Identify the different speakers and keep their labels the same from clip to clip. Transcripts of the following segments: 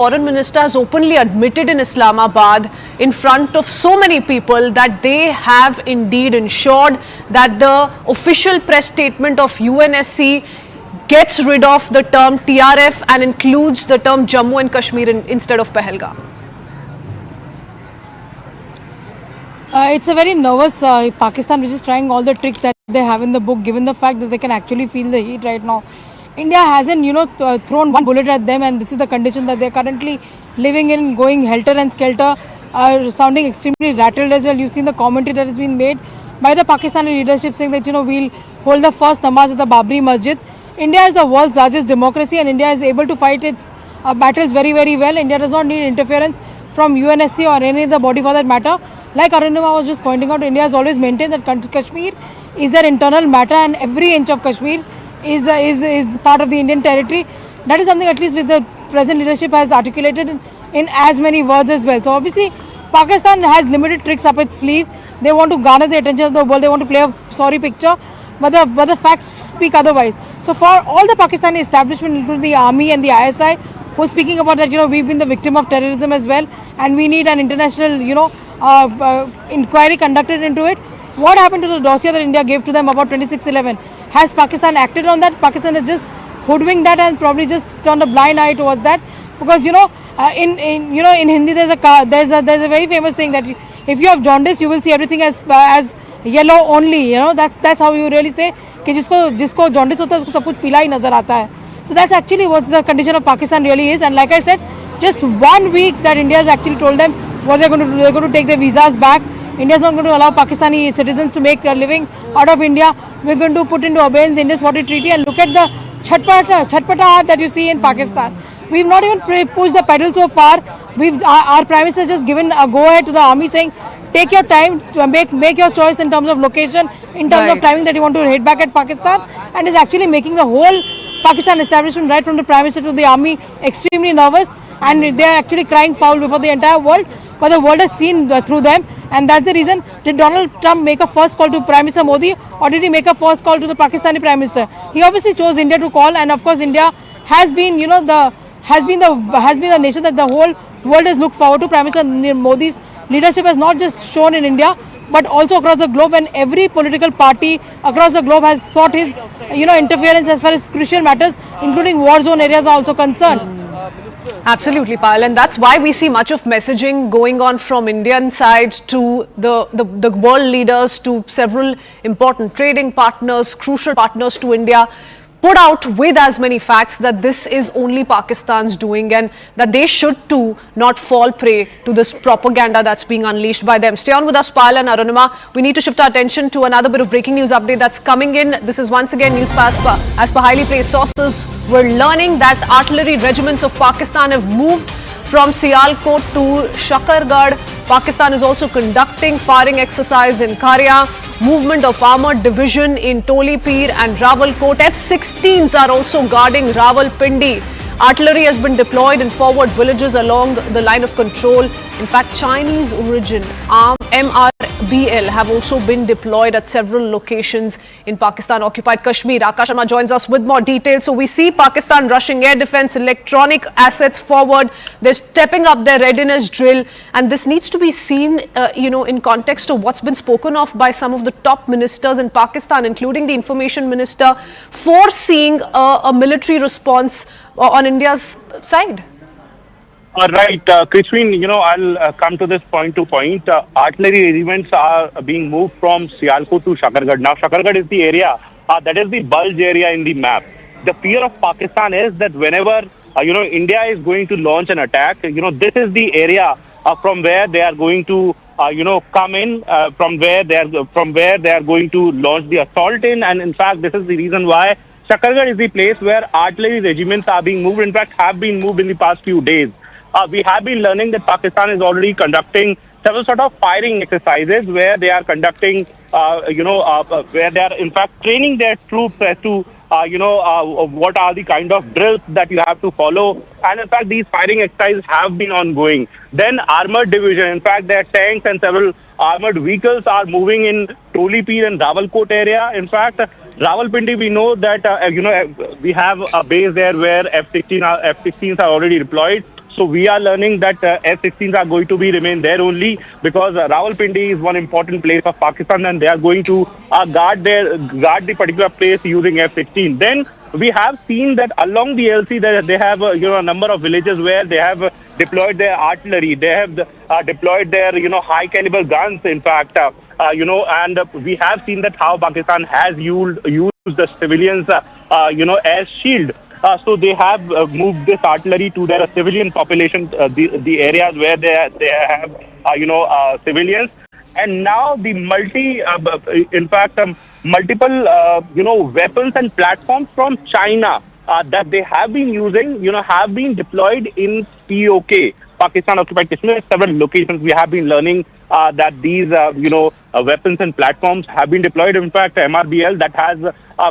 Speaker 1: Foreign Minister has openly admitted in Islamabad in front of so many people that they have indeed ensured that the official press statement of UNSC gets rid of the term TRF and includes the term Jammu and Kashmir instead of Pahalgam.
Speaker 2: It's a very nervous Pakistan which is trying all the tricks that they have in the book, given the fact that they can actually feel the heat right now. India hasn't, thrown one bullet at them, and this is the condition that they're currently living in, going helter and skelter, sounding extremely rattled as well. You've seen the commentary that has been made by the Pakistani leadership saying that, we'll hold the first namaz at the Babri Masjid. India is the world's largest democracy and India is able to fight its battles very, very well. India does not need interference from UNSC or any other body for that matter. Like Arunima was just pointing out, India has always maintained that Kashmir is their internal matter and every inch of Kashmir is part of the Indian territory. That is something at least with the present leadership has articulated in as many words as well. So obviously Pakistan has limited tricks up its sleeve. They want to garner the attention of the world. They want to play a sorry picture, but the facts speak otherwise. So for all the Pakistani establishment, including the army and the ISI, who are speaking about that, we've been the victim of terrorism as well, and we need an international, inquiry conducted into it. What happened to the dossier that India gave to them about 26/11? Has Pakistan acted on that? Pakistan has just hoodwinked that and probably just turned a blind eye towards that, because in Hindi there's a very famous saying that if you have jaundice, you will see everything as yellow only. That's how you really say कि जिसको jaundice होता है उसको सब कुछ पीला ही नजर आता है. So that's actually what the condition of Pakistan really is. And like I said, just 1 week that India has actually told them what they're going to do. They're going to take their visas back. India is not going to allow Pakistani citizens to make a living out of India. We're going to put into abeyance the Indus Water Treaty, and look at the chatpata that you see in Pakistan. We've not even pushed the pedal so far. Our Prime Minister just given a go-ahead to the army saying, take your time to make your choice in terms of location, in terms of timing that you want to head back at Pakistan, and is actually making the whole Pakistan establishment, right from the Prime Minister to the army, extremely nervous, and they are actually crying foul before the entire world. But the world has seen through them, and that's the reason. Did Donald Trump make a first call to Prime Minister Modi, or did he make a first call to the Pakistani Prime Minister? He obviously chose India to call, and of course India has been, the nation that the whole world has looked forward to. Prime Minister Modi's leadership has not just shown in India, but also across the globe, and every political party across the globe has sought his, interference as far as crucial matters, including war zone areas, are also concerned.
Speaker 1: Absolutely, Payal, and that's why we see much of messaging going on from Indian side to the world leaders, to several important trading partners, crucial partners to India, put out with as many facts that this is only Pakistan's doing, and that they should too not fall prey to this propaganda that's being unleashed by them. Stay on with us, Payal and Arunima. We need to shift our attention to another bit of breaking news update that's coming in. This is once again news as per highly praised sources. We're learning that artillery regiments of Pakistan have moved from Sialkot to Shakargarh. Pakistan is also conducting firing exercise in Karya. Movement of armored division in Tolipir and Rawalkot. F-16s are also guarding Rawalpindi. Artillery has been deployed in forward villages along the line of control. In fact, Chinese origin MRBL have also been deployed at several locations in Pakistan-occupied Kashmir. Akash Sharma joins us with more details. So we see Pakistan rushing air defense, electronic assets forward. They're stepping up their readiness drill. And this needs to be seen, in context of what's been spoken of by some of the top ministers in Pakistan, including the information minister, foreseeing a military response on India's side.
Speaker 3: Right, Krishwin, I'll come to this point to point. Artillery regiments are being moved from Sialkot to Shakargarh. Now, Shakargarh is the area that is the bulge area in the map. The fear of Pakistan is that whenever, India is going to launch an attack, this is the area from where they are going to, come in, from where they are going to launch the assault in. And in fact, this is the reason why Shakargarh is the place where artillery regiments are being moved, in fact, have been moved in the past few days. We have been learning that Pakistan is already conducting several sort of firing exercises where they are conducting, where they are in fact training their troops as to, what are the kind of drills that you have to follow. And in fact, these firing exercises have been ongoing. Then armored division, in fact, their tanks and several armored vehicles are moving in Tolipir and Rawalkot area. In fact, Rawalpindi, we know that, we have a base there where F-16s are already deployed. So we are learning that F-16s are going to be remain there only because Rawalpindi is one important place of Pakistan, and they are going to guard the particular place using F-16. Then we have seen that along the LC they have a number of villages where they have deployed their artillery. They have deployed their high caliber guns. In fact, and we have seen that how Pakistan has used the civilians as shield. So they have moved this artillery to their civilian population, the areas where they have civilians, and now the in fact, multiple weapons and platforms from China that they have been using, have been deployed in POK, Pakistan occupied Kashmir. Several locations we have been learning that these weapons and platforms have been deployed. In fact, MRBL that has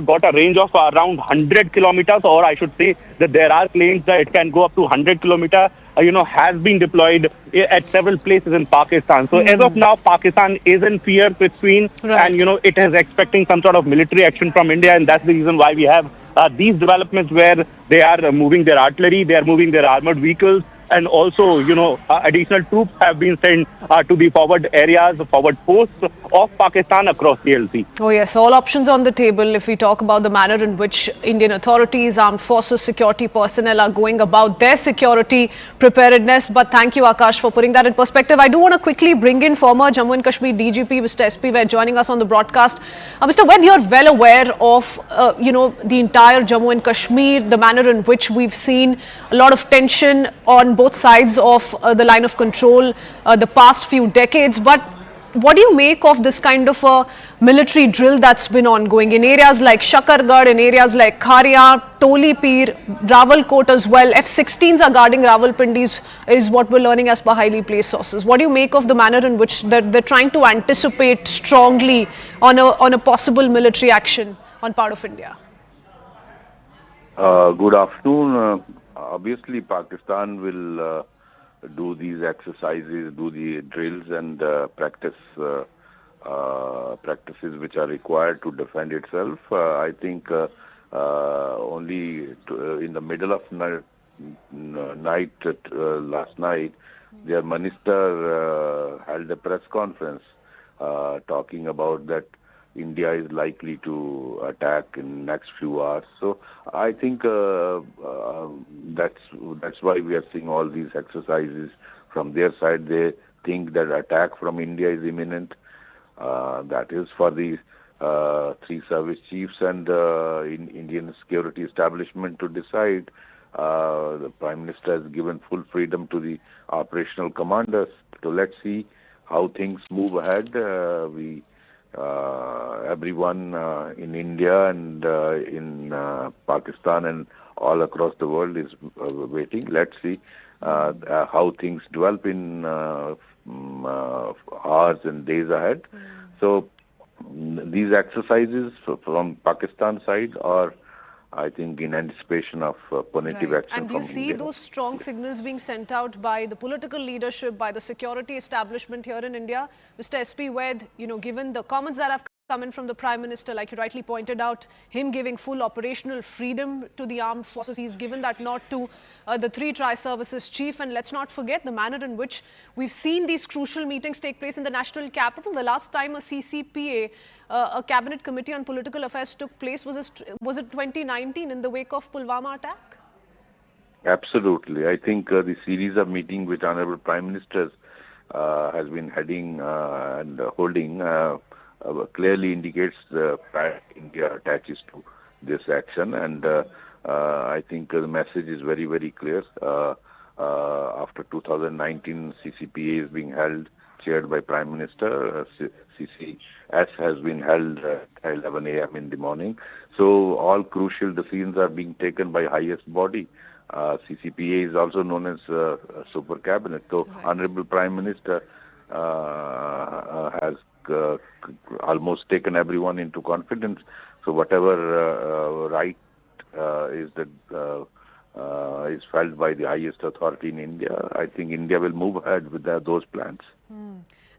Speaker 3: got a range of around 100 kilometers, or I should say that there are claims that it can go up to 100 kilometers. Has been deployed at several places in Pakistan. So as of now, Pakistan is in fear, between,
Speaker 1: Right.
Speaker 3: and it is expecting some sort of military action from India, and that's the reason why we have these developments where they are moving their artillery, they are moving their armored vehicles, and also, additional troops have been sent to the forward areas, forward posts of Pakistan across the LC.
Speaker 1: Oh yes, all options on the table if we talk about the manner in which Indian authorities, armed forces, security personnel are going about their security preparedness. But thank you, Akash, for putting that in perspective. I do want to quickly bring in former Jammu and Kashmir DGP, Mr. SP Ved, joining us on the broadcast. Mr. Ved, you're well aware of, the entire Jammu and Kashmir, the manner in which we've seen a lot of tension on both sides of the line of control the past few decades. But what do you make of this kind of a military drill that's been ongoing in areas like Shakargarh, in areas like Kharia, Tolipir, Rawalkot as well? F-16s are guarding Rawalpindi is what we're learning as per highly placed sources. What do you make of the manner in which they're trying to anticipate strongly on a possible military action on part of India?
Speaker 4: Good afternoon. Obviously, Pakistan will do these exercises, do the drills and practices which are required to defend itself. I think only in the middle of night last night, their minister held a press conference talking about that India is likely to attack in next few hours. So I think that's why we are seeing all these exercises from their side. They think that attack from India is imminent. That is for the three service chiefs and Indian security establishment to decide. The Prime Minister has given full freedom to the operational commanders. So let's see how things move ahead. Everyone in India and in Pakistan and all across the world is waiting. Let's see how things develop in hours and days ahead. So these exercises from Pakistan side are, I think, in anticipation of punitive action
Speaker 1: And do
Speaker 4: from
Speaker 1: you see
Speaker 4: India.
Speaker 1: those strong signals being sent out by the political leadership, by the security establishment here in India? Mr. SP Ved, given the comments that have come in from the Prime Minister, like you rightly pointed out, him giving full operational freedom to the armed forces, he's given that nod to the three tri-services chief. And let's not forget the manner in which we've seen these crucial meetings take place in the national capital. The last time a CCPA, a cabinet committee on political affairs, took place was it 2019 in the wake of Pulwama attack?
Speaker 4: Absolutely. I think the series of meetings which Honorable Prime Minister has been heading and holding clearly indicates the pride India attaches to this action. And I think the message is very, very clear. After 2019, CCPA is being held, chaired by Prime Minister. CCS has been held at 11 a.m. in the morning. So all crucial decisions are being taken by highest body. CCPA is also known as Super Cabinet. So Honorable Prime Minister has almost taken everyone into confidence. So whatever right is felt by the highest authority in India, I think India will move ahead with those plans.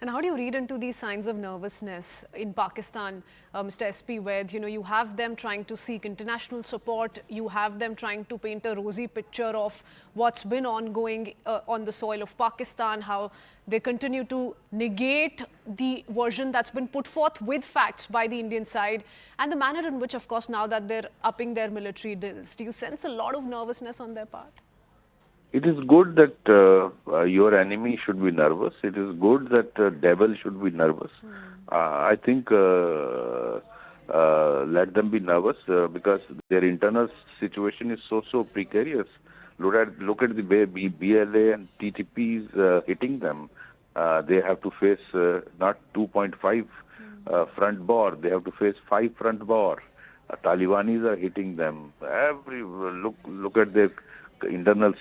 Speaker 1: And how do you read into these signs of nervousness in Pakistan, Mr. SP, where you have them trying to seek international support, you have them trying to paint a rosy picture of what's been ongoing on the soil of Pakistan, how they continue to negate the version that's been put forth with facts by the Indian side, and the manner in which, of course, now that they're upping their military drills. Do you sense a lot of nervousness on their part?
Speaker 4: It is good that your enemy should be nervous. It is good that devil should be nervous. I think let them be nervous because their internal situation is so precarious. Look at the way BLA and TTP is hitting them. They have to face not 2.5 front bore. They have to face 5 front bore. Talibanis are hitting them. Look at their internal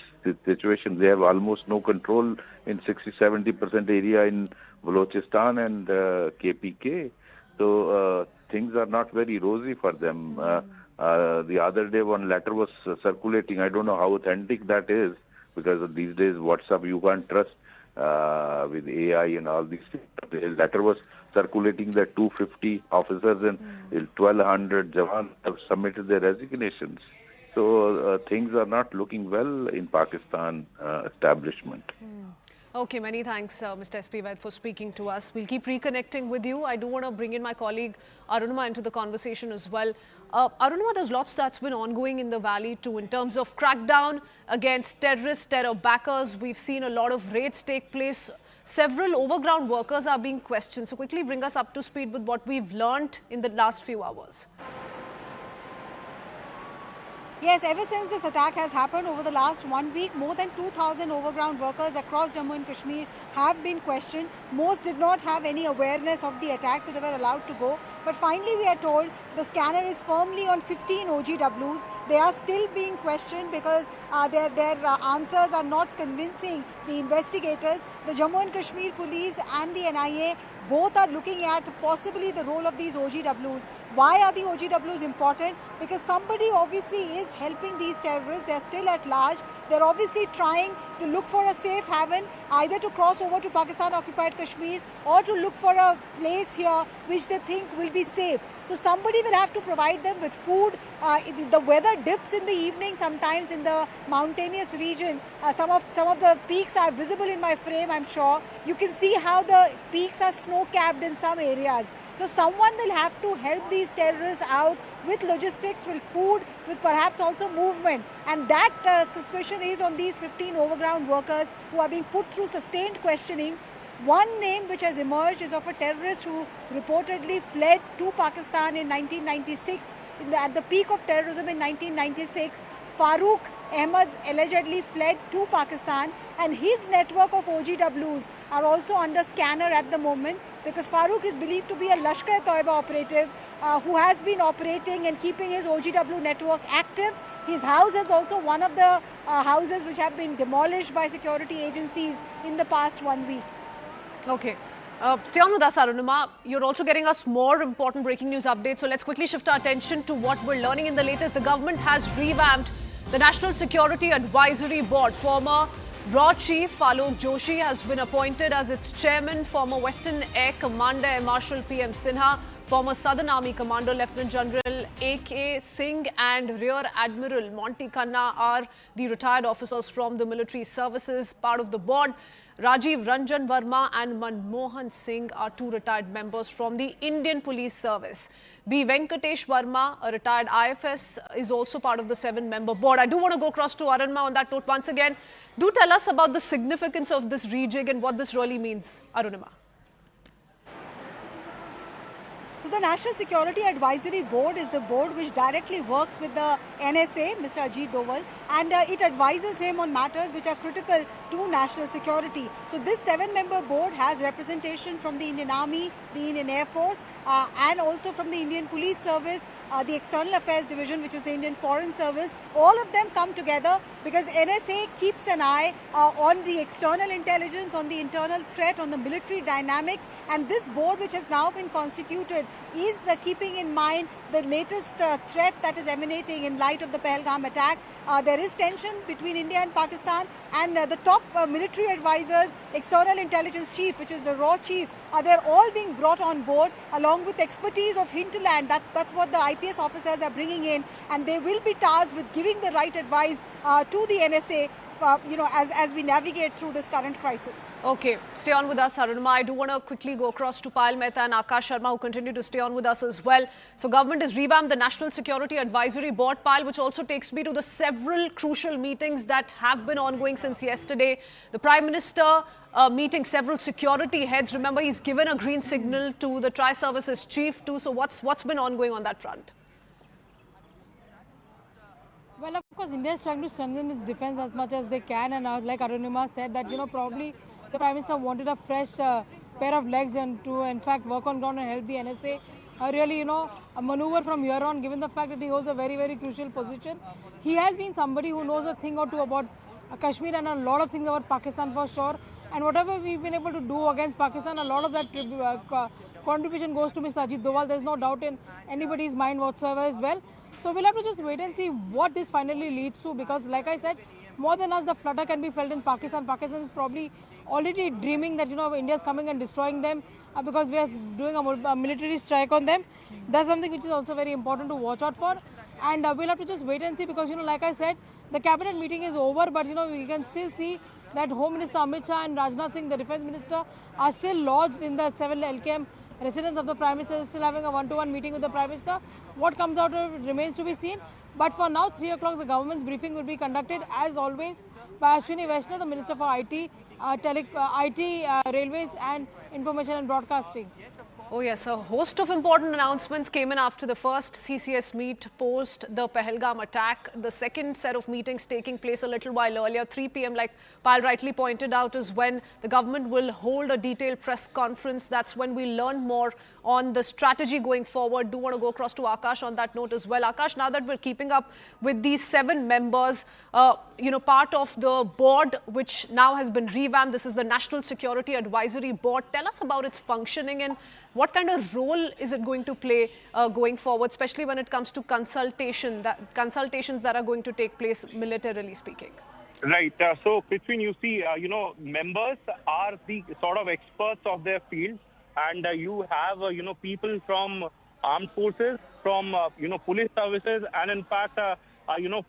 Speaker 4: situation. They have almost no control in 60-70% area in Balochistan and KPK. So things are not very rosy for them. The other day one letter was circulating. I don't know how authentic that is, because these days WhatsApp you can't trust with AI and all these things. The letter was circulating that 250 officers and 1,200 jawans have submitted their resignations. So things are not looking well in Pakistan establishment.
Speaker 1: Okay, many thanks, Mr. SP Vaid, for speaking to us. We'll keep reconnecting with you. I do want to bring in my colleague Arunima into the conversation as well. Arunima, there's lots that's been ongoing in the valley too in terms of crackdown against terrorists, terror backers. We've seen a lot of raids take place. Several overground workers are being questioned. So quickly bring us up to speed with what we've learned in the last few hours.
Speaker 5: Yes, ever since this attack has happened over the last 1 week, more than 2,000 overground workers across Jammu and Kashmir have been questioned. Most did not have any awareness of the attack, so they were allowed to go. But finally, we are told the scanner is firmly on 15 OGWs. They are still being questioned because their answers are not convincing the investigators. The Jammu and Kashmir police and the NIA both are looking at possibly the role of these OGWs. Why are the OGWs important? Because somebody obviously is helping these terrorists. They're still at large. They're obviously trying to look for a safe haven, either to cross over to Pakistan-occupied Kashmir or to look for a place here which they think will be safe. So somebody will have to provide them with food. The weather dips in the evening sometimes in the mountainous region. Some of the peaks are visible in my frame, I'm sure. You can see how the peaks are snow-capped in some areas. So someone will have to help these terrorists out with logistics, with food, with perhaps also movement. And that suspicion is on these 15 overground workers who are being put through sustained questioning. One name which has emerged is of a terrorist who reportedly fled to Pakistan in 1996. At the peak of terrorism in 1996, Farooq Ahmed allegedly fled to Pakistan, and his network of OGWs are also under scanner at the moment, because Farooq is believed to be a Lashkar-e-Toiba operative who has been operating and keeping his OGW network active. His house is also one of the houses which have been demolished by security agencies in the past 1 week.
Speaker 1: Okay. Stay on with us, Arunima. You're also getting us more important breaking news updates. So let's quickly shift our attention to what we're learning in the latest. The government has revamped the National Security Advisory Board. Former RAW Chief Pahalgam Joshi has been appointed as its chairman. Former Western Air Commander Air Marshal PM Sinha, former Southern Army Commander Lieutenant General AK Singh and Rear Admiral Monty Khanna are the retired officers from the military services. Part of the board, Rajiv Ranjan Verma and Manmohan Singh are 2 retired members from the Indian Police Service. B. Venkatesh Verma, a retired IFS, is also part of the 7-member board. I do want to go across to Arunima on that note once again. Do tell us about the significance of this rejig and what this really means, Arunima.
Speaker 5: So the National Security Advisory Board is the board which directly works with the NSA, Mr. Ajit Doval, and it advises him on matters which are critical to national security. So this 7-member board has representation from the Indian Army, the Indian Air Force, and also from the Indian Police Service, the External Affairs Division, which is the Indian Foreign Service. All of them come together because NSA keeps an eye on the external intelligence, on the internal threat, on the military dynamics, and this board, which has now been constituted, is keeping in mind the latest threat that is emanating in light of the Pahalgam attack. There is tension between India and Pakistan, and the top military advisors, external intelligence chief, which is the raw chief, they're all being brought on board along with expertise of hinterland. That's what the IPS officers are bringing in, and they will be tasked with giving the right advice to the NSA. As we navigate through this current crisis.
Speaker 1: Okay, stay on with us, Arunima. I do want to quickly go across to Payal Mehta and Akash Sharma, who continue to stay on with us as well. So government has revamped the National Security Advisory Board, Payal, which also takes me to the several crucial meetings that have been ongoing since yesterday. The Prime Minister meeting several security heads. Remember, he's given a green signal to the Tri-Services Chief too. So what's been ongoing on that front?
Speaker 2: Well, of course, India is trying to strengthen its defense as much as they can, and like Arunima said, that probably the Prime Minister wanted a fresh pair of legs and to, in fact, work on ground and help the NSA really, a maneuver from here on. Given the fact that he holds a very, very crucial position, he has been somebody who knows a thing or two about Kashmir and a lot of things about Pakistan for sure. And whatever we've been able to do against Pakistan, a lot of that contribution goes to Mr. Ajit Doval. There's no doubt in anybody's mind whatsoever as well. So we'll have to just wait and see what this finally leads to, because like I said, more than us, the flutter can be felt in Pakistan. Pakistan is probably already dreaming that India is coming and destroying them because we are doing a military strike on them. That's something which is also very important to watch out for, and we'll have to just wait and see, because like I said, the cabinet meeting is over, but we can still see that Home Minister Amit Shah and Rajnath Singh, the Defence Minister, are still lodged in the 7 LKM residence of the Prime Minister. Is still having a one-to-one meeting with the Prime Minister. What comes out of it remains to be seen. But for now, 3 o'clock, the government's briefing will be conducted, as always, by Ashwini Vaishnaw, the Minister for IT, Railways and Information and Broadcasting.
Speaker 1: Oh yes, a host of important announcements came in after the first CCS meet post the Pahalgam attack. The second set of meetings taking place a little while earlier, 3 p.m. like Pal rightly pointed out, is when the government will hold a detailed press conference. That's when we learn more on the strategy going forward. Do want to go across to Akash on that note as well. Akash, now that we're keeping up with these 7 members, part of the board which now has been revamped, this is the National Security Advisory Board. Tell us about its functioning and what kind of role is it going to play going forward, especially when it comes to consultations that are going to take place militarily speaking?
Speaker 3: Right. So, Kashmir, you see, members are the sort of experts of their field, and you have, people from armed forces, from, police services, and in fact,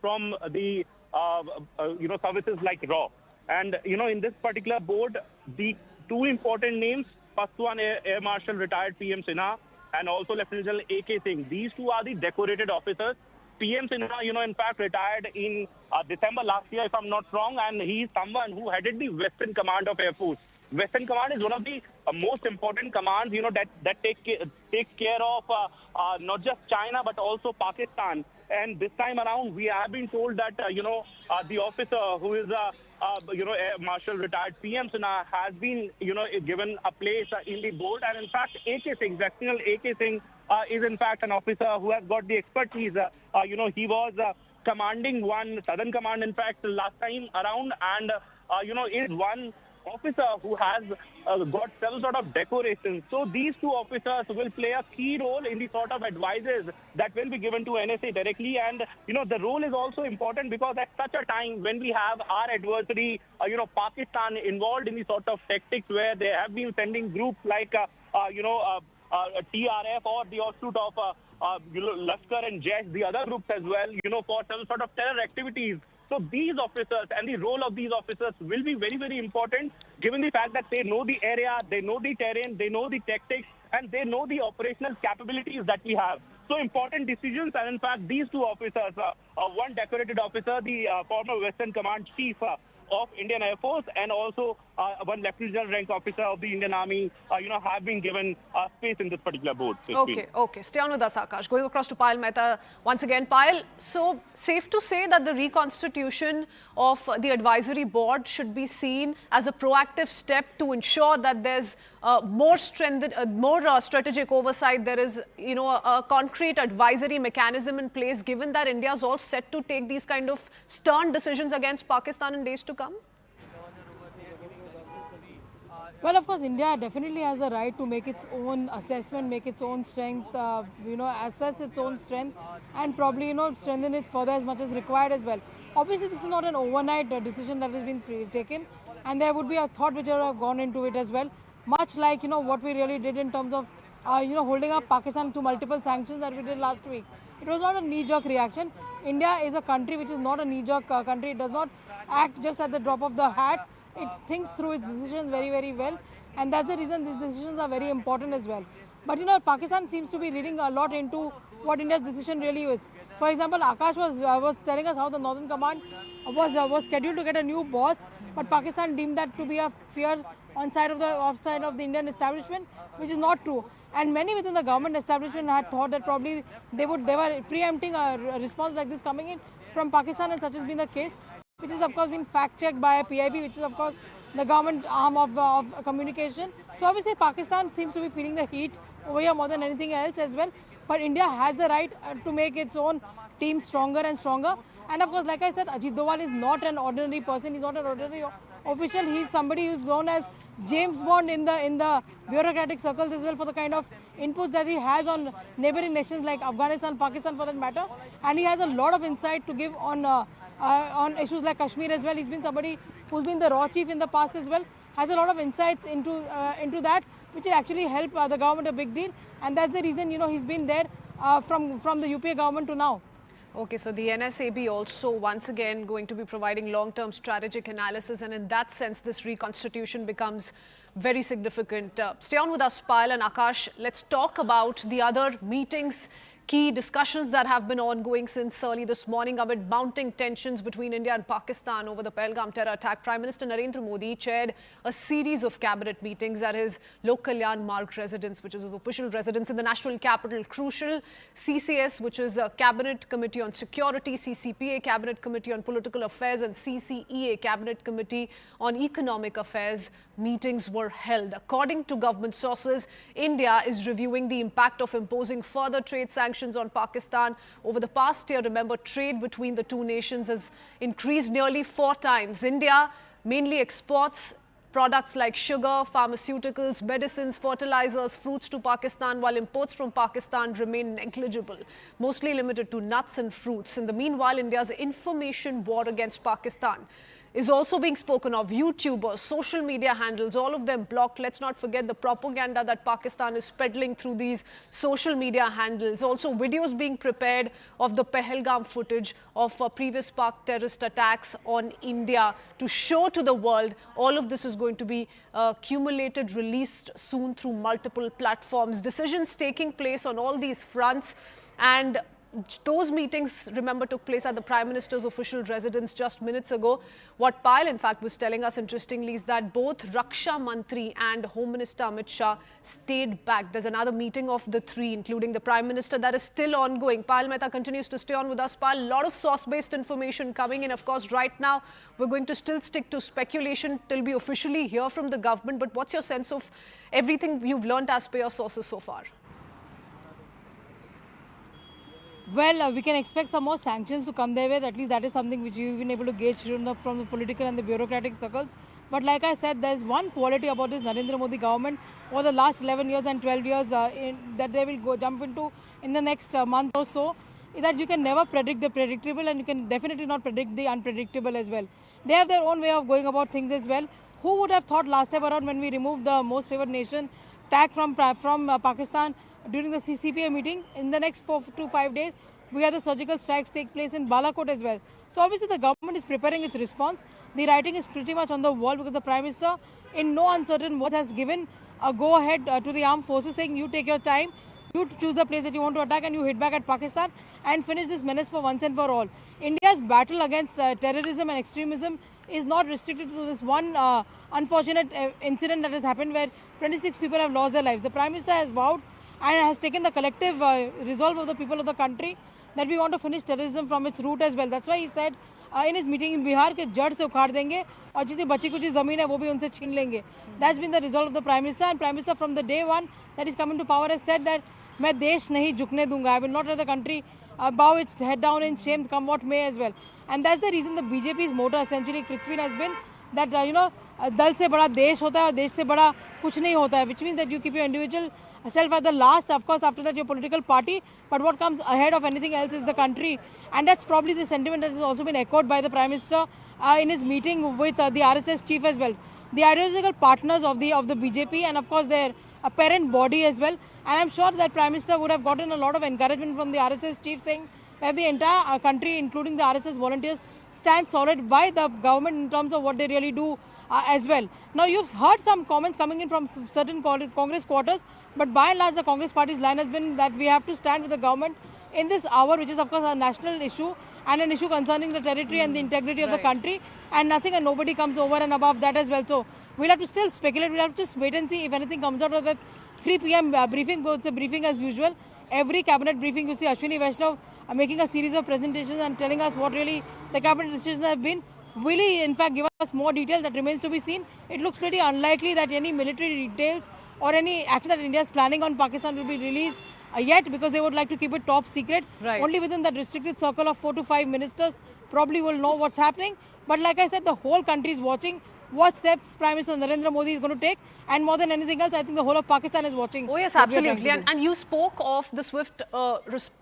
Speaker 3: from the, services like RAW. And, in this particular board, the 2 important names, first one, Air Marshal retired PM Sinha, and also Lieutenant General A.K. Singh. These 2 are the decorated officers. PM Sinha, in fact, retired in December last year, if I'm not wrong, and he is someone who headed the Western Command of Air Force. Western Command is one of the most important commands, that takes care of not just China, but also Pakistan. And this time around, we have been told that, the officer who is, Air Marshal retired PM Sinha has been, given a place in the board. And in fact, A.K. Singh, General A.K. Singh, is in fact an officer who has got the expertise. He was commanding one Southern Command, in fact, last time around, and, is one officer who has got some sort of decorations. So these 2 officers will play a key role in the sort of advices that will be given to NSA directly. And, the role is also important because at such a time when we have our adversary, Pakistan involved in the sort of tactics where they have been sending groups like, TRF or the offshoot of Lashkar and Jaish, the other groups as well, for some sort of terror activities. So these officers and the role of these officers will be very, very important, given the fact that they know the area, they know the terrain, they know the tactics, and they know the operational capabilities that we have. So important decisions, and in fact, these 2 officers, one decorated officer, the former Western Command Chief of Indian Air Force, and also one Lieutenant General rank officer of the Indian Army, have been given space in this particular board.
Speaker 1: Okay. Stay on with us, Akash. Going across to Payal Mehta once again. Payal, so safe to say that the reconstitution of the advisory board should be seen as a proactive step to ensure that there's more strategic oversight. There is, a concrete advisory mechanism in place, given that India is all set to take these kind of stern decisions against Pakistan in days to come?
Speaker 2: Well, of course, India definitely has a right to make its own assessment, make its own strength, assess its own strength, and probably, strengthen it further as much as required as well. Obviously, this is not an overnight decision that has been taken, and there would be a thought which would have gone into it as well. Much like, what we really did in terms of, holding up Pakistan to multiple sanctions that we did last week. It was not a knee-jerk reaction. India is a country which is not a knee-jerk country. It does not act just at the drop of the hat. It thinks through its decisions very, very well, and that's the reason these decisions are very important as well. But Pakistan seems to be reading a lot into what India's decision really is. For example, Akash was telling us how the Northern Command was scheduled to get a new boss, but Pakistan deemed that to be a fear offside of the Indian establishment, which is not true. And many within the government establishment had thought that probably they were preempting a response like this coming in from Pakistan, and such has been the case, which is of course been fact-checked by PIB, which is of course the government arm of communication. So obviously Pakistan seems to be feeling the heat over here more than anything else as well. But India has the right to make its own team stronger and stronger. And of course, like I said, Ajit Doval is not an ordinary person. He's not an ordinary official. He's somebody who's known as James Bond in the bureaucratic circles as well, for the kind of inputs that he has on neighboring nations like Afghanistan, Pakistan for that matter. And he has a lot of insight to give on issues like Kashmir as well. He's been somebody who's been the raw chief in the past as well, has a lot of insights into that, which will actually help the government a big deal. And that's the reason, he's been there from the UPA government to now.
Speaker 1: Okay, so the NSAB also once again going to be providing long-term strategic analysis, and in that sense, this reconstitution becomes very significant. Stay on with us, Payal and Akash. Let's talk about the other meetings, key discussions that have been ongoing since early this morning amid mounting tensions between India and Pakistan over the Pahalgam terror attack. Prime Minister Narendra Modi chaired a series of cabinet meetings at his Lok Kalyan Marg residence, which is his official residence in the national capital. Crucial CCS, which is a Cabinet Committee on Security, CCPA Cabinet Committee on Political Affairs, and CCEA Cabinet Committee on Economic Affairs meetings were held. According to government sources, India is reviewing the impact of imposing further trade sanctions on Pakistan. Over the past year, remember, trade between the two nations has increased nearly 4 times. India mainly exports products like sugar, pharmaceuticals, medicines, fertilizers, fruits to Pakistan, while imports from Pakistan remain negligible, mostly limited to nuts and fruits. In the meanwhile, India's information war against Pakistan is also being spoken of. YouTubers, social media handles, all of them blocked. Let's not forget the propaganda that Pakistan is peddling through these social media handles. Also, videos being prepared of the Pahalgam footage of previous Pak terrorist attacks on India to show to the world. All of this is going to be accumulated, released soon through multiple platforms. Decisions taking place on all these fronts, and those meetings, remember, took place at the Prime Minister's official residence just minutes ago. What Payal, in fact, was telling us, interestingly, is that both Raksha Mantri and Home Minister Amit Shah stayed back. There's another meeting of the three, including the Prime Minister, that is still ongoing. Payal Mehta continues to stay on with us. Payal, a lot of source-based information coming in. Of course, right now, we're going to still stick to speculation till we officially hear from the government. But what's your sense of everything you've learned as per your sources so far?
Speaker 2: Well, we can expect some more sanctions to come their way. At least that is something which we've been able to gauge from the political and the bureaucratic circles. But like I said, there's one quality about this Narendra Modi government over the last 11 years and 12 years that they will jump into in the next month or so, is that you can never predict the predictable, and you can definitely not predict the unpredictable as well. They have their own way of going about things as well. Who would have thought last time around, when we removed the most favored nation tag from Pakistan during the CCPA meeting, in the next 4 to 5 days, we have the surgical strikes take place in Balakot as well. So obviously the government is preparing its response. The writing is pretty much on the wall, because the Prime Minister, in no uncertain words, has given a go-ahead to the armed forces, saying you take your time, you choose the place that you want to attack, and you hit back at Pakistan and finish this menace for once and for all. India's battle against terrorism and extremism is not restricted to this one unfortunate incident that has happened where 26 people have lost their lives. The Prime Minister has vowed and has taken the collective resolve of the people of the country that we want to finish terrorism from its root as well. That's why he said in his meeting in Bihar कि जड़ से उखाड़ देंगे और जितनी बची कुछ ज़मीन है वो भी उनसे छीन लेंगे. That's been the result of the Prime Minister, and Prime Minister from the day one that is coming to power has said that मैं देश नहीं झुकने दूंगा. I will not let the country bow its head down in shame, come what may as well. And that's the reason the BJP's motto essentially, Kritzwin, has been that दल से बड़ा देश होता है और देश से बड़ा कुछ नहीं होता है, which means that you keep your individual self at the last. Of course, after that your political party, but what comes ahead of anything else is the country, and that's probably the sentiment that has also been echoed by the Prime Minister in his meeting with the RSS chief as well, the ideological partners of the BJP, and of course their parent body as well. And I'm sure that Prime Minister would have gotten a lot of encouragement from the RSS chief, saying that the entire country, including the RSS volunteers, stand solid by the government in terms of what they really do as well. Now, you've heard some comments coming in from certain Congress quarters, but by and large, the Congress party's line has been that we have to stand with the government in this hour, which is of course a national issue and an issue concerning the territory and the integrity of the country, and nothing and nobody comes over and above that as well. So we'll have to still speculate. We'll have to just wait and see if anything comes out of that 3 p.m. Briefing. It's a briefing as usual. Every cabinet briefing, you see Ashwini Vaishnav making a series of presentations and telling us what really the cabinet decisions have been. Will he in fact give us more detail? That remains to be seen. It looks pretty unlikely that any military details or any action that India is planning on Pakistan will be released yet, because they would like to keep it top secret. Only within that restricted circle of 4 to 5 ministers probably will know what's happening. But like I said, the whole country is watching what steps Prime Minister Narendra Modi is going to take, and more than anything else, I think the whole of Pakistan is watching.
Speaker 1: Oh yes, absolutely. And you spoke of the swift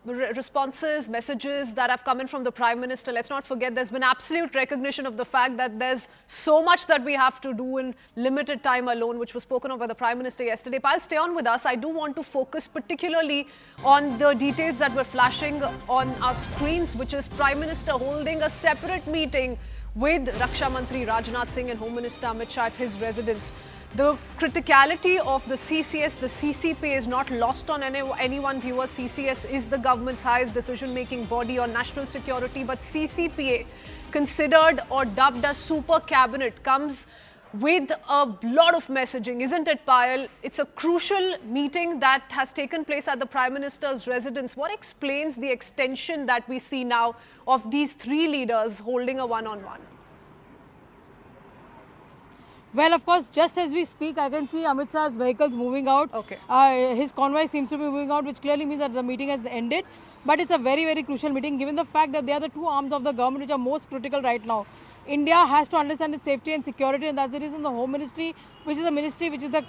Speaker 1: responses, messages that have come in from the Prime Minister. Let's not forget, there's been absolute recognition of the fact that there's so much that we have to do in limited time alone, which was spoken of by the Prime Minister yesterday. Pal, stay on with us. I do want to focus particularly on the details that were flashing on our screens, which is Prime Minister holding a separate meeting with Raksha Mantri Rajnath Singh and Home Minister Amit Shah at his residence. The criticality of the CCS, the CCP, is not lost on anyone, viewers. CCS is the government's highest decision-making body on national security, but CCPA, considered or dubbed as super cabinet, comes with a lot of messaging, isn't it, Payal? It's a crucial meeting that has taken place at the Prime Minister's residence. What explains the extension that we see now of these three leaders holding a one-on-one?
Speaker 2: Well, of course, just as we speak, I can see Amit Shah's vehicles moving out. His convoy seems to be moving out, which clearly means that the meeting has ended. But it's a very, very crucial meeting, given the fact that they are the two arms of the government which are most critical right now. India has to understand its safety and security, and that's the reason the Home Ministry, which is the ministry which is the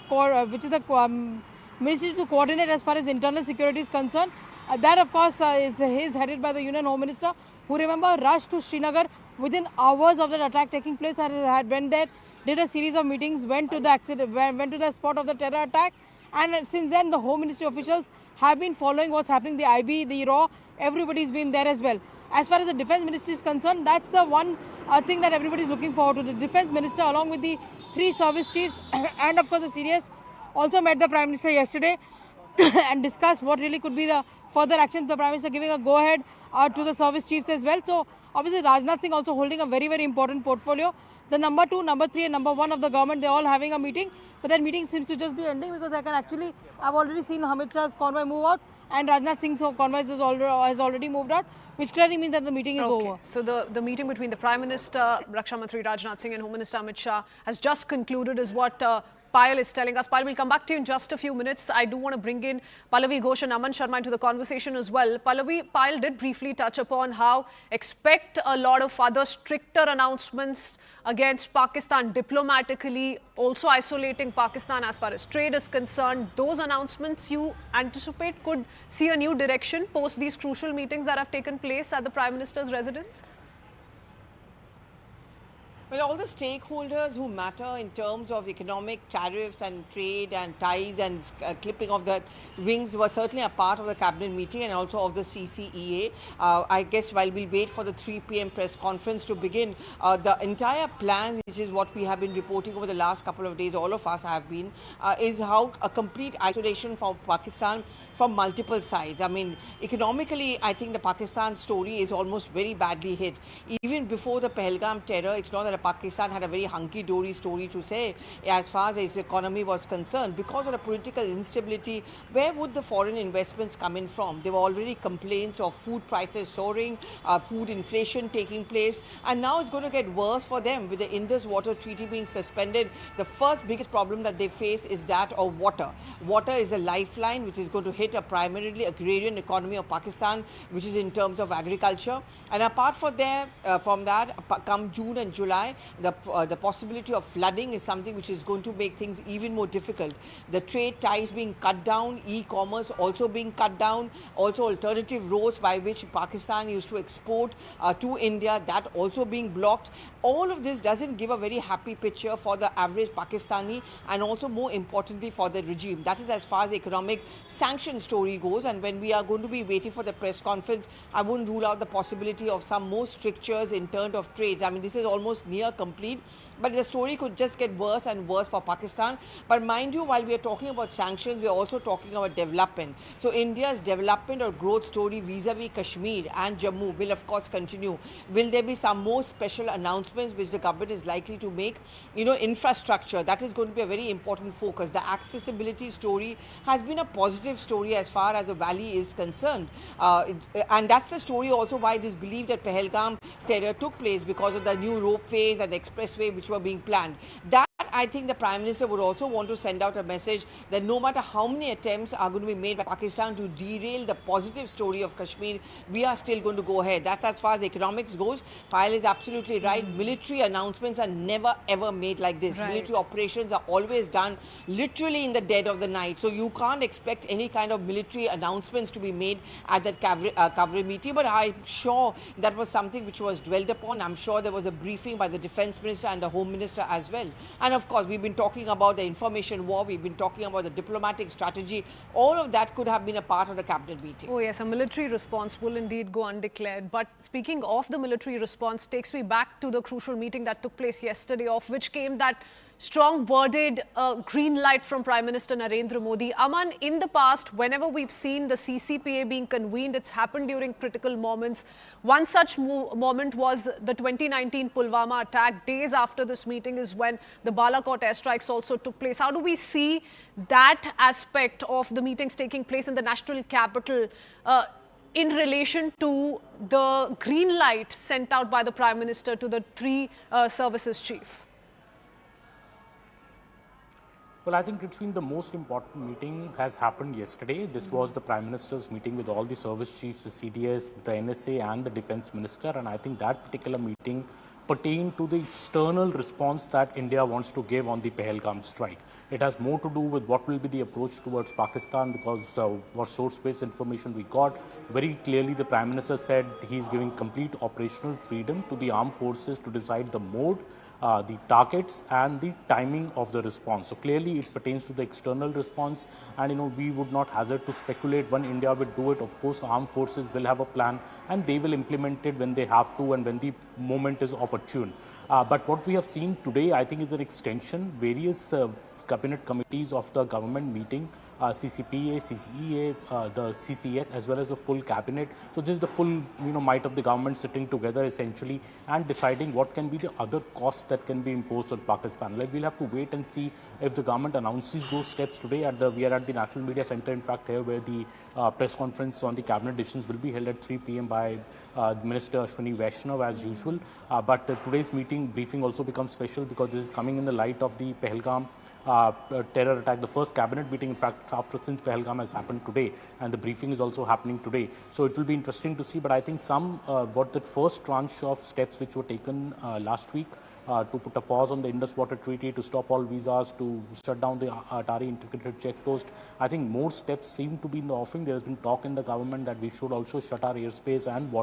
Speaker 2: ministry to coordinate as far as internal security is concerned, that of course is headed by the Union Home Minister, who, remember, rushed to Srinagar within hours of that attack taking place, and had went there, did a series of meetings, went to the spot of the terror attack, and since then the Home Ministry officials have been following what's happening. The IB, the RAW, everybody's been there as well. As far as the Defence Ministry is concerned, that's the one thing that everybody is looking forward to. The Defence Minister, along with the three service chiefs and of course the CDS, also met the Prime Minister yesterday and discussed what really could be the further actions. The Prime Minister giving a go-ahead to the service chiefs as well. So obviously Rajnath Singh also holding a very, very important portfolio. The number 2, number 3 and number 1 of the government, they're all having a meeting. But that meeting seems to just be ending, because I've already seen Amit Shah's convoy move out, and Rajnath Singh's convoy has already moved out, which clearly means that the meeting is over.
Speaker 1: So the meeting between the Prime Minister, Raksha Mantri Rajnath Singh, and Home Minister Amit Shah has just concluded, is what Payal is telling us. Payal, we'll come back to you in just a few minutes. I do want to bring in Pallavi Ghosh and Aman Sharma into the conversation as well. Payal did briefly touch upon how expect a lot of other stricter announcements against Pakistan diplomatically, also isolating Pakistan as far as trade is concerned. Those announcements you anticipate could see a new direction post these crucial meetings that have taken place at the Prime Minister's residence?
Speaker 6: Well, all the stakeholders who matter in terms of economic tariffs and trade and ties and clipping of the wings were certainly a part of the cabinet meeting, and also of the CCEA. I guess while we wait for the 3 p.m. press conference to begin, the entire plan, which is what we have been reporting over the last couple of days, all of us have been, is how a complete isolation from Pakistan from multiple sides. I mean, economically, I think the Pakistan story is almost very badly hit. Even before the Pahalgam terror, it's not that Pakistan had a very hunky-dory story to say as far as its economy was concerned. Because of the political instability, where would the foreign investments come in from? There were already complaints of food prices soaring, food inflation taking place, and now it's going to get worse for them with the Indus Water Treaty being suspended. The first biggest problem that they face is that of water. Water is a lifeline which is going to hit a primarily agrarian economy of Pakistan, which is in terms of agriculture. And apart from that, come June and July, why the possibility of flooding is something which is going to make things even more difficult. The trade ties being cut down, e-commerce also being cut down, also alternative roads by which Pakistan used to export to India, that also being blocked. All of this doesn't give a very happy picture for the average Pakistani, and also more importantly for the regime. That is as far as the economic sanction story goes, and when we are going to be waiting for the press conference, I wouldn't rule out the possibility of some more strictures in terms of trades. I mean, this is almost near complete, but the story could just get worse and worse for Pakistan. But mind you, while we are talking about sanctions, we are also talking about development. So India's development or growth story vis-a-vis Kashmir and Jammu will of course continue. Will there be some more special announcements which the government is likely to make? You know, infrastructure, that is going to be a very important focus. The accessibility story has been a positive story as far as the valley is concerned. And that's the story also why it is believed that Pahalgam terror took place, because of the new ropeways and the expressway which were being planned. That, I think, the Prime Minister would also want to send out a message that no matter how many attempts are going to be made by Pakistan to derail the positive story of Kashmir, we are still going to go ahead. That's as far as the economics goes. Payal is absolutely right. Military announcements are never ever made like this.
Speaker 1: Right.
Speaker 6: Military operations are always done literally in the dead of the night. So you can't expect any kind of military announcements to be made at that cavalry meeting. But I'm sure that was something which was dwelled upon. I'm sure there was a briefing by the Defence Minister and the Home Minister as well. And of course, we've been talking about the information war, we've been talking about the diplomatic strategy. All of that could have been a part of the cabinet meeting.
Speaker 1: Oh yes, a military response will indeed go undeclared. But speaking of the military response, takes me back to the crucial meeting that took place yesterday, of which came that strong worded green light from Prime Minister Narendra Modi. Aman, in the past, whenever we've seen the CCPA being convened, it's happened during critical moments. One such moment was the 2019 Pulwama attack. Days after this meeting is when the Balakot airstrikes also took place. How do we see that aspect of the meetings taking place in the national capital in relation to the green light sent out by the Prime Minister to the three services chief?
Speaker 7: Well, I think it's been the most important meeting has happened yesterday. This was the Prime Minister's meeting with all the service chiefs, the CDS, the NSA and the Defence Minister. And I think that particular meeting pertained to the external response that India wants to give on the Pahalgam strike. It has more to do with what will be the approach towards Pakistan, because what source-based information we got, very clearly the Prime Minister said he's giving complete operational freedom to the armed forces to decide the mode, the targets and the timing of the response. So clearly it pertains to the external response, and we would not hazard to speculate when India will do it. Of course, armed forces will have a plan and they will implement it when they have to and when the moment is opportune. But what we have seen today, I think, is an extension. Various cabinet committees of the government meeting, CCPA, CCEA, the CCS, as well as the full cabinet. So this is the full might of the government sitting together essentially and deciding what can be the other costs that can be imposed on Pakistan. We'll have to wait and see if the government announces those steps today. We are at the National Media Center, in fact, here, where the press conference on the cabinet decisions will be held at 3 p.m. by Minister Ashwini Vaishnav as usual. But today's meeting briefing also becomes special because this is coming in the light of the Pahalgam terror attack, the first cabinet meeting, in fact, since Pahalgam has happened today, and the briefing is also happening today. So it will be interesting to see. But I think what that first tranche of steps which were taken last week to put a pause on the Indus Water Treaty, to stop all visas, to shut down the Atari integrated check post, I think more steps seem to be in the offing. There has been talk in the government that we should also shut our airspace and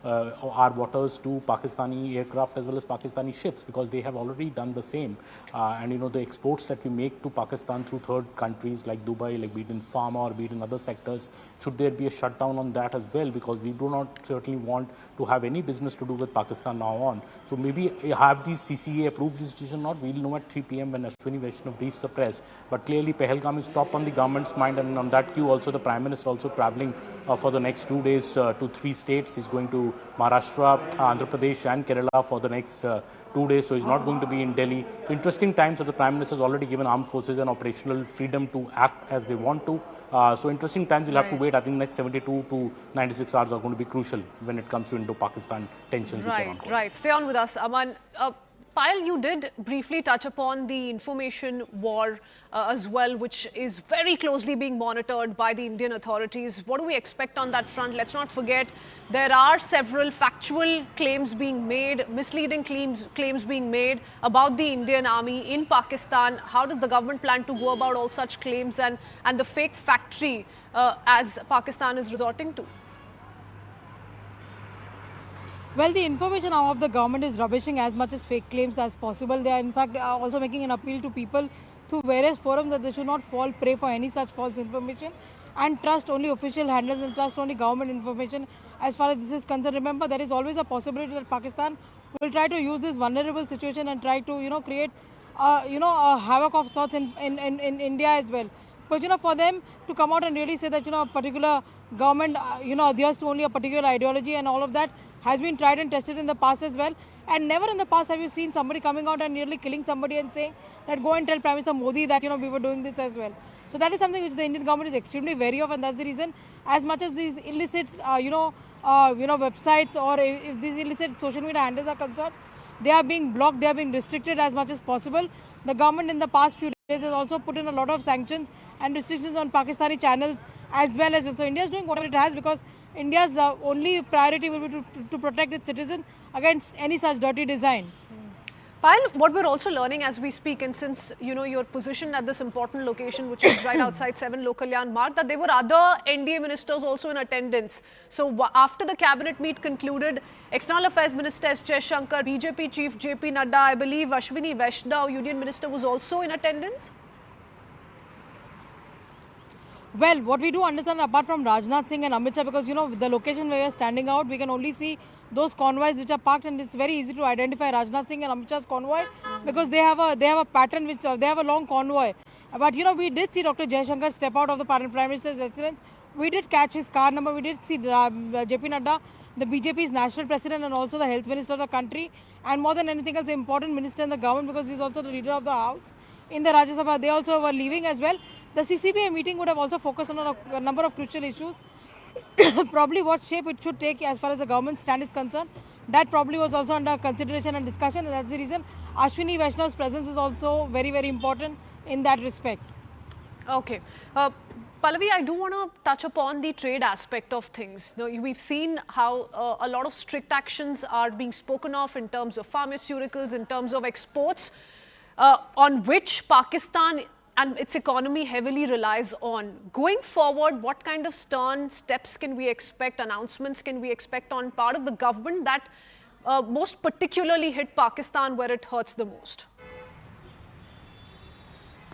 Speaker 7: our waters to Pakistani aircraft as well as Pakistani ships, because they have already done the same. And the exports that we make to Pakistan through third countries like Dubai, like be it in pharma or be it in other sectors, should there be a shutdown on that as well? Because we do not certainly want to have any business to do with Pakistan now on. So maybe have these CCA approved this decision or not, we'll know at 3 p.m. when Ashwini Vaishnav briefs the press. But clearly Pahalgam is top on the government's mind, and on that cue also the Prime Minister also travelling for the next 2 days to 3 states. He's going to Maharashtra, Andhra Pradesh and Kerala for the next 2 days, so he's not going to be in Delhi. So interesting times that the Prime Minister has already given armed forces an operational freedom to act as they want to. So interesting times, we'll have to wait. I think the next 72 to 96 hours are going to be crucial when it comes to Indo-Pakistan tensions which are ongoing.
Speaker 1: Right. Stay on with us, Aman. Payal, you did briefly touch upon the information war as well, which is very closely being monitored by the Indian authorities. What do we expect on that front? Let's not forget there are several factual claims being made, misleading claims being made about the Indian army in Pakistan. How does the government plan to go about all such claims and the fake factory as Pakistan is resorting to?
Speaker 2: Well, the information now of the government is rubbishing as much as fake claims as possible. They are in fact also making an appeal to people through various forums that they should not fall prey for any such false information and trust only official handles and trust only government information as far as this is concerned. Remember, there is always a possibility that Pakistan will try to use this vulnerable situation and try to create a havoc of sorts in India as well. Because for them to come out and really say that a particular government adheres to only a particular ideology and all of that has been tried and tested in the past as well. And never in the past have you seen somebody coming out and nearly killing somebody and saying that go and tell Prime Minister Modi that we were doing this as well. So that is something which the Indian government is extremely wary of, and that's the reason, as much as these illicit websites or if these illicit social media handles are concerned, they are being blocked, they are being restricted as much as possible. The government in the past few days has also put in a lot of sanctions and restrictions on Pakistani channels as well as well. So India is doing whatever it has because India's only priority will be to protect its citizens against any such dirty design.
Speaker 1: Payal, what we're also learning as we speak, and since you're positioned at this important location, which is right outside 7 Lokalyan Marg, that there were other NDA ministers also in attendance. So after the cabinet meet concluded, External Affairs Minister S. Jaishankar, BJP Chief JP Nadda, I believe Ashwini Vaishnav, Union Minister, was also in attendance.
Speaker 2: Well, what we do understand, apart from Rajnath Singh and Amit Shah, because the location where we are standing out, we can only see those convoys which are parked, and it's very easy to identify Rajnath Singh and Amit Shah's convoy because they have a pattern which they have a long convoy. But we did see Dr. Jaishankar step out of the Prime Minister's residence. We did catch his car number. We did see JP Nadda, the BJP's national president and also the health minister of the country, and more than anything else, an important minister in the government because he's also the leader of the house in the Rajya Sabha. They also were leaving as well. The CCBA meeting would have also focused on a number of crucial issues. Probably what shape it should take as far as the government stand is concerned. That probably was also under consideration and discussion, and that's the reason Ashwini Vaishnav's presence is also very, very important in that respect.
Speaker 1: Okay. Pallavi, I do want to touch upon the trade aspect of things. We've seen how a lot of strict actions are being spoken of in terms of pharmaceuticals, in terms of exports, on which Pakistan and its economy heavily relies on. Going forward, what kind of stern steps can we expect, announcements can we expect on part of the government that most particularly hit Pakistan where it hurts the most?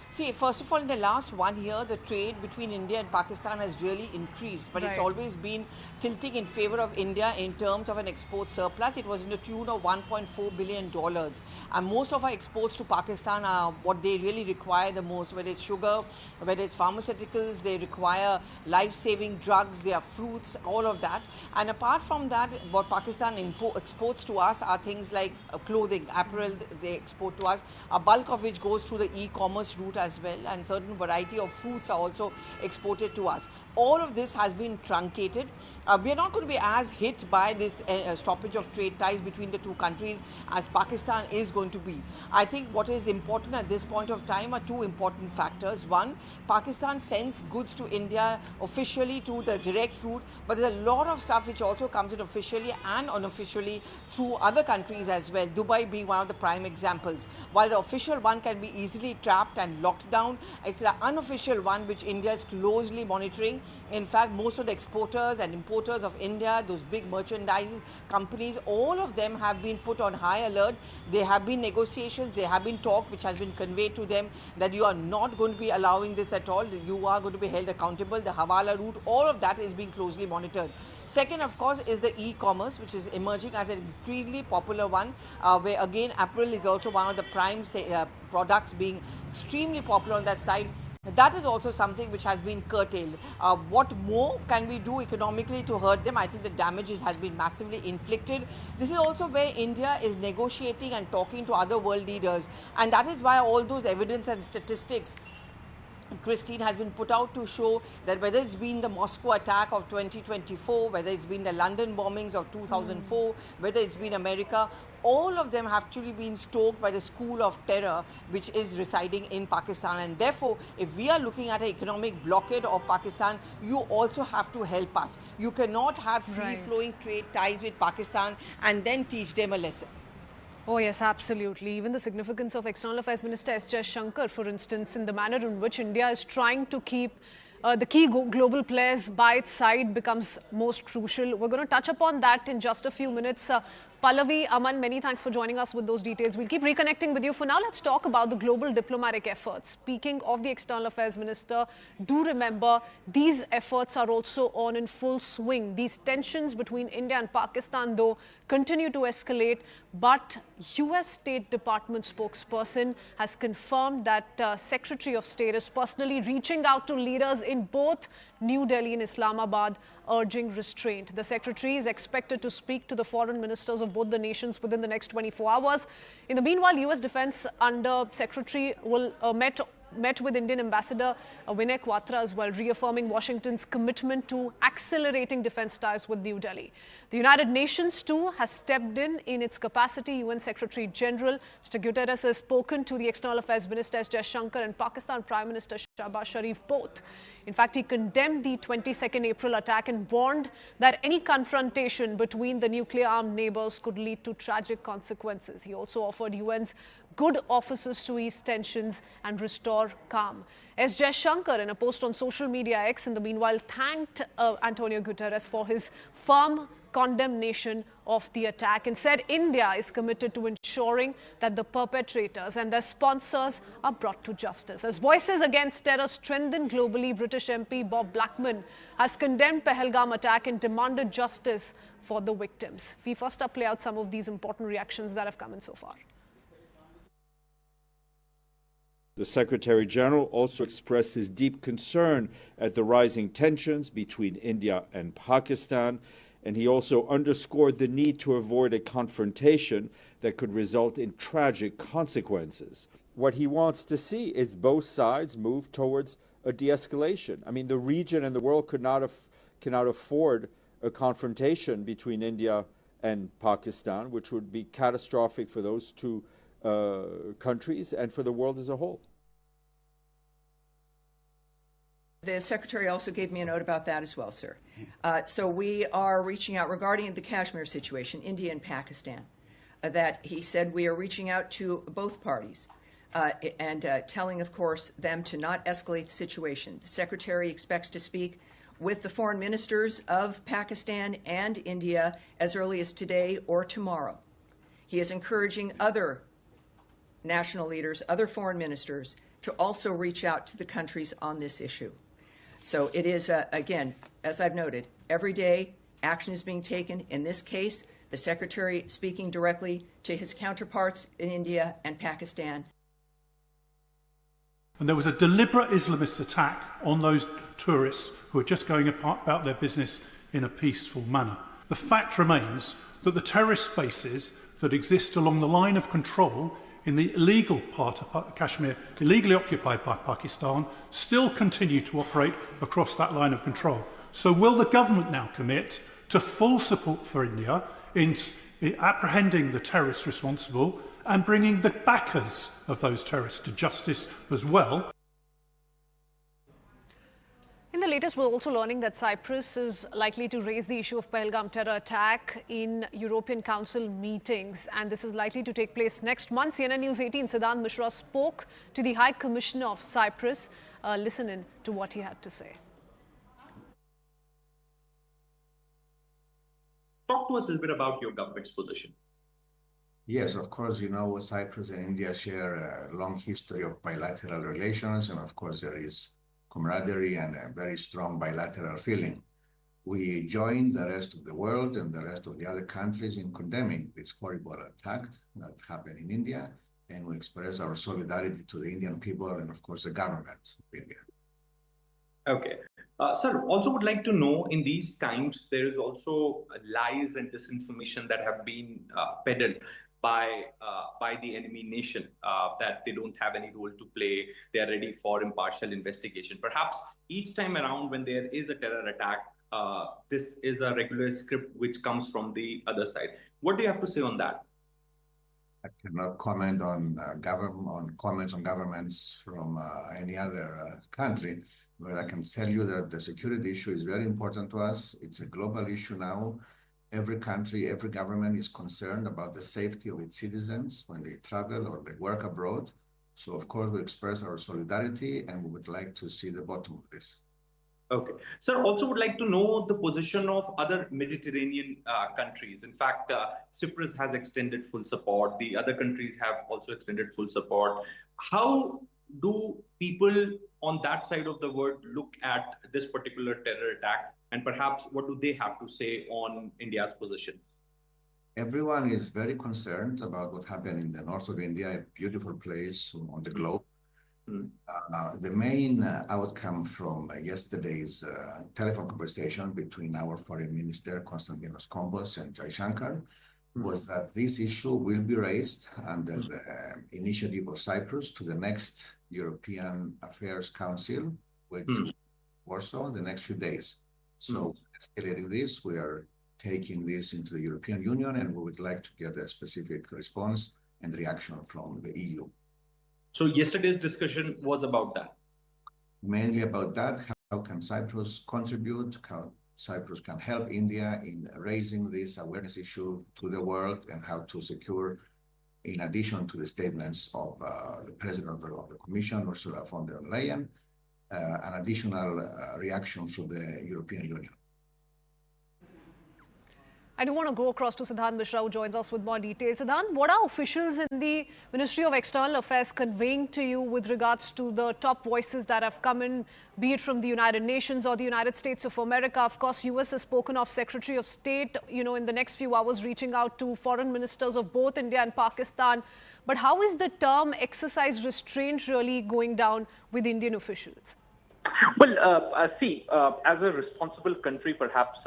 Speaker 6: See, first of all, in the last 1 year, the trade between India and Pakistan has really increased, but it's always been tilting in favor of India in terms of an export surplus. It was in the tune of $1.4 billion. And most of our exports to Pakistan are what they really require the most, whether it's sugar, whether it's pharmaceuticals, they require life-saving drugs, they are fruits, all of that. And apart from that, what Pakistan exports to us are things like clothing, apparel they export to us, a bulk of which goes through the e-commerce route as well, and certain variety of fruits are also exported to us. All of this has been truncated. We are not going to be as hit by this stoppage of trade ties between the two countries as Pakistan is going to be. I think what is important at this point of time are two important factors. One, Pakistan sends goods to India officially to the direct route, but there's a lot of stuff which also comes in officially and unofficially through other countries as well, Dubai being one of the prime examples. While the official one can be easily trapped and locked down, it's the unofficial one which India is closely monitoring. In fact, most of the exporters and importers of India, those big merchandise companies, all of them have been put on high alert. There have been negotiations, there have been talk which has been conveyed to them that you are not going to be allowing this at all. You are going to be held accountable. The Hawala route, all of that is being closely monitored. Second, of course, is the e-commerce, which is emerging as an increasingly popular one, where again apparel is also one of the prime products being extremely popular on that side. That is also something which has been curtailed. What more can we do economically to hurt them? I think the damage has been massively inflicted. This is also where India is negotiating and talking to other world leaders, and that is why all those evidence and statistics Christine, has been put out to show that whether it's been the Moscow attack of 2024, whether it's been the London bombings of 2004, whether it's been America, all of them have actually been stoked by the school of terror which is residing in Pakistan. And therefore, if we are looking at an economic blockade of Pakistan, you also have to help us. You cannot have free-flowing trade ties with Pakistan and then teach them a lesson.
Speaker 1: Oh yes, absolutely. Even the significance of External Affairs Minister S. Shankar, for instance, in the manner in which India is trying to keep the key global players by its side becomes most crucial. We're going to touch upon that in just a few minutes. Pallavi, Aman, many thanks for joining us with those details. We'll keep reconnecting with you. For now, let's talk about the global diplomatic efforts. Speaking of the External Affairs Minister, do remember these efforts are also on in full swing. These tensions between India and Pakistan, though, continue to escalate. But US State Department spokesperson has confirmed that Secretary of State is personally reaching out to leaders in both New Delhi and Islamabad, urging restraint. The Secretary is expected to speak to the foreign ministers of both the nations within the next 24 hours. In the meanwhile, US Defense Under Secretary will met with Indian Ambassador Vinay Quatra as well, reaffirming Washington's commitment to accelerating defense ties with New Delhi. The United Nations too has stepped in its capacity. UN Secretary General Mr. Guterres has spoken to the External Affairs Minister S. Shankar and Pakistan Prime Minister Shahbaz Sharif both. In fact, he condemned the 22nd April attack and warned that any confrontation between the nuclear-armed neighbors could lead to tragic consequences. He also offered UN's good offices to ease tensions and restore calm. S. Shankar, in a post on social media X, in the meanwhile, thanked Antonio Guterres for his firm condemnation of the attack and said India is committed to ensuring that the perpetrators and their sponsors are brought to justice. As voices against terror strengthen globally, British MP Bob Blackman has condemned Pahalgam attack and demanded justice for the victims. We first up play out some of these important reactions that have come in so far.
Speaker 8: The Secretary General also expressed his deep concern at the rising tensions between India and Pakistan, and he also underscored the need to avoid a confrontation that could result in tragic consequences. What he wants to see is both sides move towards a de-escalation. I mean, the region and the world cannot afford a confrontation between India and Pakistan, which would be catastrophic for those two countries and for the world as a whole.
Speaker 9: The Secretary also gave me a note about that as well, sir. So we are reaching out regarding the Kashmir situation, India and Pakistan, that he said we are reaching out to both parties and telling, of course, them to not escalate the situation. The Secretary expects to speak with the foreign ministers of Pakistan and India as early as today or tomorrow. He is encouraging other national leaders, other foreign ministers, to also reach out to the countries on this issue. So it is, again, as I've noted, every day action is being taken. In this case, the Secretary speaking directly to his counterparts in India and Pakistan.
Speaker 10: And there was a deliberate Islamist attack on those tourists who are just going about their business in a peaceful manner. The fact remains that the terrorist bases that exist along the line of control in the illegal part of Kashmir, illegally occupied by Pakistan, still continue to operate across that line of control. So will the government now commit to full support for India in apprehending the terrorists responsible and bringing the backers of those terrorists to justice as well?
Speaker 1: In the latest, we're also learning that Cyprus is likely to raise the issue of Pahalgam terror attack in European Council meetings, and this is likely to take place next month. CNN News 18 Siddhant Mishra spoke to the High Commissioner of Cyprus. Listen in to what he had to say.
Speaker 11: Talk to us a little bit about your government's position.
Speaker 12: Yes, of course, you know, Cyprus and India share a long history of bilateral relations, and of course there is camaraderie and a very strong bilateral feeling. We join the rest of the world and the rest of the other countries in condemning this horrible attack that happened in India, and we express our solidarity to the Indian people and, of course, the government of India.
Speaker 11: Okay. Sir, also would like to know, in these times, there is also lies and disinformation that have been peddled by the enemy nation, that they don't have any role to play. They are ready for impartial investigation. Perhaps each time around when there is a terror attack, this is a regular script which comes from the other side. What do you have to say on that?
Speaker 12: I cannot comment on comments on governments from any other country, but I can tell you that the security issue is very important to us. It's a global issue now. Every country, every government is concerned about the safety of its citizens when they travel or they work abroad. So, of course, we express our solidarity and we would like to see the bottom of this.
Speaker 11: Okay. Sir, also would like to know the position of other Mediterranean countries. In fact, Cyprus has extended full support. The other countries have also extended full support. How do people on that side of the world look at this particular terror attack? And perhaps what do they have to say on India's position?
Speaker 12: Everyone is very concerned about what happened in the north of India, a beautiful place on the globe. The main outcome from yesterday's telephone conversation between our foreign minister, Konstantinos Kombos, and Jaishankar was that this issue will be raised under the initiative of Cyprus to the next European Affairs Council, which will Warsaw in the next few days. So escalating this, we are taking this into the European Union, and we would like to get a specific response and reaction from the EU.
Speaker 11: So yesterday's discussion was about that?
Speaker 12: Mainly about that. How can Cyprus contribute? How Cyprus can help India in raising this awareness issue to the world, and how to secure, in addition to the statements of the President of the Commission, Ursula von der Leyen, an additional reaction from the European Union.
Speaker 1: I do want to go across to Siddhant Mishra, who joins us with more details. Siddhant, what are officials in the Ministry of External Affairs conveying to you with regards to the top voices that have come in, be it from the United Nations or the United States of America? Of course, US has spoken of Secretary of State, in the next few hours reaching out to foreign ministers of both India and Pakistan. But how is the term exercise restraint really going down with Indian officials?
Speaker 13: Well, as a responsible country, perhaps,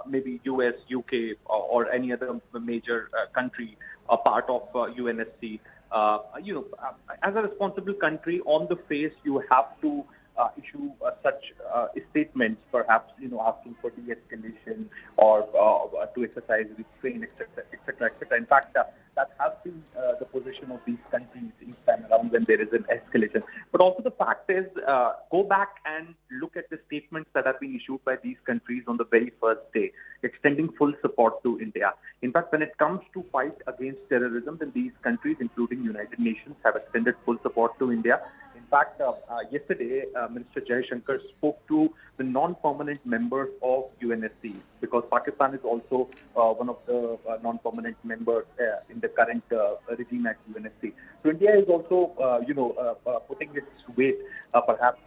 Speaker 13: maybe US, UK, or any other major country, a part of UNSC, as a responsible country, on the face, you have to issue such statements, perhaps, asking for de-escalation or to exercise restraint, etc., etc., etc. In fact, that has been the position of these countries each time around when there is an escalation. But also the fact is, go back and look at the statements that have been issued by these countries on the very first day, extending full support to India. In fact, when it comes to fight against terrorism, then these countries, including United Nations, have extended full support to India. In fact, yesterday, Minister Jaishankar spoke to the non-permanent members of UNSC, because Pakistan is also one of the non-permanent members in the current regime at UNSC. So India is also, putting its weight perhaps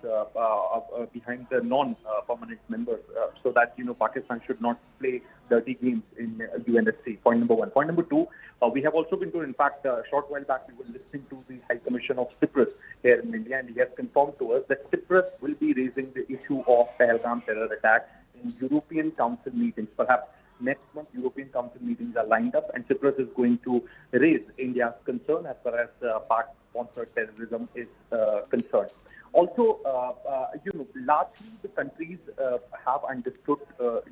Speaker 13: behind the non-permanent members, so that, Pakistan should not play dirty games in UNSC. Point number one. Point number two, we have also been to, in fact, a short while back, we were listening to the High Commission of Cyprus here in India, and he has confirmed to us that Cyprus will be raising the issue of Pahalgam terror attack in European Council meetings. Perhaps next month, European Council meetings are lined up, and Cyprus is going to raise India's concern as far as Pak-sponsored terrorism is concerned. Also, largely the countries have understood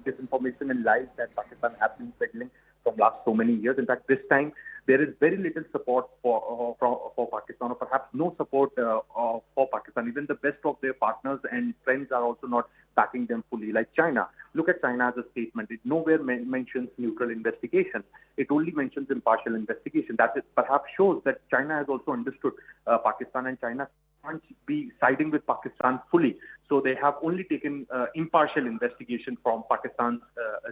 Speaker 13: disinformation and lies that Pakistan has been peddling from last so many years. In fact, this time there is very little support for Pakistan, or perhaps no support for Pakistan. Even the best of their partners and friends are also not backing them fully, like China. Look at China as a statement. It nowhere mentions neutral investigation. It only mentions impartial investigation. That is, perhaps shows that China has also understood Pakistan, and China can't be siding with Pakistan fully. So they have only taken impartial investigation from Pakistan's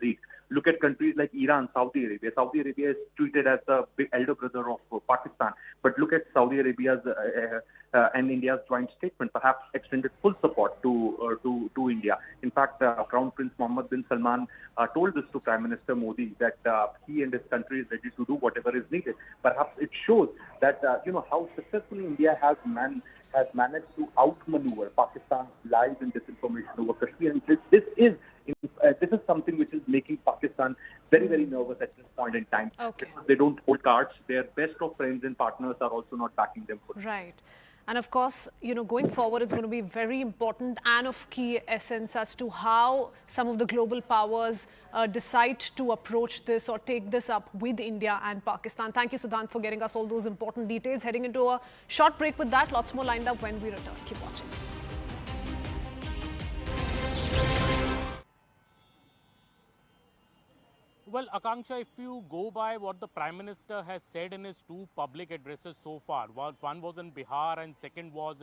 Speaker 13: read. Look at countries like Iran, Saudi Arabia. Saudi Arabia is treated as the big elder brother of Pakistan. But look at Saudi Arabia's and India's joint statement, perhaps extended full support to India. In fact, Crown Prince Mohammed bin Salman told this to Prime Minister Modi, that he and his country is ready to do whatever is needed. Perhaps it shows that how successfully India has managed to outmaneuver Pakistan's lies and disinformation over Kashmir. And this is This is something which is making Pakistan very, very nervous at this point in time.
Speaker 1: Okay.
Speaker 13: Because they don't hold cards. Their best of friends and partners are also not backing them fully.
Speaker 1: Right. And of course, going forward, it's going to be very important and of key essence as to how some of the global powers decide to approach this or take this up with India and Pakistan. Thank you, Sudhant, for getting us all those important details. Heading into a short break with that. Lots more lined up when we return. Keep watching.
Speaker 7: Well, Akanksha, if you go by what the Prime Minister has said in his two public addresses so far, one was in Bihar and second was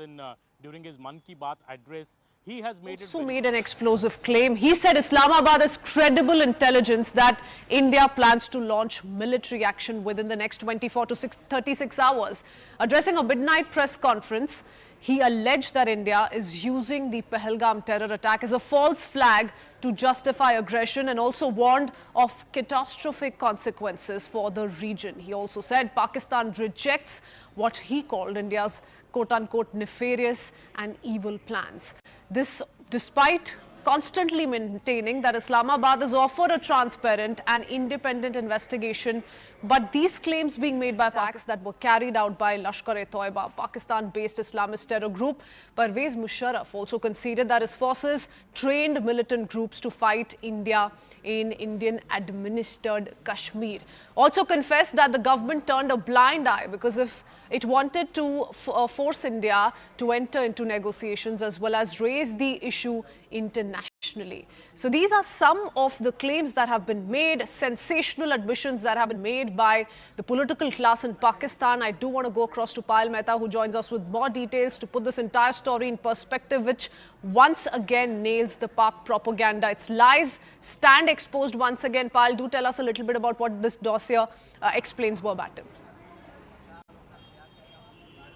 Speaker 7: during his Mann Ki Baat address, he has made
Speaker 1: an explosive claim. He said Islamabad has credible intelligence that India plans to launch military action within the next 24 to 36 hours. Addressing a midnight press conference, he alleged that India is using the Pahalgam terror attack as a false flag to justify aggression and also warned of catastrophic consequences for the region. He also said Pakistan rejects what he called India's quote-unquote nefarious and evil plans. This despite constantly maintaining that Islamabad has offered a transparent and independent investigation, but these claims being made by attacks that were carried out by Lashkar-e-Toiba, Pakistan-based Islamist terror group. Parvez Musharraf also conceded that his forces trained militant groups to fight India in Indian-administered Kashmir. Also confessed that the government turned a blind eye because if it wanted to force India to enter into negotiations as well as raise the issue internationally. So these are some of the claims that have been made, sensational admissions that have been made by the political class in Pakistan. I do want to go across to Payal Mehta, who joins us with more details to put this entire story in perspective, which once again nails the Pak propaganda. Its lies stand exposed once again. Payal, do tell us a little bit about what this dossier explains verbatim.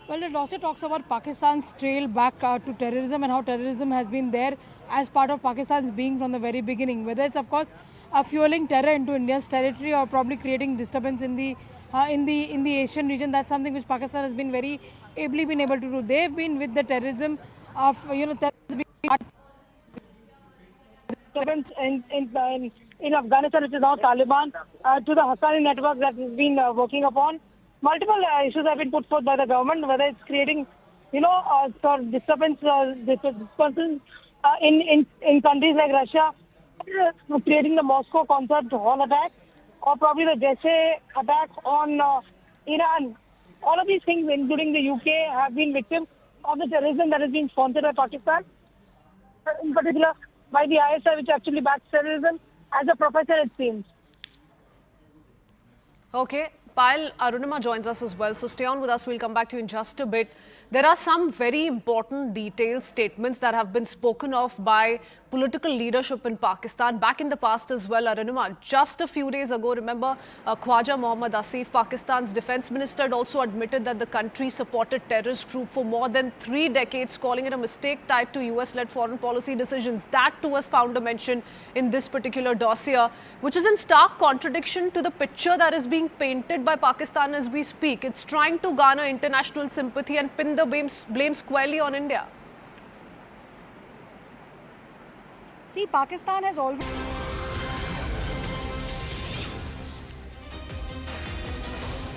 Speaker 2: Well, it also talks about Pakistan's trail back to terrorism and how terrorism has been there as part of Pakistan's being from the very beginning. Whether it's, of course, fueling terror into India's territory or probably creating disturbance in the Asian region, that's something which Pakistan has been very ably been able to do. They've been with the terrorism of terrorism
Speaker 14: in Afghanistan, which is now Taliban, to the Haqqani network that has been working upon. Multiple issues have been put forth by the government, whether it's creating, sort of disturbance in countries like Russia, creating the Moscow concert hall attack, or probably the Jaish attack on Iran. All of these things, including the UK, have been victims of the terrorism that is being sponsored by Pakistan, in particular by the ISI, which actually backs terrorism, as a professor, it seems.
Speaker 1: Okay. Payal, Arunima joins us as well, so stay on with us. We'll come back to you in just a bit. There are some very important detailed statements that have been spoken of by political leadership in Pakistan back in the past as well, Arunima. Just a few days ago, remember, Khwaja Mohammad Asif, Pakistan's defense minister, had also admitted that the country supported terrorist group for more than 3 decades, calling it a mistake tied to US-led foreign policy decisions. That too has found a mention in this particular dossier, which is in stark contradiction to the picture that is being painted by Pakistan as we speak. It's trying to garner international sympathy and pin the blame squarely on India.
Speaker 5: See, Pakistan has always...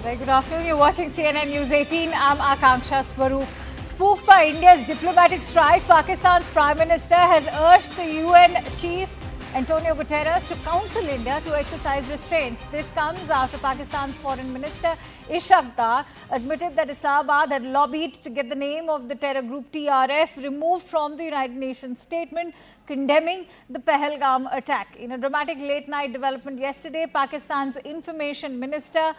Speaker 15: Very good afternoon. You're watching CNN News 18. I'm Akanksha Swaroop. Spooked by India's diplomatic strike, Pakistan's Prime Minister has urged the UN chief Antonio Guterres to counsel India to exercise restraint. This comes after Pakistan's Foreign Minister Ishaq Dar admitted that Islamabad had lobbied to get the name of the terror group TRF removed from the United Nations statement condemning the Pahalgam attack. In a dramatic late-night development yesterday, Pakistan's Information Minister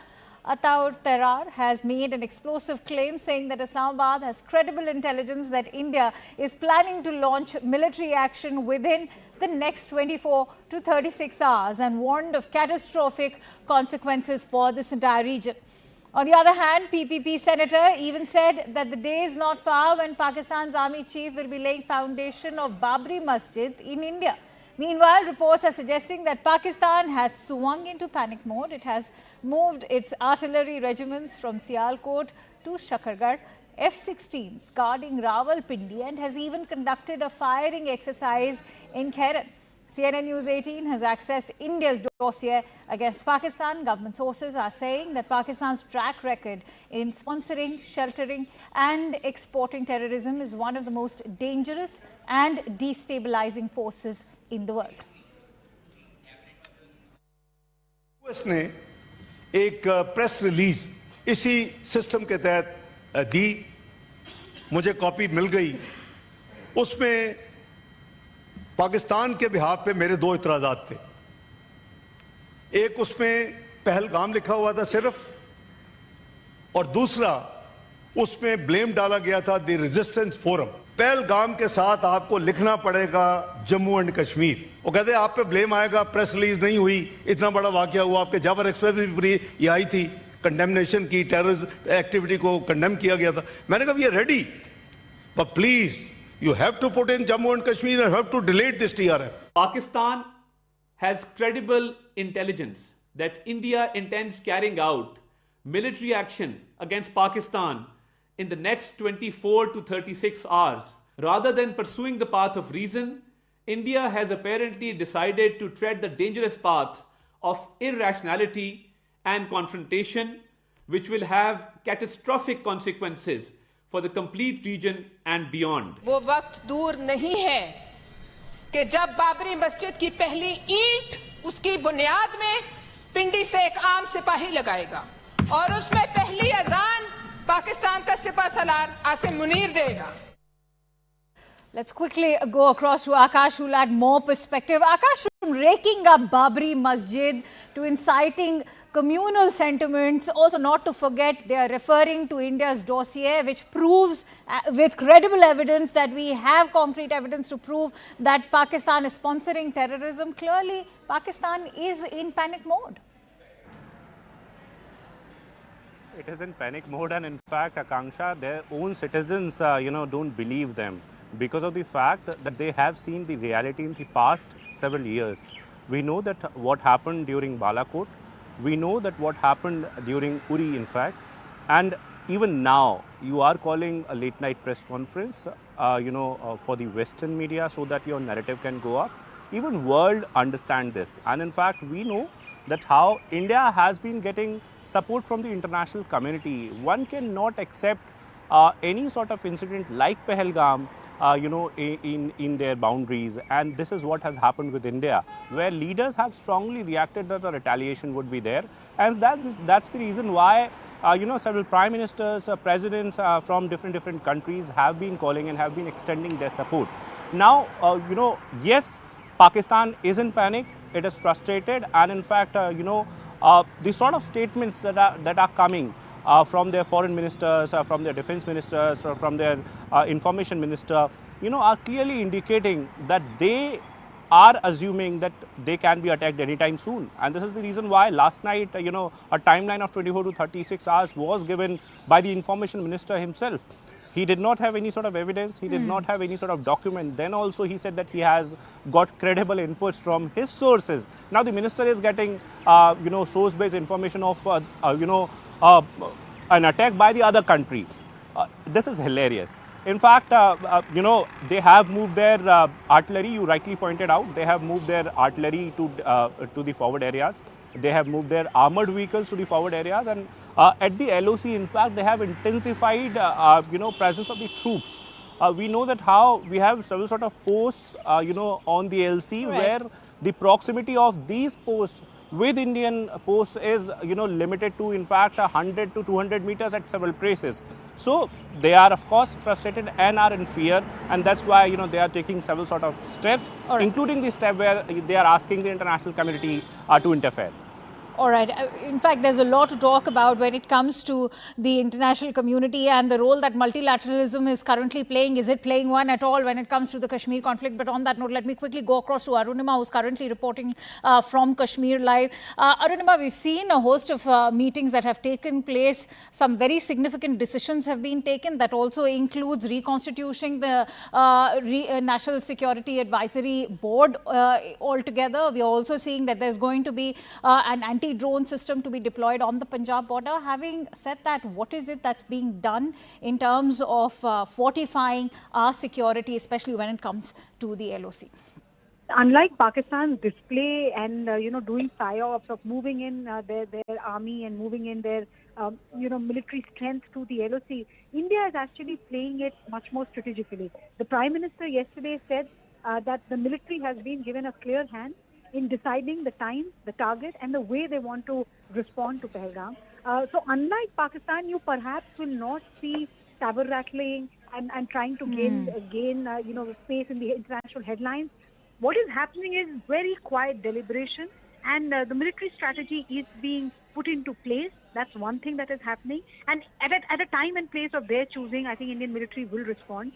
Speaker 15: Ataur Tarar has made an explosive claim saying that Islamabad has credible intelligence that India is planning to launch military action within the next 24 to 36 hours and warned of catastrophic consequences for this entire region. On the other hand, PPP Senator even said that the day is not far when Pakistan's army chief will be laying foundation of Babri Masjid in India. Meanwhile, reports are suggesting that Pakistan has swung into panic mode. It has moved its artillery regiments from Sialkot to Shakargarh, F-16s guarding Rawalpindi, and has even conducted a firing exercise in Khairan. CNN News 18 has accessed India's dossier against Pakistan. Government sources are saying that Pakistan's track record in sponsoring, sheltering and exporting terrorism is one of the most dangerous and destabilizing forces in the world.
Speaker 16: उसने एक press release इसी system के तहत दी, मुझे copy मिल गई। उसमें पाकिस्तान के behalf पे मेरे दो इतराज़ात थे। एक उसमें पहलगाम लिखा हुआ था सिर्फ, और दूसरा उसमें ब्लेम डाला गया था द रेजिस्टेंस फोरम। पहलगाम के साथ आपको लिखना पड़ेगा जम्मू एंड कश्मीर। वो कहते हैं आप पे ब्लेम आएगा, प्रेस रिलीज नहीं हुई, इतना बड़ा वाकया हुआ। आपके जावर एक्सप्रेस भी पूरी ये आई थी, कंडेमनेशन की, टेररिस्ट एक्टिविटी को कंडेम किया गया था। मैंने कहा we are ready, but please you have to put in Jammu and Kashmir and have to delete this TRF.
Speaker 17: Pakistan has credible intelligence that India intends carrying out military action against Pakistan in the next 24 to 36 hours. Rather than pursuing the path of reason, India has apparently decided to tread the dangerous path of irrationality and confrontation, which will have catastrophic consequences for the complete region and beyond.
Speaker 18: वो वक्त दूर नहीं है कि जब बाबरी मस्जिद की पहली ईंट उसकी बुनियाद में पिंडी से एक आम सिपाही लगाएगा और उसमें पहली अजान पाकिस्तान का सिपह सालार आसिम मुनीर देगा।
Speaker 15: Let's quickly go across to Akash, who'll add more perspective. Akash, from raking up Babri Masjid to inciting communal sentiments, also not to forget they are referring to India's dossier, which proves with credible evidence that we have concrete evidence to prove that Pakistan is sponsoring terrorism. Clearly, Pakistan is in panic mode.
Speaker 7: It is in panic mode, and in fact, Akanksha, their own citizens, don't believe them, because of the fact that they have seen the reality in the past several years. We know that what happened during Balakot, we know that what happened during Uri, in fact, and even now you are calling a late night press conference, for the Western media so that your narrative can go up. Even world understand this, and in fact we know that how India has been getting support from the international community. One cannot accept any sort of incident like Pahalgam in their boundaries, and this is what has happened with India, where leaders have strongly reacted that the retaliation would be there, and that's the reason why several prime ministers, presidents from different countries have been calling and have been extending their support. Now, yes, Pakistan is in panic, it is frustrated, and in fact, the sort of statements that are coming from their foreign ministers, from their defense ministers, or from their information minister, are clearly indicating that they are assuming that they can be attacked anytime soon. And this is the reason why last night, a timeline of 24 to 36 hours was given by the information minister himself. He did not have any sort of evidence, he did not have any sort of document. Then also he said that he has got credible inputs from his sources. Now the minister is getting, source-based information of, an attack by the other country. This is hilarious. In fact, they have moved their artillery, you rightly pointed out, they have moved their artillery to the forward areas. They have moved their armored vehicles to the forward areas, and at the LOC, in fact, they have intensified, presence of the troops. We know that how we have several sort of posts, on the LC, right, where the proximity of these posts with Indian posts is, limited to, in fact, 100 to 200 meters at several places. So they are, of course, frustrated and are in fear, and that's why, they are taking several sort of steps, right, including the step where they are asking the international community to interfere.
Speaker 15: All right. In fact, there's a lot to talk about when it comes to the international community and the role that multilateralism is currently playing. Is it playing one at all when it comes to the Kashmir conflict? But on that note, let me quickly go across to Arunima, who's currently reporting from Kashmir Live. Arunima, we've seen a host of meetings that have taken place. Some very significant decisions have been taken. That also includes reconstituting the National Security Advisory Board altogether. We are also seeing that there's going to be an anti-drone system to be deployed on the Punjab border. Having said that, what is it that's being done in terms of fortifying our security, especially when it comes to the LOC?
Speaker 5: Unlike Pakistan's display and doing psyops of moving in their army and moving in their military strength to the LOC, India is actually playing it much more strategically. The Prime Minister yesterday said that the military has been given a clear hand in deciding the time, the target, and the way they want to respond to Pahalgam. So unlike Pakistan, you perhaps will not see saber rattling and trying to gain space in the international headlines. What is happening is very quiet deliberation, and the military strategy is being put into place. That's one thing that is happening. And at a time and place of their choosing, I think Indian military will respond.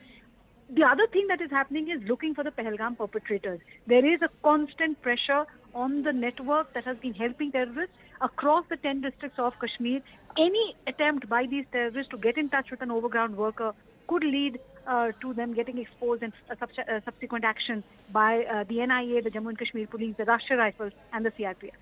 Speaker 5: The other thing that is happening is looking for the Pahalgam perpetrators. There is a constant pressure on the network that has been helping terrorists across the 10 districts of Kashmir. Any attempt by these terrorists to get in touch with an overground worker could lead to them getting exposed and subsequent action by the NIA, the Jammu and Kashmir Police, the Rashtriya Rifles and the CRPF.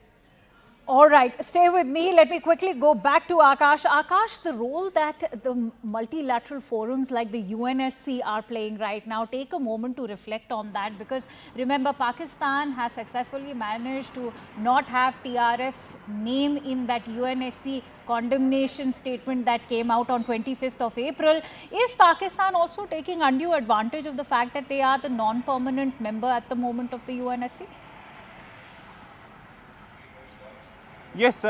Speaker 15: All right, stay with me. Let me quickly go back to Akash. Akash, the role that the multilateral forums like the UNSC are playing right now, take a moment to reflect on that, because remember, Pakistan has successfully managed to not have TRF's name in that UNSC condemnation statement that came out on 25th of April. Is Pakistan also taking undue advantage of the fact that they are the non-permanent member at the moment of the UNSC?
Speaker 19: Yes,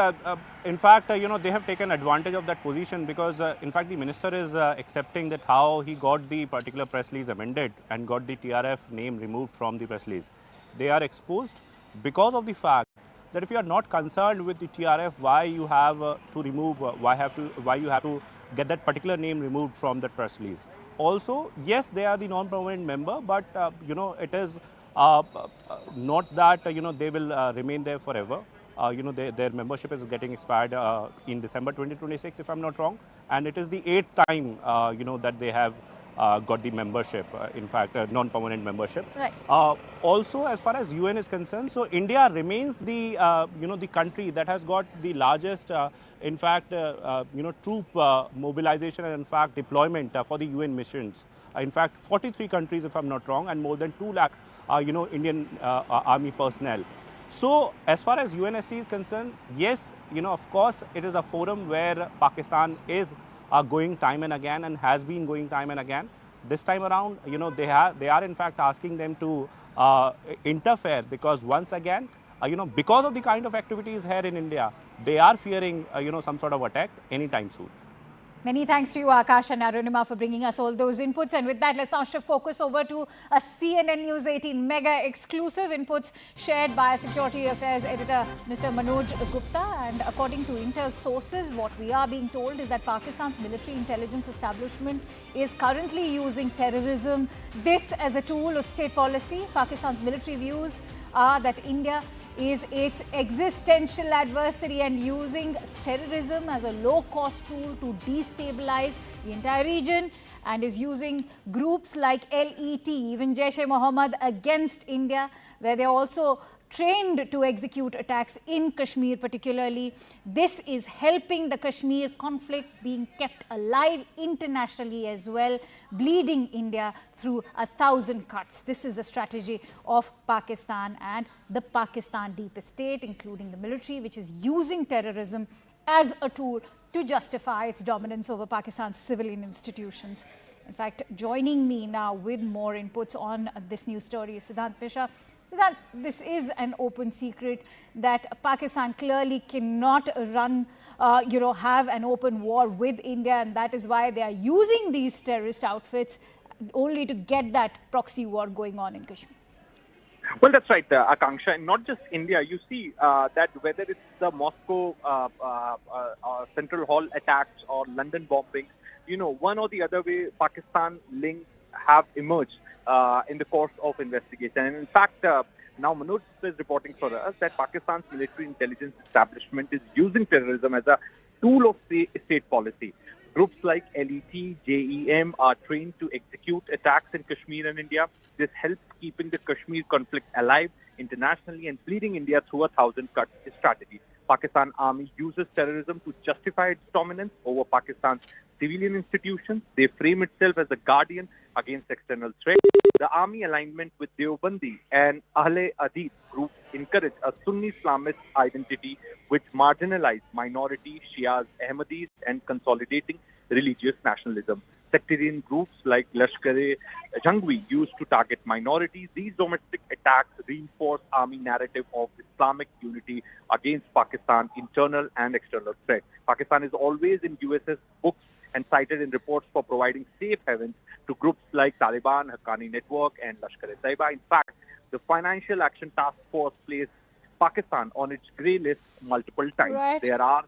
Speaker 19: in fact, they have taken advantage of that position, because in fact the minister is accepting that how he got the particular press release amended and got the TRF name removed from the press release. They are exposed because of the fact that if you are not concerned with the TRF, why you have to remove, why you have to get that particular name removed from that press release. Also, yes, they are the non-permanent member, but it is not that they will remain there forever. Their membership is getting expired in December 2026, if I'm not wrong, and it is the 8th time that they have got the membership, in fact non-permanent membership.
Speaker 15: Right.
Speaker 19: Also, as far as UN is concerned, so India remains the the country that has got the largest in fact troop mobilization and in fact deployment for the UN missions. In fact 43 countries, if I'm not wrong, and more than 2 lakh Indian army personnel. So, as far as UNSC is concerned, yes, of course, it is a forum where Pakistan is going time and again and has been going time and again. This time around, they are in fact asking them to interfere, because once again, because of the kind of activities here in India, they are fearing, some sort of attack anytime soon.
Speaker 15: Many thanks to you, Akash and Arunima, for bringing us all those inputs. And with that, let's now shift focus over to a CNN News 18 mega exclusive inputs shared by Security Affairs editor Mr. Manoj Gupta. And according to intel sources, what we are being told is that Pakistan's military intelligence establishment is currently using terrorism, this as a tool of state policy. Pakistan's military views are that India is its existential adversary and using terrorism as a low-cost tool to destabilize the entire region, and is using groups like LET, even Jaish-e-Mohammed, against India, where they are also trained to execute attacks in Kashmir particularly. This is helping the Kashmir conflict being kept alive internationally as well, bleeding India through 1,000 cuts. This is the strategy of Pakistan and the Pakistan deep state, including the military, which is using terrorism as a tool to justify its dominance over Pakistan's civilian institutions. In fact, joining me now with more inputs on this news story is Siddhant Mishra. Siddhant, this is an open secret that Pakistan clearly cannot run, have an open war with India, and that is why they are using these terrorist outfits only to get that proxy war going on in Kashmir.
Speaker 13: Well, that's right, Akanksha. And not just India. You see that whether it's the Moscow Central Hall attacks or London bombings, one or the other way, Pakistan links have emerged in the course of investigation. And in fact, now Manoj is reporting for us that Pakistan's military intelligence establishment is using terrorism as a tool of state policy. Groups like LET, JEM are trained to execute attacks in Kashmir and India. This helps keeping the Kashmir conflict alive internationally and bleeding India through a 1,000-cut strategy. Pakistan Army uses terrorism to justify its dominance over Pakistan's civilian institutions. They frame itself as a guardian against external threats. the army alignment with Deobandi and Ahle Hadith groups encourage a Sunni Islamist identity which marginalized minority Shias, Ahmadis and consolidating religious nationalism. Sectarian groups like Lashkar-e-Jhangvi used to target minorities. These domestic attacks reinforce army narrative of Islamic unity against Pakistan internal and external threats. Pakistan is always in USS books and cited in reports for providing safe havens to groups like Taliban, Haqqani Network and Lashkar-e-Taiba. In fact, the Financial Action Task Force placed Pakistan on its grey list multiple times.
Speaker 15: Right.
Speaker 13: There are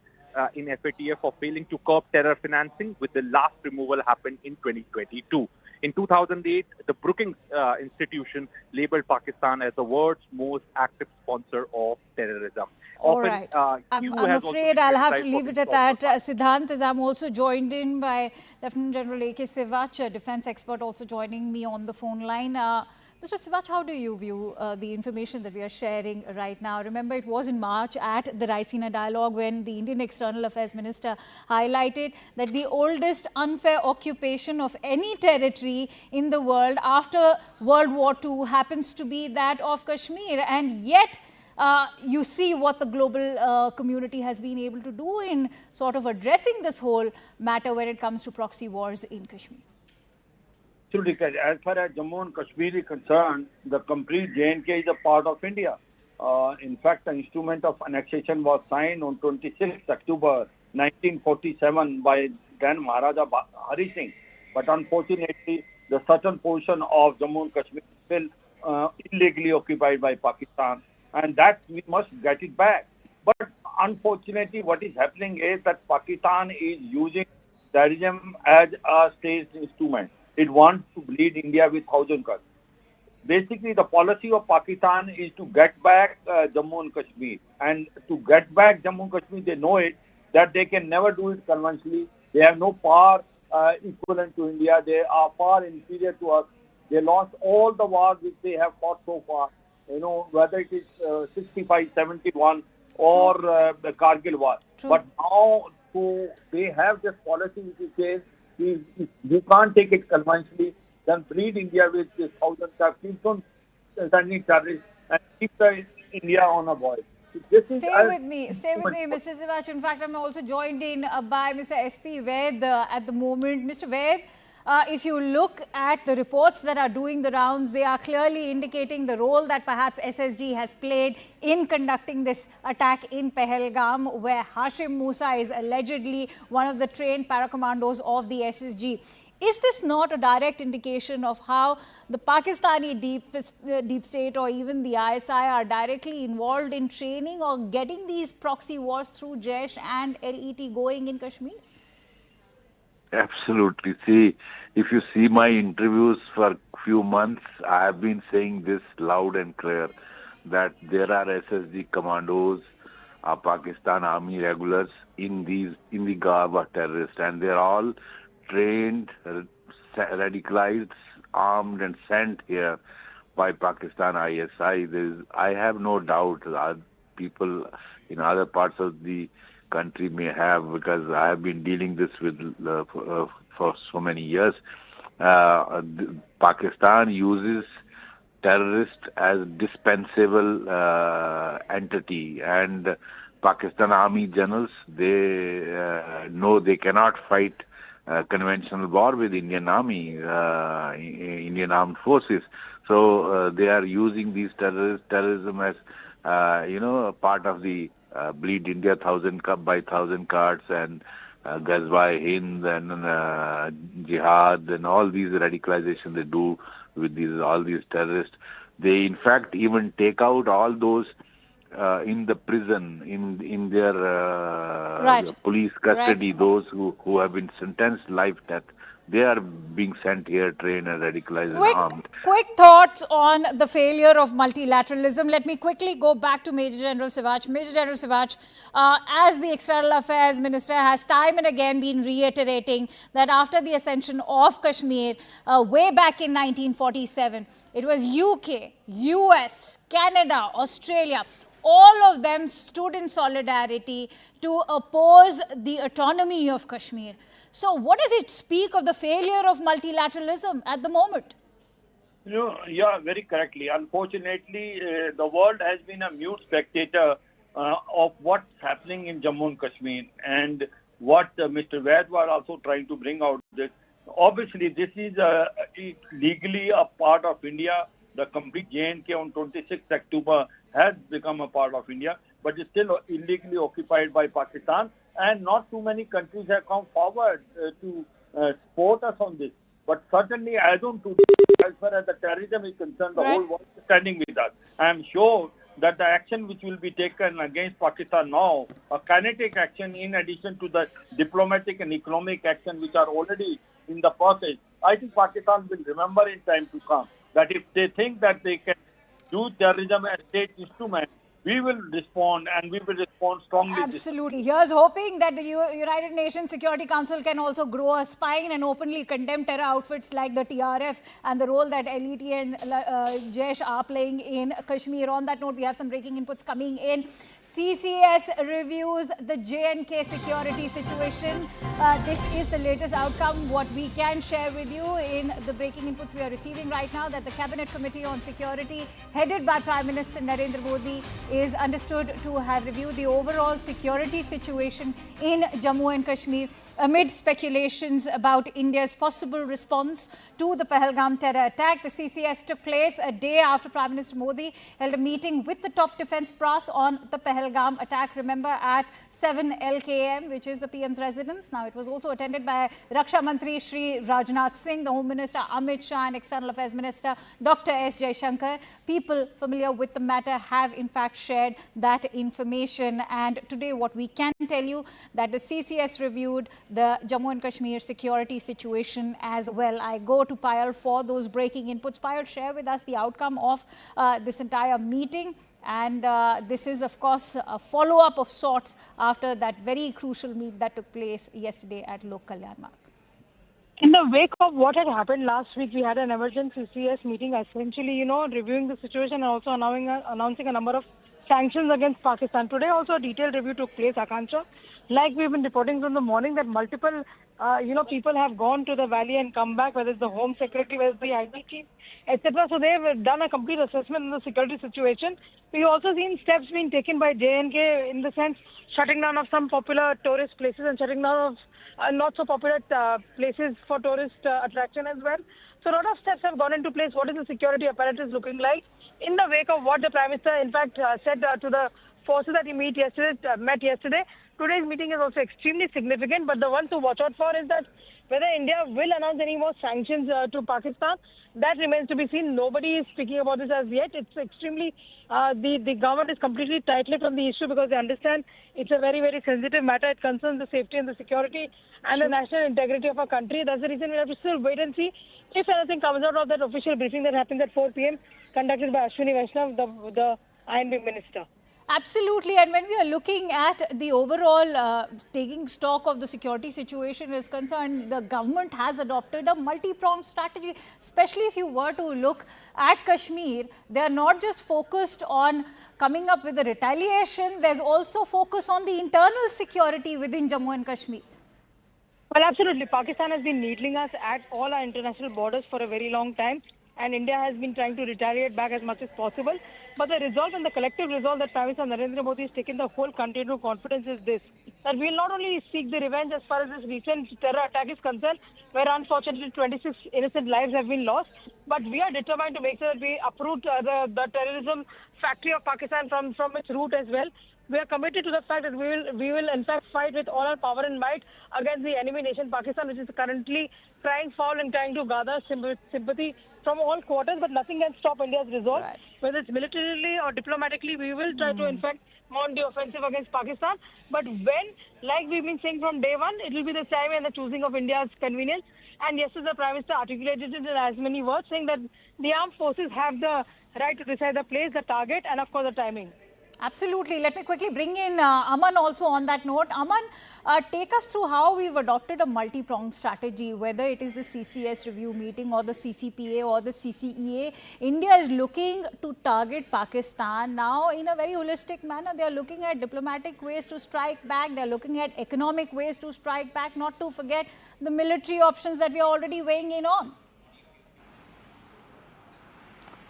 Speaker 13: in FATF for failing to curb terror financing, with the last removal happened in 2022. In 2008, the Brookings Institution labeled Pakistan as the world's most active sponsor of terrorism.
Speaker 15: All right. I'm afraid I'll have to leave it at that. Siddhant, as I'm also joined in by Lieutenant General A.K. Sivach, a defense expert, also joining me on the phone line. Mr. Sivach, how do you view the information that we are sharing right now? Remember, it was in March at the Raisina Dialogue when the Indian External Affairs Minister highlighted that the oldest unfair occupation of any territory in the world after World War II happens to be that of Kashmir. And yet, you see what the global community has been able to do in sort of addressing this whole matter when it comes to proxy wars in Kashmir.
Speaker 20: Because as far as Jammu and Kashmir is concerned, the complete J&K is a part of India. In fact, the instrument of annexation was signed on 26 October 1947 by then Maharaja Hari Singh. But unfortunately, the certain portion of Jammu and Kashmir is still illegally occupied by Pakistan. And that we must get it back. But unfortunately, what is happening is that Pakistan is using terrorism as a state instrument. It wants to bleed India with 1,000 cuts. Basically, the policy of Pakistan is to get back Jammu and Kashmir. And to get back Jammu and Kashmir, they know it, that they can never do it conventionally. They have no power equivalent to India. They are far inferior to us. They lost all the wars which they have fought so far. You know, whether it is 65, 71 or the Kargil war. True. But now they have this policy which says, you can't take it conventionally, then bleed India with this 1,000 cuts, keep on sending terrorists and keep India on a boil.
Speaker 15: Stay with me, Mr. Sivach. In fact, I'm also joined in by Mr. S.P. Ved at the moment. Mr. Ved, if you look at the reports that are doing the rounds, they are clearly indicating the role that perhaps SSG has played in conducting this attack in Pahalgam, where Hashim Musa is allegedly one of the trained paracommandos of the SSG. Is this not a direct indication of how the Pakistani deep state or even the ISI are directly involved in training or getting these proxy wars through Jaish and LET going in Kashmir?
Speaker 4: Absolutely. See, if you see my interviews for a few months, I have been saying this loud and clear, that there are SSG commandos, Pakistan Army regulars in the garb of terrorists, and they are all trained, radicalized, armed and sent here by Pakistan ISI. I have no doubt that people in other parts of the country may have, because I have been dealing this with for so many years. Pakistan uses terrorists as dispensable entity, and Pakistan Army generals, they know they cannot fight conventional war with Indian Army, Indian Armed Forces. So they are using these terrorism as a part of the bleed India 1,000 by 1,000 cards and Ghazwa-e-Hind and Jihad and all these radicalization they do with all these terrorists. They in fact even take out all those in the prison, in their police custody, those who have been sentenced life death. They are being sent here, trained and radicalized and armed.
Speaker 15: Quick thoughts on the failure of multilateralism. Let me quickly go back to Major General Sivach. Major General Sivach, as the External Affairs Minister has time and again been reiterating that after the accession of Kashmir, way back in 1947, it was UK, US, Canada, Australia, all of them stood in solidarity to oppose the autonomy of Kashmir. So what does it speak of the failure of multilateralism at the moment?
Speaker 20: Yeah, very correctly. Unfortunately, the world has been a mute spectator of what's happening in Jammu and Kashmir, and what Mr. Vaid was also trying to bring out. This obviously, this is legally a part of India. The complete J&K on 26th October has become a part of India, but it's still illegally occupied by Pakistan, and not too many countries have come forward to support us on this. But certainly, as on today, as far as the terrorism is concerned, the whole world is standing with us. I am sure that the action which will be taken against Pakistan now, a kinetic action in addition to the diplomatic and economic action which are already in the process, I think Pakistan will remember in time to come that if they think that they can do terrorism as state instrument, we will respond, and we will respond strongly.
Speaker 15: Absolutely. Here's hoping that the United Nations Security Council can also grow a spine and openly condemn terror outfits like the TRF and the role that LET and Jaish are playing in Kashmir. On that note, we have some breaking inputs coming in. CCS reviews the J&K security situation. This is the latest outcome. What we can share with you in the breaking inputs we are receiving right now, that the Cabinet Committee on Security, headed by Prime Minister Narendra Modi, is understood to have reviewed the overall security situation in Jammu and Kashmir amid speculations about India's possible response to the Pahalgam terror attack. The CCS took place a day after Prime Minister Modi held a meeting with the top defence brass on the Pahalgam attack, remember, at 7 LKM, which is the PM's residence. Now, it was also attended by Raksha Mantri Shri Rajnath Singh, the Home Minister Amit Shah, and External Affairs Minister Dr. S. Jaishankar. People familiar with the matter have in fact shared that information, and today what we can tell you that the CCS reviewed the Jammu and Kashmir security situation as well. I go to Payal for those breaking inputs. Payal, share with us the outcome of this entire meeting. And this is, of course, a follow-up of sorts after that very crucial meet that took place yesterday at Lok Kalyan Marg.
Speaker 14: In the wake of what had happened last week, we had an emergency CCS meeting, essentially, reviewing the situation and also announcing a number of sanctions against Pakistan. Today, also a detailed review took place, Akansha. Like we've been reporting from the morning, that multiple, people have gone to the valley and come back, whether it's the Home Secretary, whether it's the IT chief, etc. So they've done a complete assessment of the security situation. We've also seen steps being taken by J&K in the sense shutting down of some popular tourist places and shutting down of not so popular places for tourist attraction as well. So a lot of steps have gone into place. What is the security apparatus looking like? In the wake of what the Prime Minister, in fact, said to the forces that he met yesterday, today's meeting is also extremely significant. But the one to watch out for is that whether India will announce any more sanctions to Pakistan, that remains to be seen. Nobody is speaking about this as yet. It's extremely, the government is completely tight-lipped on the issue because they understand it's a very, very sensitive matter. It concerns the safety and the security and the national integrity of our country. That's the reason we have to still wait and see if anything comes out of that official briefing that happened at 4 p.m. conducted by Ashwini Vaishnav, the INB minister.
Speaker 15: Absolutely, and when we are looking at the overall taking stock of the security situation is concerned, the government has adopted a multi-pronged strategy, especially if you were to look at Kashmir. They are not just focused on coming up with a retaliation, there's also focus on the internal security within Jammu and Kashmir.
Speaker 14: Well, absolutely. Pakistan has been needling us at all our international borders for a very long time, and India has been trying to retaliate back as much as possible. But the resolve and the collective resolve that Prime Minister Narendra Modi has taken the whole country into confidence is this, that we will not only seek the revenge as far as this recent terror attack is concerned, where unfortunately 26 innocent lives have been lost, but we are determined to make sure that we uproot the terrorism factory of Pakistan from its root as well. We are committed to the fact that we will in fact fight with all our power and might against the enemy nation Pakistan, which is currently crying foul and trying to gather sympathy from all quarters, but nothing can stop India's resolve. Right. Whether it's militarily or diplomatically, we will try to in fact mount the offensive against Pakistan. But when, like we've been saying from day one, it will be the time and the choosing of India's convenience. And yesterday the Prime Minister articulated it in as many words, saying that the armed forces have the right to decide the place, the target, and of course the timing.
Speaker 15: Absolutely. Let me quickly bring in Aman also on that note. Aman, take us through how we've adopted a multi-pronged strategy, whether it is the CCS review meeting or the CCPA or the CCEA. India is looking to target Pakistan now in a very holistic manner. They are looking at diplomatic ways to strike back. They are looking at economic ways to strike back, not to forget the military options that we are already weighing in on.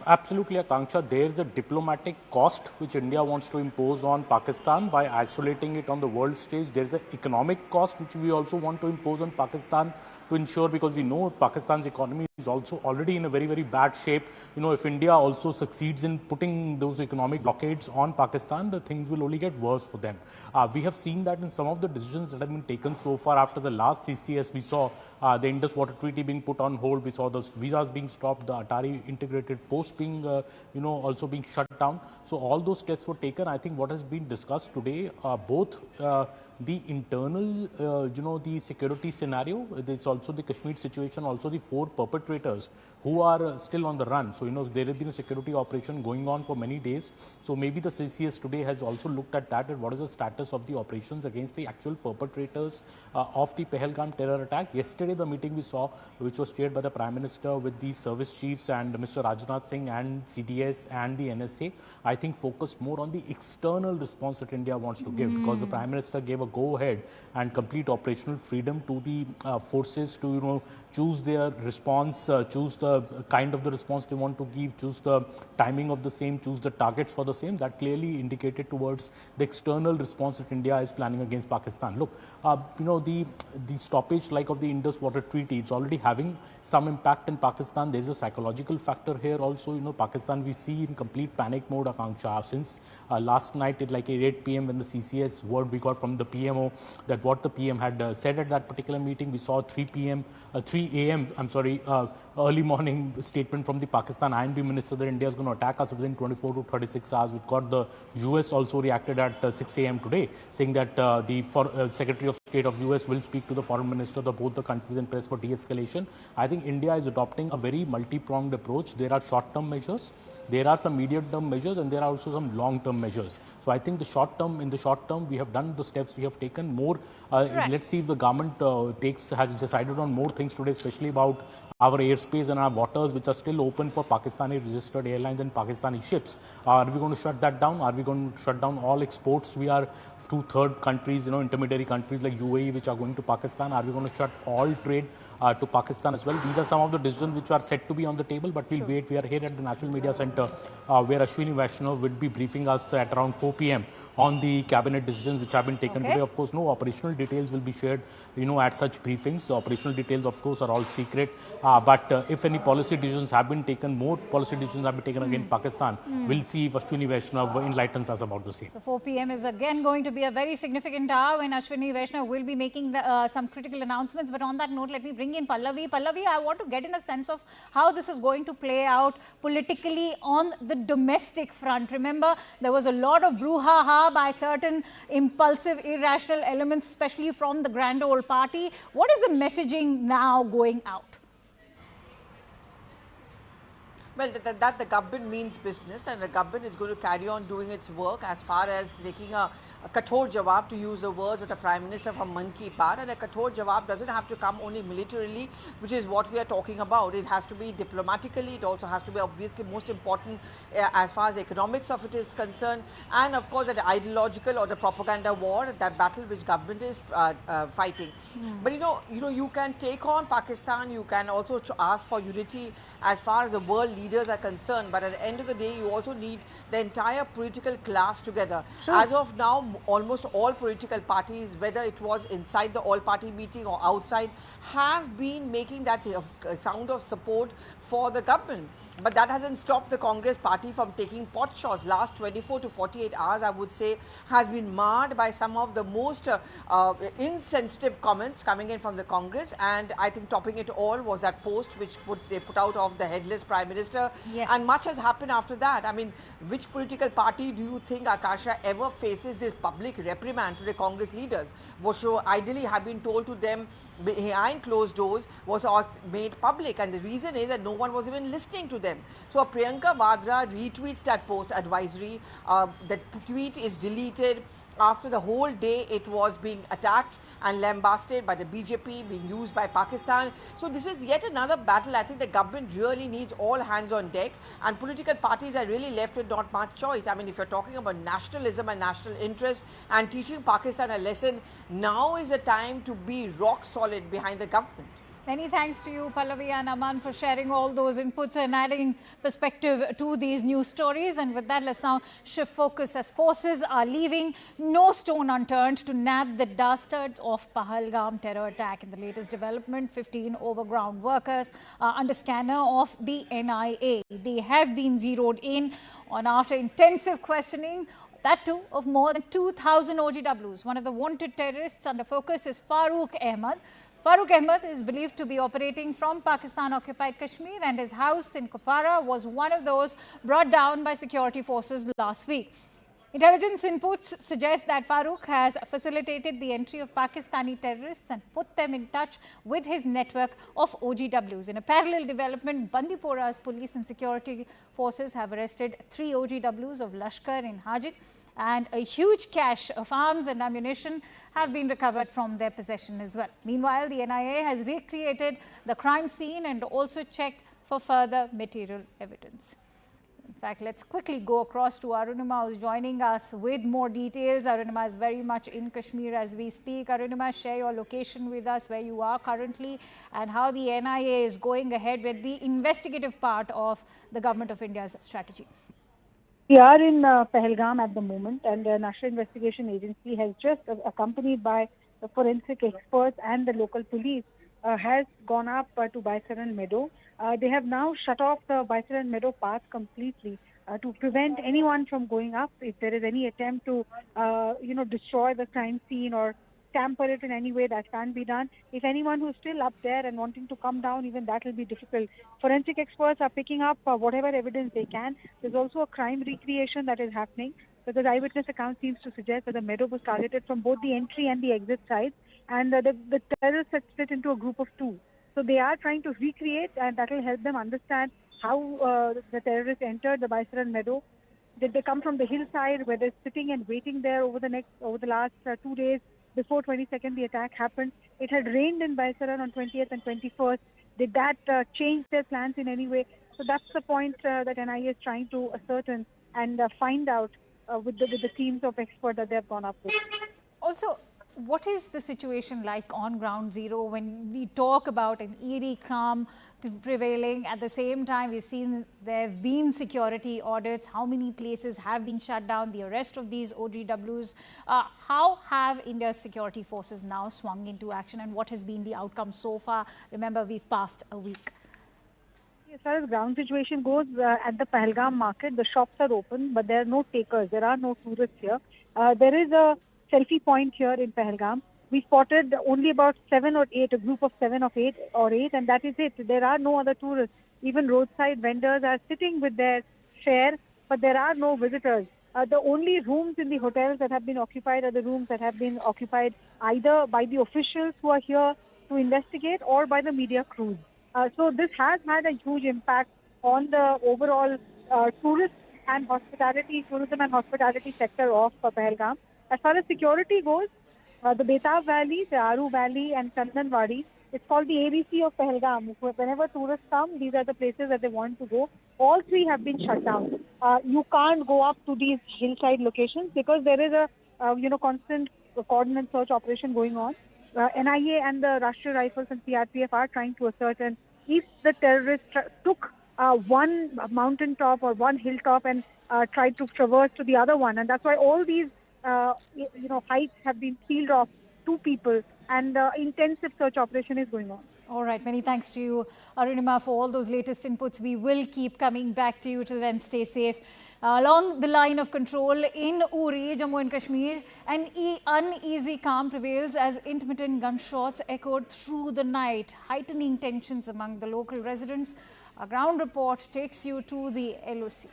Speaker 7: Absolutely, Akanksha. There is a diplomatic cost which India wants to impose on Pakistan by isolating it on the world stage. There is an economic cost which we also want to impose on Pakistan to ensure, because we know Pakistan's economy is also already in a very, very bad shape. If India also succeeds in putting those economic blockades on Pakistan, the things will only get worse for them. We have seen that in some of the decisions that have been taken so far after the last CCS. We saw the Indus Water Treaty being put on hold. We saw the visas being stopped, the Atari integrated post being, also being shut down. So all those steps were taken. I think what has been discussed today, both the internal, the security scenario, there's also the Kashmir situation, also the 4 perpetrators who are still on the run. So, there has been a security operation going on for many days. So maybe the CCS today has also looked at that, and what is the status of the operations against the actual perpetrators of the Pahalgam terror attack. Yesterday, the meeting we saw, which was chaired by the Prime Minister with the service chiefs and Mr. Rajnath Singh and CDS and the NSA, I think focused more on the external response that India wants to give, because the Prime Minister gave a go-ahead and complete operational freedom to the forces to, choose their response, choose the kind of the response they want to give, choose the timing of the same, choose the targets for the same. That clearly indicated towards the external response that India is planning against Pakistan. Look, the stoppage like of the Indus Water Treaty, it's already having some impact in Pakistan. There's a psychological factor here also. Pakistan we see in complete panic mode, Akanksha. Since last night at like 8 p.m. when the CCS word we got from the PMO that what the PM had said at that particular meeting, we saw 3 a.m. Early morning statement from the Pakistan INB minister that India is going to attack us within 24 to 36 hours. We've got the US also reacted at 6 a.m. today, saying that the Secretary of State of US will speak to the foreign minister of both the countries and press for de-escalation. I think India is adopting a very multi-pronged approach. There are short-term measures, there are some medium-term measures, and there are also some long-term measures. So I think in the short term, we have done the steps we have taken. More, let's see if the government has decided on more things today, especially about our airspace and our waters, which are still open for Pakistani registered airlines and Pakistani ships. Are we going to shut that down? Are we going to shut down all exports? We are to third countries, intermediary countries like UAE, which are going to Pakistan. Are we going to shut all trade to Pakistan as well? These are some of the decisions which are set to be on the table, but we'll wait. We are here at the National Media Center where Ashwini Vaishnav will be briefing us at around 4 p.m. on the cabinet decisions which have been taken today. Of course, no operational details will be shared, at such briefings. The operational details, of course, are all secret. But if any policy decisions have been taken, more policy decisions have been taken against Pakistan, we'll see if Ashwini Vaishnav enlightens us about the same.
Speaker 15: So 4 p.m. is again going to be a very significant hour when Ashwini Vaishnav will be making some critical announcements. But on that note, let me bring in Pallavi. Pallavi, I want to get in a sense of how this is going to play out politically on the domestic front. Remember, there was a lot of brouhaha by certain impulsive, irrational elements, especially from the grand old party. What is the messaging now going out?
Speaker 6: Well, that the government means business, and the government is going to carry on doing its work as far as taking a kathor jawab, to use the words of the Prime Minister from Man Ki Baat. And a kathor jawab doesn't have to come only militarily, which is what we are talking about. It has to be diplomatically. It also has to be obviously most important as far as the economics of it is concerned. And of course, the ideological or the propaganda war, that battle which government is fighting. But you can take on Pakistan. You can also ask for unity as far as the world leaders are concerned, but at the end of the day, you also need the entire political class together. Sure. As of now, almost all political parties, whether it was inside the all-party meeting or outside, have been making that sound of support for the government. But that hasn't stopped the Congress party from taking pot shots. Last 24 to 48 hours, I would say, has been marred by some of the most insensitive comments coming in from the Congress. And I think topping it all was that post which they put out of the headless Prime Minister. Yes. And much has happened after that. I mean, which political party do you think, Akasha, ever faces this public reprimand to the Congress leaders? What should ideally have been told to them behind closed doors was made public, and the reason is that no one was even listening to them. So Priyanka Vadra retweets that post advisory. That tweet is deleted after the whole day it was being attacked and lambasted by the BJP, being used by Pakistan. So this is yet another battle. I think the government really needs all hands on deck, and political parties are really left with not much choice. I mean, if you're talking about nationalism and national interest and teaching Pakistan a lesson, now is the time to be rock solid behind the government.
Speaker 15: Many thanks to you, Pallavi and Aman, for sharing all those inputs and adding perspective to these news stories. And with that, let's now shift focus as forces are leaving no stone unturned to nab the dastards of Pahalgam terror attack. In the latest development, 15 overground workers are under scanner of the NIA. They have been zeroed in on after intensive questioning. That too of more than 2,000 OGWs. One of the wanted terrorists under focus is Farooq Ahmed. Farooq Ahmed is believed to be operating from Pakistan-occupied Kashmir, and his house in Kupwara was one of those brought down by security forces last week. Intelligence inputs suggest that Farooq has facilitated the entry of Pakistani terrorists and put them in touch with his network of OGWs. In a parallel development, Bandipora's police and security forces have arrested 3 OGWs of Lashkar in Hajit, and a huge cache of arms and ammunition have been recovered from their possession as well. Meanwhile, the NIA has recreated the crime scene and also checked for further material evidence. In fact, let's quickly go across to Arunima, who's joining us with more details. Arunima is very much in Kashmir as we speak. Arunima, share your location with us, where you are currently, and how the NIA is going ahead with the investigative part of the Government of India's strategy.
Speaker 21: We are in Pahalgam at the moment, and the National Investigation Agency has just, accompanied by the forensic experts and the local police, has gone up to Baisaran Meadow. They have now shut off the Baisaran Meadow path completely to prevent anyone from going up. If there is any attempt to, destroy the crime scene or tamper it in any way, that can be done. If anyone who's still up there and wanting to come down, even that will be difficult. Forensic experts are picking up whatever evidence they can. There's also a crime recreation that is happening, because eyewitness account seems to suggest that the meadow was targeted from both the entry and the exit sides, and the terrorists had split into a group of 2. So they are trying to recreate, and that will help them understand how the terrorists entered the Baisaran Meadow. Did they come from the hillside, where they're sitting and waiting there over the last 2 days? Before 22nd, the attack happened. It had rained in Baisaran on 20th and 21st. Did that change their plans in any way? So that's the point that NIA is trying to ascertain and find out with the teams of experts that they have gone up with.
Speaker 15: Also, what is the situation like on ground zero when we talk about an eerie calm prevailing? At the same time, we've seen there have been security audits. How many places have been shut down? The arrest of these OGWs. How have India's security forces now swung into action, and what has been the outcome so far? Remember, we've passed a week.
Speaker 21: As far as ground situation goes, at the Pahalgam market, the shops are open, but there are no takers. There are no tourists here. There is a selfie point here in Pahalgam. We spotted only about 7 or 8, a group of 7 or 8, and that is it. There are no other tourists. Even roadside vendors are sitting with their fare, but there are no visitors. The only rooms in the hotels that have been occupied are the rooms that have been occupied either by the officials who are here to investigate or by the media crews. So this has had a huge impact on the overall tourism and hospitality sector of Pahalgam. As far as security goes, the Betab Valley, the Aru Valley and Chandanwadi, it's called the ABC of Pahalgam. Whenever tourists come, these are the places that they want to go. All 3 have been shut down. You can't go up to these hillside locations because there is a constant coordinate search operation going on. NIA and the Rashtriya Rifles and CRPF are trying to ascertain if the terrorists took one mountaintop or one hilltop and tried to traverse to the other one. And that's why all these heights have been sealed off to people, and intensive search operation is going on.
Speaker 15: All right, many thanks to you, Arunima, for all those latest inputs. We will keep coming back to you. Till then, stay safe. Along the line of control in Uri, Jammu and Kashmir, an uneasy calm prevails as intermittent gunshots echoed through the night, heightening tensions among the local residents. A ground report takes you to the LOC.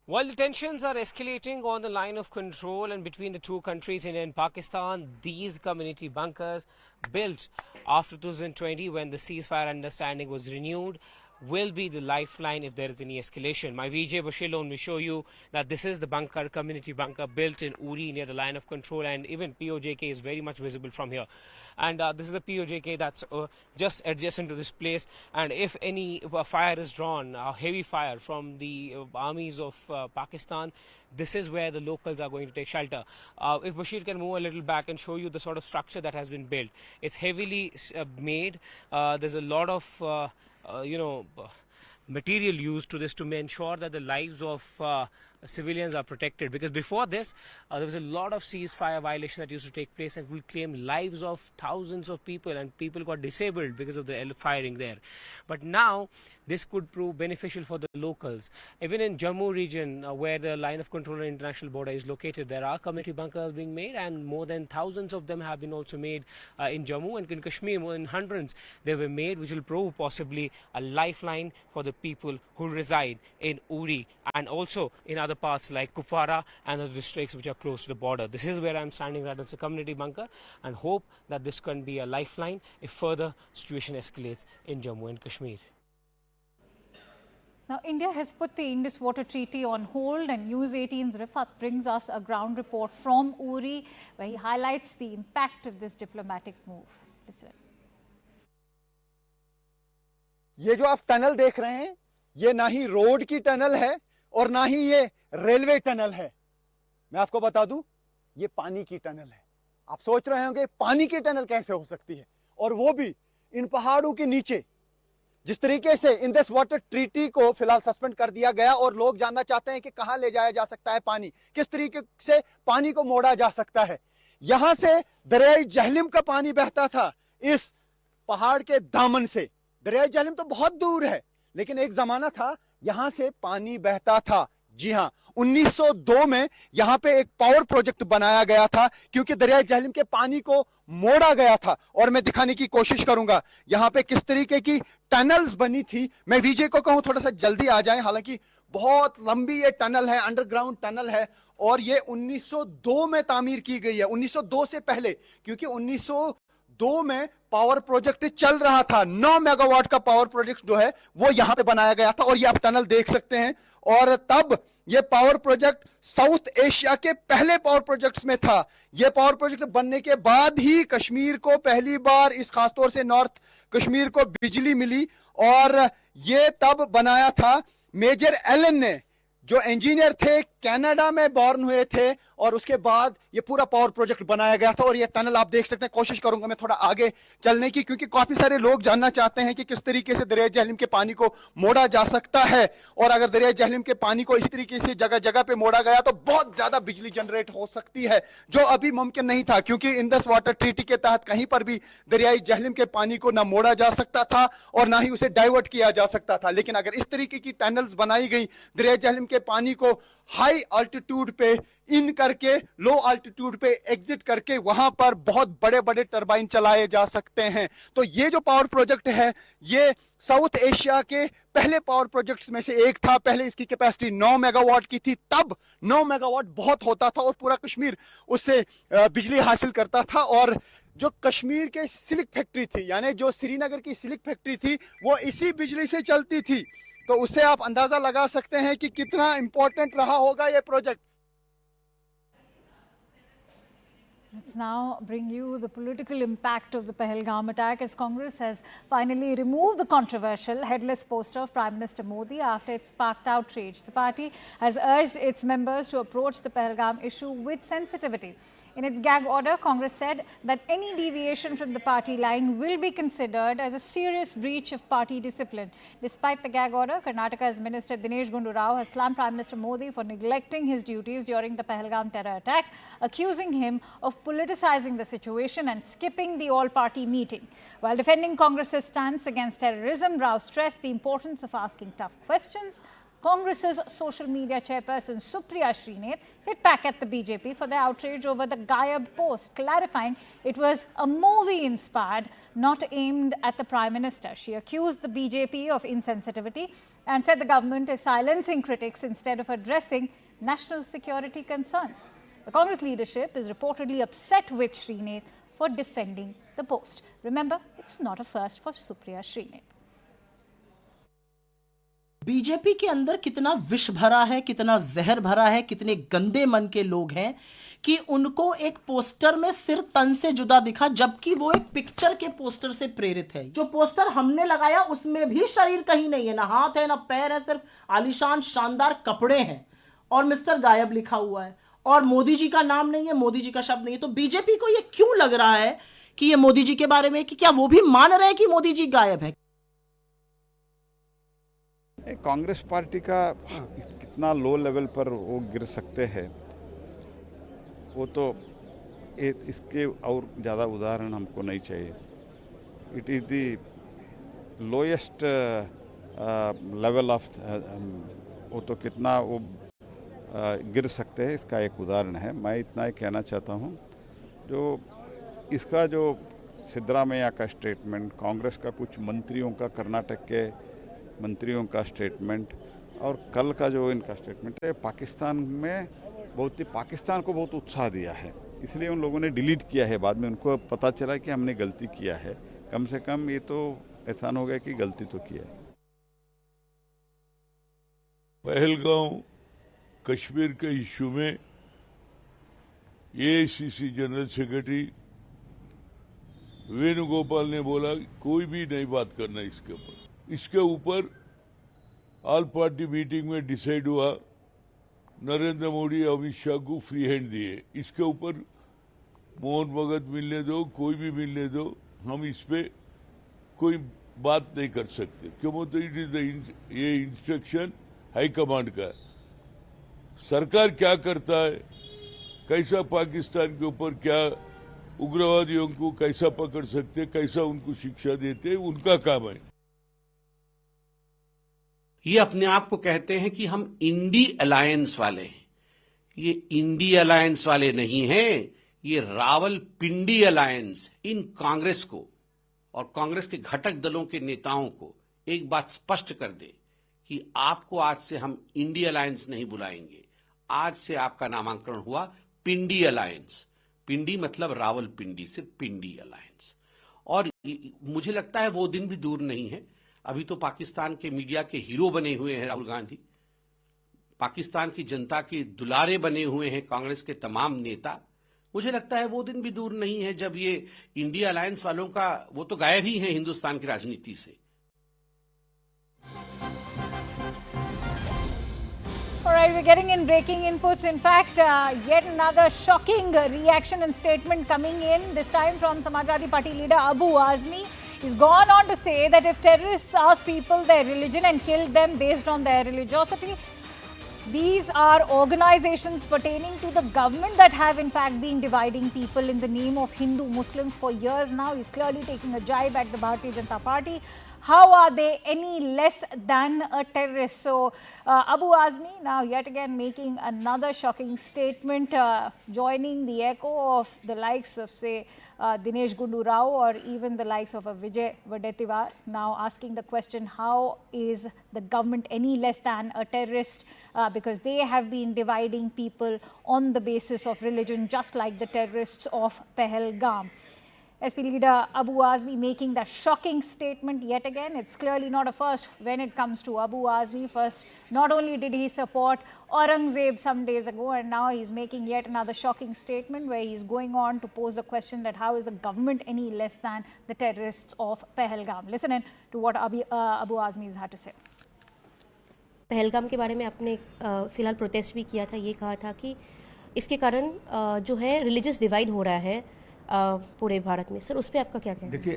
Speaker 22: While the tensions are escalating on the line of control and between the 2 countries, India and Pakistan, these community bunkers built after 2020 when the ceasefire understanding was renewed will be the lifeline if there is any escalation. My VJ Bashir will show you that this is the bunker, community bunker built in Uri near the line of control, and even POJK is very much visible from here. And this is the POJK that's just adjacent to this place, and if any fire is drawn, heavy fire from the armies of Pakistan, this is where the locals are going to take shelter. If Bashir can move a little back and show you the sort of structure that has been built, it's heavily made. There's a lot of material used to this to ensure that the lives of civilians are protected, because before this there was a lot of ceasefire violation that used to take place and will claim lives of thousands of people, and people got disabled because of the firing there. But now this could prove beneficial for the locals. Even in Jammu region, where the line of control and international border is located, there are community bunkers being made, and more than thousands of them have been also made in Jammu, and in Kashmir more than hundreds they were made, which will prove possibly a lifeline for the people who reside in Uri and also in other parts like Kupwara and the districts which are close to the border. This is where I'm standing right. It's a community bunker, and hope that this can be a lifeline if further situation escalates in Jammu and Kashmir.
Speaker 15: Now, India has put the Indus Water Treaty on hold, and News 18's Rifat brings us a ground report from Uri where he highlights the impact of this diplomatic move. Listen.
Speaker 3: ये जो आप tunnel देख रहे हैं, ये ना ही road की tunnel है और ना ही ये रेलवे टनल है। मैं आपको बता दूं, ये पानी की टनल है। आप सोच रहे होंगे पानी की टनल कैसे हो सकती है, और वो भी इन पहाड़ों के नीचे। जिस तरीके से इंडस वाटर ट्रीटी को फिलहाल सस्पेंड कर दिया गया और लोग जानना चाहते हैं कि कहां ले जाया जा सकता है पानी, किस तरीके से पानी को मोड़ा जा सकता है। यहां से दरियाई जहलिम का पानी बहता था इस पहाड़ के दामन से। दरियाई जहलिम तो बहुत दूर है, लेकिन एक जमाना था यहां से पानी बहता था। जी हां, 1902 में यहां पे एक पावर प्रोजेक्ट बनाया गया था, क्योंकि दरियाई जहलिम के पानी को मोड़ा गया था। और मैं दिखाने की कोशिश करूंगा यहां पे किस तरीके की टनल्स बनी थी। मैं विजय को कहूं थोड़ा सा जल्दी आ जाए, हालांकि बहुत लंबी ये टनल है, अंडरग्राउंड टनल है, और ये 1902 में तामीर की गई है। 1902 से पहले, क्योंकि 1902 में पावर प्रोजेक्ट चल रहा था। 9 मेगावाट का पावर प्रोजेक्ट जो है वो यहां पे बनाया गया था, और ये आप टनल देख सकते हैं। और तब ये पावर प्रोजेक्ट साउथ एशिया के पहले पावर प्रोजेक्ट्स में था। ये पावर प्रोजेक्ट बनने के बाद ही कश्मीर को पहली बार, इस खासतौर से नॉर्थ कश्मीर को बिजली मिली, और ये तब बनाया था मेजर एलन ने, जो इंजीनियर थे, कनाडा में बॉर्न हुए थे, और उसके बाद ये पूरा पावर प्रोजेक्ट बनाया गया था। और ये टनल आप देख सकते हैं। कोशिश करूंगा मैं थोड़ा आगे चलने की, क्योंकि काफी सारे लोग जानना चाहते हैं कि किस तरीके से दरिया जहलिम के पानी को मोड़ा जा सकता है। और अगर दरिया जहलिम के पानी को इसी तरीके से जगह जगह पे मोड़ा गया तो बहुत ज्यादा बिजली जनरेट हो सकती है, जो अभी मुमकिन नहीं था, क्योंकि इंडस वाटर ट्रीटी के तहत कहीं पर भी दरियाई जहलिम के पानी को ना मोड़ा जा सकता था और ना ही उसे डाइवर्ट किया जा सकता था। लेकिन अगर इस तरीके की टनल्स बनाई गई, दरिया जहलिम के पानी को हाई अल्टीट्यूड पे इन करके लो अल्टीट्यूड पे एग्जिट करके वहां पर बहुत बड़े बड़े टरबाइन चलाए जा सकते हैं। तो ये जो पावर प्रोजेक्ट है, ये साउथ एशिया के पहले पावर प्रोजेक्ट्स में से एक था। पहले इसकी कैपेसिटी 9 मेगावाट की थी। तब 9 मेगावाट बहुत होता था और पूरा कश्मीर उससे बिजली हासिल करता था। और जो कश्मीर के सिल्क फैक्ट्री थी, यानी जो श्रीनगर की सिल्क फैक्ट्री थी, वो इसी बिजली से चलती थी। तो उससे आप अंदाजा लगा सकते हैं कि कितना इंपॉर्टेंट रहा होगा ये project.
Speaker 15: Let's now bring you the political impact of the Pahalgam attack, as Congress has finally removed the controversial headless poster of Prime Minister Modi after it sparked outrage. The party has urged its members to approach the Pahalgam issue with sensitivity. In its gag order, Congress said that any deviation from the party line will be considered as a serious breach of party discipline. Despite the gag order, Karnataka's Minister Dinesh Gundu Rao has slammed Prime Minister Modi for neglecting his duties during the Pahalgam terror attack, accusing him of politicizing the situation and skipping the all-party meeting. While defending Congress's stance against terrorism, Rao stressed the importance of asking tough questions. Congress's social media chairperson Supriya Srinath hit back at the BJP for the outrage over the Gayab post, clarifying it was a movie inspired, not aimed at the Prime Minister. She accused the BJP of insensitivity and said the government is silencing critics instead of addressing national security concerns. The Congress leadership is reportedly upset with Srinath for defending the post. Remember, it's not a first for Supriya Srinath.
Speaker 8: BJP के अंदर कितना विष भरा है, कितना जहर भरा है, कितने गंदे मन के लोग हैं कि उनको एक पोस्टर में सिर तन से जुदा दिखा, जबकि वो एक पिक्चर के पोस्टर से प्रेरित है। जो पोस्टर हमने लगाया उसमें भी शरीर कहीं नहीं है, ना हाथ है ना पैर है, सिर्फ आलीशान शानदार कपड़े हैं और मिस्टर गायब लिखा हुआ है और मोदी जी का नाम नहीं है, मोदी जी का शब्द नहीं है। तो बीजेपी को ये क्यों लग रहा है कि ये मोदी जी के बारे में, कि क्या वो भी मान रहे हैं कि मोदी जी गायब है?
Speaker 9: कांग्रेस पार्टी का कितना लो लेवल पर वो गिर सकते हैं, वो तो इसके और ज़्यादा उदाहरण हमको नहीं चाहिए। It is the lowest level of, वो तो कितना वो गिर सकते हैं, इसका एक उदाहरण है। मैं इतना ही कहना चाहता हूँ, जो इसका जो सिद्धरामैया का स्टेटमेंट, कांग्रेस का कुछ मंत्रियों का, कर्नाटक के मंत्रियों का स्टेटमेंट और कल का जो इनका स्टेटमेंट है, पाकिस्तान में पाकिस्तान को बहुत उत्साह दिया है। इसलिए उन लोगों ने डिलीट किया है। बाद में उनको पता चला कि हमने गलती किया है। कम से कम ये तो एहसान हो गया कि गलती तो किया है।
Speaker 23: पहलगाम कश्मीर के इश्यू में एआईसीसी जनरल सेक्रेटरी वेणुगोपाल ने बोला कोई भी नहीं बात करना इसके ऊपर। इसके ऊपर ऑल पार्टी मीटिंग में डिसाइड हुआ, नरेंद्र मोदी अमित शाह को फ्री हैंड दिए। इसके ऊपर मोहन भगत मिलने दो, कोई भी मिलने दो, हम इस पे कोई बात नहीं कर सकते। क्यों बोलते? इट इज ये इंस्ट्रक्शन हाई कमांड का। सरकार क्या करता है, कैसा पाकिस्तान के ऊपर क्या उग्रवादियों को कैसा पकड़ सकते, कैसा उनको शिक्षा देते, उनका काम है।
Speaker 24: ये अपने आप को कहते हैं कि हम इंडी अलायंस वाले हैं। ये इंडी अलायंस वाले नहीं हैं, ये रावलपिंडी अलायंस। इन कांग्रेस को और कांग्रेस के घटक दलों के नेताओं को एक बात स्पष्ट कर दे कि आपको आज से हम इंडी अलायंस नहीं बुलाएंगे। आज से आपका नामांकन हुआ पिंडी अलायंस। पिंडी मतलब रावलपिंडी से पिंडी अलायंस। और मुझे लगता है वो दिन भी दूर नहीं है। अभी तो पाकिस्तान के मीडिया के हीरो बने हुए हैं राहुल गांधी, पाकिस्तान की जनता के दुलारे बने हुए हैं कांग्रेस के तमाम नेता। मुझे लगता है वो दिन भी दूर नहीं है जब ये इंडिया अलायंस वालों का, वो तो गायब ही है हिंदुस्तान की राजनीति से।
Speaker 15: All right, we're getting in breaking inputs. In fact, yet another shocking reaction and statement coming in, this time from Samajwadi Party leader Abu Azmi. He's gone on to say that if terrorists ask people their religion and kill them based on their religiosity, these are organizations pertaining to the government that have in fact been dividing people in the name of Hindu Muslims for years now. He's clearly taking a jibe at the Bharatiya Janata Party. How are they any less than a terrorist? So Abu Azmi now yet again making another shocking statement, joining the echo of the likes of say Dinesh Gundu Rao or even the likes of a Vijay Wadetiwar, now asking the question, how is the government any less than a terrorist, because they have been dividing people on the basis of religion just like the terrorists of Pahalgam. SP leader Abu Azmi making that shocking statement yet again. It's clearly not a first when it comes to Abu Azmi. First, not only did he support Aurangzeb some days ago, and now he's making yet another shocking statement where he's going on to pose the question that how is the government any less than the terrorists of Pahalgam. Listen in to what Abu Azmi has had to say.
Speaker 25: Pahalgam के बारे में आपने फिलहाल protest भी किया था, ये कहा था कि इसके कारण जो है रिलीजियस डिवाइड हो रहा है पूरे भारत में। सर, उस पर आपका क्या कहना है?
Speaker 26: देखिए,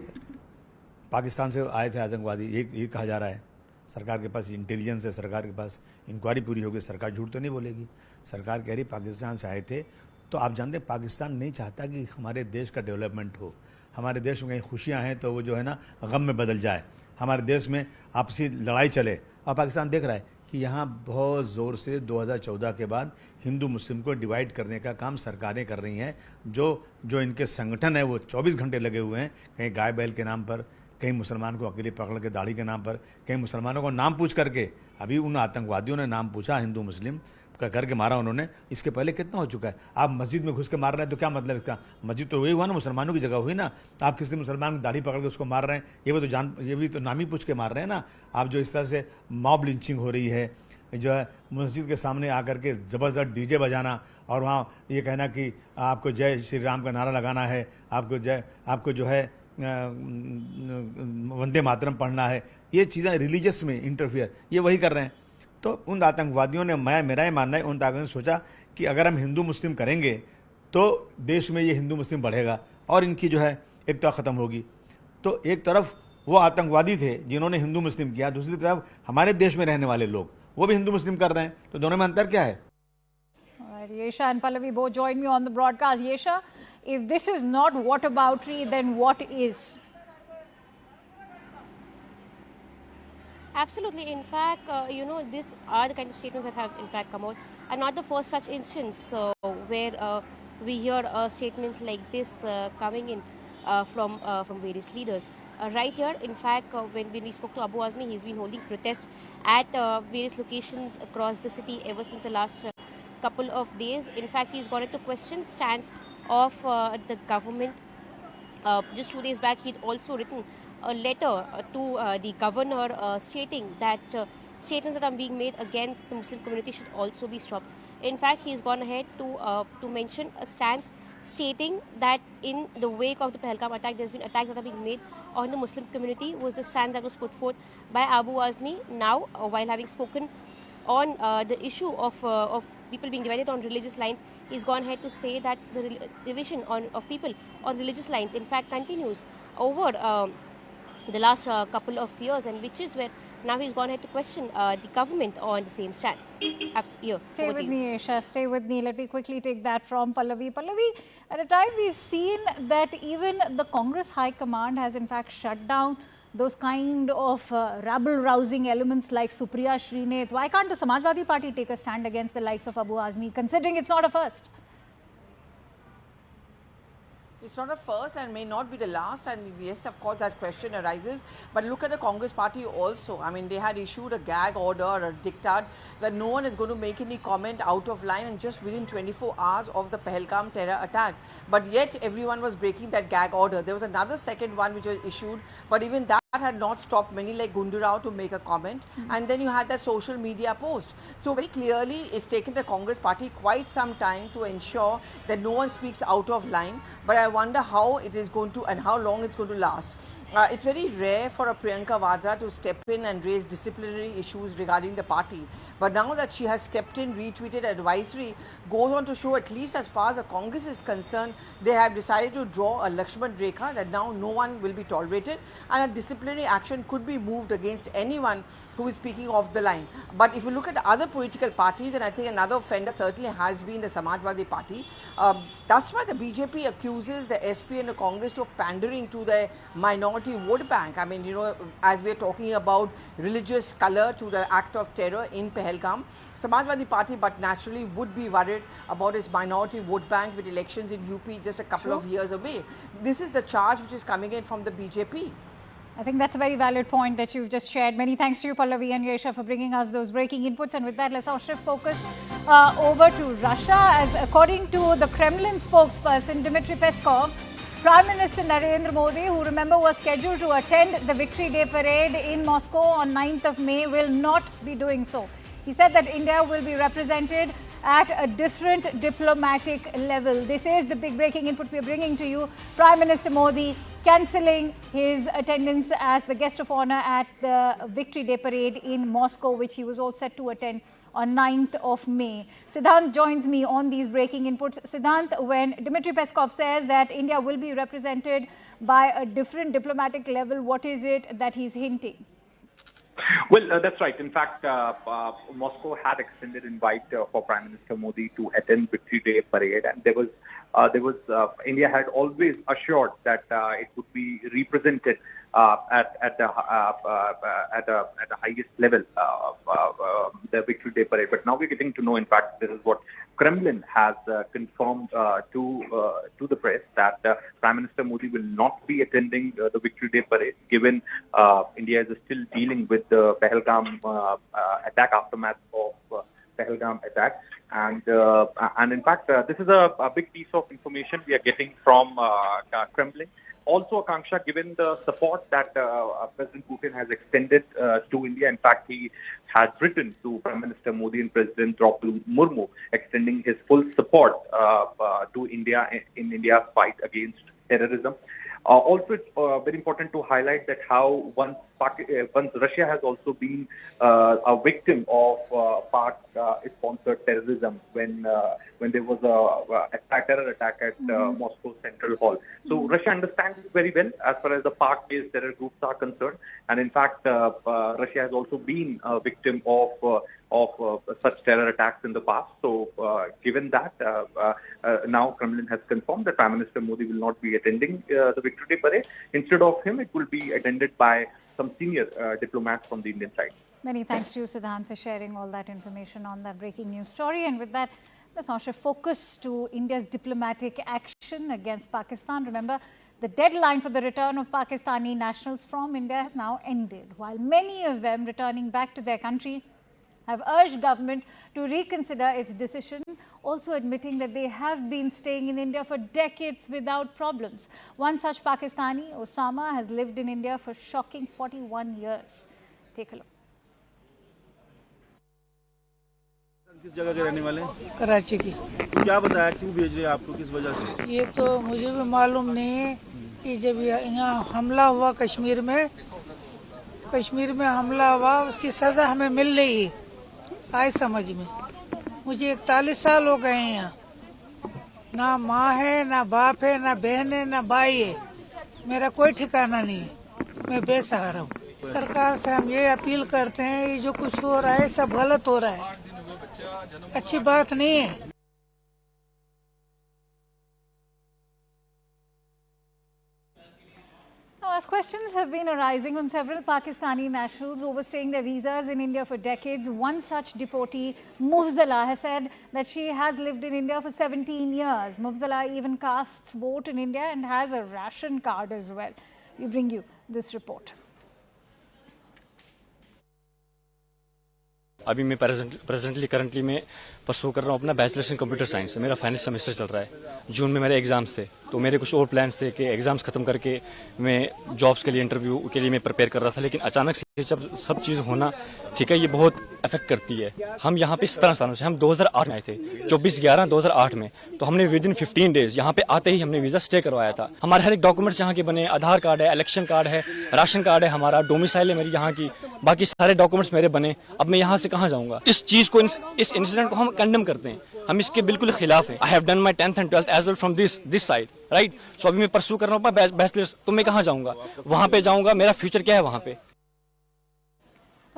Speaker 26: पाकिस्तान से आए थे आतंकवादी, ये कहा जा रहा है। सरकार के पास इंटेलिजेंस है, सरकार के पास इंक्वायरी पूरी होगी, सरकार झूठ तो नहीं बोलेगी। सरकार कह रही पाकिस्तान से आए थे। तो आप जानते हैं पाकिस्तान नहीं चाहता कि हमारे देश का डेवलपमेंट हो, हमारे देश में कहीं खुशियाँ हैं तो वो जो है ना गम में बदल जाए, हमारे देश में आपसी लड़ाई चले। और पाकिस्तान देख रहा है कि यहाँ बहुत ज़ोर से 2014 के बाद हिंदू मुस्लिम को डिवाइड करने का काम सरकारें कर रही हैं। जो इनके संगठन है वो 24 घंटे लगे हुए हैं, कहीं गाय बैल के नाम पर, कहीं मुसलमान को अकेले पकड़ के दाढ़ी के नाम पर, कहीं मुसलमानों को नाम पूछ करके। अभी उन आतंकवादियों ने नाम पूछा हिंदू मुस्लिम, करके मारा उन्होंने, इसके पहले कितना हो चुका है। आप मस्जिद में घुस के मार रहे हैं तो क्या मतलब इसका, मस्जिद तो वही हुआ ना, मुसलमानों की जगह हुई ना। आप किसी मुसलमान की दाढ़ी पकड़ के उसको मार रहे हैं, ये भी तो नाम ही पूछ के मार रहे हैं ना। आप जो इस तरह से मॉब लिंचिंग हो रही है, जो है मस्जिद के सामने आकर के ज़बरदस्त डीजे बजाना और वहाँ ये कहना कि आपको जय श्री राम का नारा लगाना है, आपको जो है वंदे मातरम पढ़ना है, ये चीज़ें रिलीजियस में इंटरफियर ये वही कर रहे हैं। तो उन आतंकवादियों ने, मेरा ये मानना है, उन आतंकवादियों ने सोचा कि अगर हम हिंदू मुस्लिम करेंगे तो देश में ये हिंदू मुस्लिम बढ़ेगा और इनकी जो है एकता ख़त्म होगी। तो एक तरफ वो आतंकवादी थे जिन्होंने हिंदू मुस्लिम किया, दूसरी तरफ हमारे देश में रहने वाले लोग वो भी हिंदू मुस्लिम कर रहे हैं, तो दोनों में अंतर क्या है?
Speaker 15: Yesha and Pallavi both join me on the broadcast. Yesha, if this is not whataboutery, then what is?
Speaker 25: Absolutely. In fact, these are the kind of statements that have in fact come out, and not the first such instance where we hear a statement like this coming in from various leaders. Right here, in fact, when we spoke to Abu Azmi, he's been holding protests at various locations across the city ever since the last couple of days. In fact, he's got into question stance of the government. Just 2 days back, he'd also written a letter to the governor stating that statements that are being made against the Muslim community should also be stopped. In fact, he's gone ahead to mention a stance stating that in the wake of the Pahalgam attack, there's been attacks that are being made on the Muslim community, was the stance that was put forth by Abu Azmi. Now, while having spoken on the issue of people being divided on religious lines, he's gone ahead to say that the division of people on religious lines, in fact, continues over the last couple of years, and which is where now he's gone ahead to question the government on the same stance.
Speaker 15: Stay with me, Aisha. Stay with me. Let me quickly take that from Pallavi. Pallavi, at a time we've seen that even the Congress High Command has in fact shut down those kind of rabble-rousing elements like Supriya Srinath. Why can't the Samajwadi Party take a stand against the likes of Abu Azmi, considering it's not a first?
Speaker 6: It's not a first and may not be the last, and yes, of course, that question arises. But look at the Congress party also. I mean, they had issued a gag order or a diktat that no one is going to make any comment out of line, and just within 24 hours of the Pahalgam terror attack. But yet, everyone was breaking that gag order. There was another second one which was issued, but even that had not stopped many like Gundurao to make a comment. And then you had that social media post. So very clearly, it's taken the Congress party quite some time to ensure that no one speaks out of line. But I wonder how it is going to and how long it's going to last. It's very rare for a Priyanka Vadra to step in and raise disciplinary issues regarding the party. But now that she has stepped in, retweeted advisory, goes on to show, at least as far as the Congress is concerned, they have decided to draw a Lakshman Rekha that now no one will be tolerated, and a disciplinary action could be moved against anyone who is speaking off the line. But if you look at the other political parties, then I think another offender certainly has been the Samajwadi Party. That's why the BJP accuses the SP and the Congress of pandering to the minority vote bank. I mean, as we're talking about religious color to the act of terror in Pahalgam, Samajwadi Party, but naturally would be worried about its minority vote bank with elections in UP just a couple of years away. This is the charge which is coming in from the BJP.
Speaker 15: I think that's a very valid point that you've just shared. Many thanks to you, Pallavi and Yesha, for bringing us those breaking inputs. And with that, let's now shift focus over to Russia. As according to the Kremlin spokesperson, Dmitry Peskov, Prime Minister Narendra Modi, who remember was scheduled to attend the Victory Day parade in Moscow on 9th of May, will not be doing so. He said that India will be represented at a different diplomatic level. This is the big breaking input we are bringing to you. Prime Minister Modi cancelling his attendance as the guest of honor at the Victory Day parade in Moscow, which he was all set to attend on 9th of May. Siddhant joins me on these breaking inputs. Siddhant, when Dmitry Peskov says that India will be represented by a different diplomatic level, what is it that he's hinting?
Speaker 13: Well, that's right. In fact, Moscow had extended invite for Prime Minister Modi to attend Victory Day parade, and India had always assured that it would be represented at the highest level of the Victory Day parade. But now we're getting to know, in fact, this is what Kremlin has confirmed to the press, that Prime Minister Modi will not be attending the Victory Day parade, given India is still dealing with the Pahalgam attack aftermath of Pahalgam attack. And in fact, this is a big piece of information we are getting from Kremlin. Also, Akanksha, given the support that President Putin has extended to India, in fact, he has written to Prime Minister Modi and President Draupadi Murmu, extending his full support to India in India's fight against terrorism. Also, it's very important to highlight that how once Russia has also been a victim of Pak-sponsored terrorism when there was a terror attack at Moscow Central Hall. So Russia understands it very well as far as the Pak-based terror groups are concerned, and in fact, Russia has also been a victim of such terror attacks in the past. So, given that, now Kremlin has confirmed that Prime Minister Modi will not be attending the Victory Day parade. Instead of him, it will be attended by some senior diplomats from the Indian side.
Speaker 15: Many thanks to you, Siddhant, for sharing all that information on that breaking news story. And with that, let's now shift focus to India's diplomatic action against Pakistan. Remember, the deadline for the return of Pakistani nationals from India has now ended, while many of them returning back to their country have urged government to reconsider its decision, also admitting that they have been staying in India for decades without problems. One such Pakistani, Osama, has lived in India for shocking 41 years. Take a look.
Speaker 1: किस जगह के रहने वाले हैं?
Speaker 2: कराची की।
Speaker 1: क्या बताया क्यों भेज रहे हैं आपको, किस वजह से?
Speaker 2: ये तो मुझे भी मालूम नहीं है कि जब यहाँ हमला हुआ कश्मीर में हमला हुआ, उसकी सजा हमें मिल रही है, आए समझ में। मुझे 41 साल हो गए हैं यहाँ, ना माँ है, ना बाप है, ना बहन है, ना भाई है, मेरा कोई ठिकाना नहीं है, मैं बेसहारा हूँ। सरकार से हम ये अपील करते हैं, ये जो कुछ हो रहा है सब गलत हो रहा है, अच्छी बात नहीं है।
Speaker 15: Now, as questions have been arising on several Pakistani nationals overstaying their visas in India for decades, one such deportee, Mufzala, has said that she has lived in India for 17 years. Mufzala even casts vote in India and has a ration card as well. We bring you this report.
Speaker 10: अभी मैं currently मैं परसू कर रहा हूँ अपना bachelors in computer science. मेरा final semester चल रहा है। जून में मेरे एग्जाम्स थे, तो मेरे कुछ और प्लान्स थे कि एग्जाम्स खत्म करके मैं जॉब्स के लिए इंटरव्यू के लिए मैं प्रिपेयर कर रहा था, लेकिन अचानक से जब सब चीज़ होना, ठीक है, ये बहुत अफेक्ट करती है। हम यहाँ पे 17 सालों से, हम 2008 में आए थे, 24/11/2008 में, तो हमने विद इन 15 डेज यहाँ पे आते ही हमने वीजा स्टे करवाया था। हमारे हर एक डॉक्यूमेंट्स यहाँ के बने, आधार कार्ड है, इलेक्शन कार्ड है, राशन कार्ड है, हमारा डोमिसाइल है मेरी यहाँ की, बाकी सारे डॉक्यूमेंट्स मेरे बने। अब मैं यहाँ से कहाँ जाऊँगा? इस चीज़ को, इस इंसिडेंट को हम कंडेम करते हैं, हम इसके बिल्कुल खिलाफ हैं। I have done my 10th and 12th as well from this side, right. So अभी मैं परसू कर रहा हूँ बैचलर्स, तो मैं कहाँ जाऊँगा? वहाँ पे जाऊँगा, मेरा फ्यूचर क्या है वहाँ पे?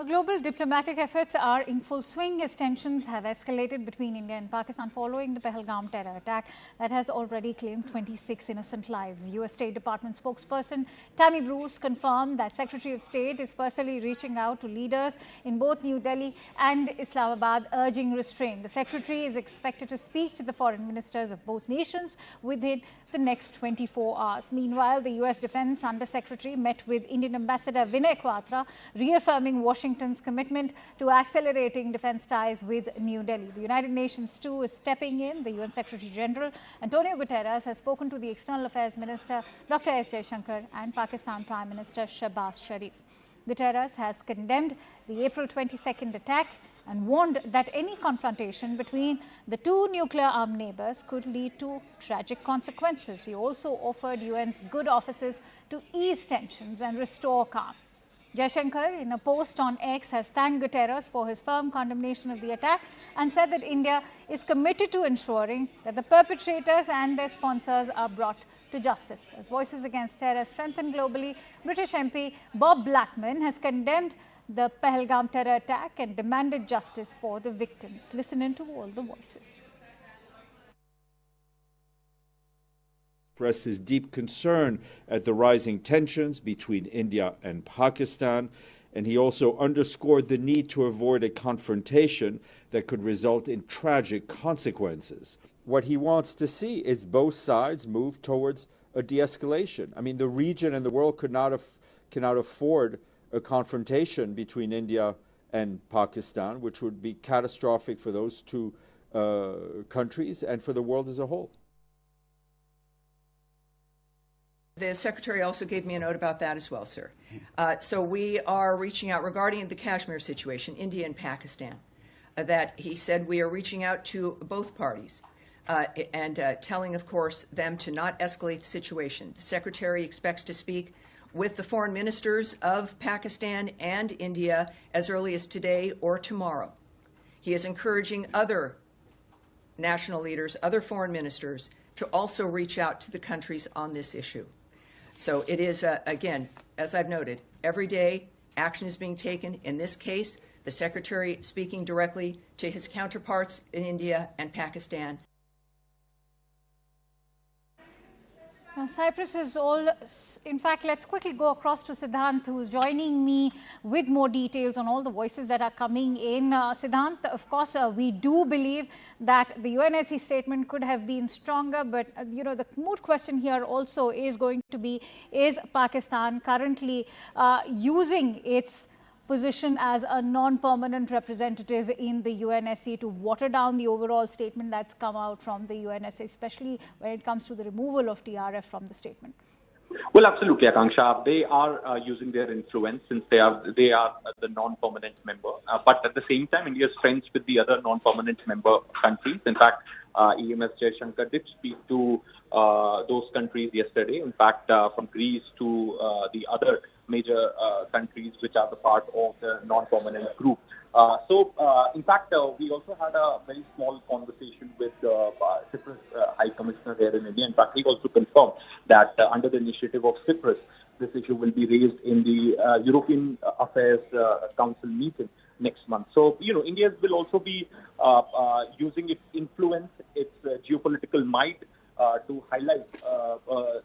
Speaker 15: Global diplomatic efforts are in full swing as tensions have escalated between India and Pakistan following the Pahalgam terror attack that has already claimed 26 innocent lives. US State Department spokesperson Tammy Bruce confirmed that Secretary of State is personally reaching out to leaders in both New Delhi and Islamabad, urging restraint. The Secretary is expected to speak to the foreign ministers of both nations within the next 24 hours. Meanwhile, the US Defense Under Secretary met with Indian Ambassador Vinay Quatra, reaffirming Washington's commitment to accelerating defense ties with New Delhi. The United Nations too is stepping in. The UN Secretary General Antonio Guterres has spoken to the External Affairs Minister Dr. S. Jaishankar and Pakistan Prime Minister Shehbaz Sharif. Guterres has condemned the April 22nd attack and warned that any confrontation between the two nuclear-armed neighbors could lead to tragic consequences. He also offered UN's good offices to ease tensions and restore calm. Jaishankar, in a post on X, has thanked Guterres for his firm condemnation of the attack and said that India is committed to ensuring that the perpetrators and their sponsors are brought to justice. As voices against terror strengthen globally, British MP Bob Blackman has condemned the Pahalgam terror attack and demanded justice for the victims. Listen in to all the voices.
Speaker 11: Expressed his deep concern at the rising tensions between India and Pakistan, and he also underscored the need to avoid a confrontation that could result in tragic consequences. What he wants to see is both sides move towards a de-escalation. I mean, the region and the world cannot afford a confrontation between India and Pakistan, which would be catastrophic for those two countries and for the world as a whole.
Speaker 5: The Secretary also gave me a note about that as well, sir. So we are reaching out regarding the Kashmir situation, India and Pakistan, that he said we are reaching out to both parties and telling, of course, them to not escalate the situation. The Secretary expects to speak with the foreign ministers of Pakistan and India as early as today or tomorrow. He is encouraging other national leaders, other foreign ministers, to also reach out to the countries on this issue. So it is, again, as I've noted, every day action is being taken. In this case, the Secretary speaking directly to his counterparts in India and Pakistan.
Speaker 15: Now, Cyprus is all, in fact, let's quickly go across to Siddhant, who's joining me with more details on all the voices that are coming in. Siddhant, of course, we do believe that the UNSC statement could have been stronger, but, you know, the moot question here also is going to be, is Pakistan currently using its position as a non-permanent representative in the UNSC to water down the overall statement that's come out from the UNSC, especially when it comes to the removal of TRF from the statement?
Speaker 13: Well, absolutely, Akanksha. They are using their influence since they are the non-permanent member. But at the same time, India is friends with the other non-permanent member countries. In fact, EMS Jaishankar did speak to those countries yesterday. In fact, from Greece to the other major countries which are the part of the non-permanent group. In fact, we also had a very small conversation with Cyprus High Commissioner here in India. In fact, he also confirmed that under the initiative of Cyprus, this issue will be raised in the European Affairs Council meeting next month. So, you know, India will also be using its influence, its geopolitical might to highlight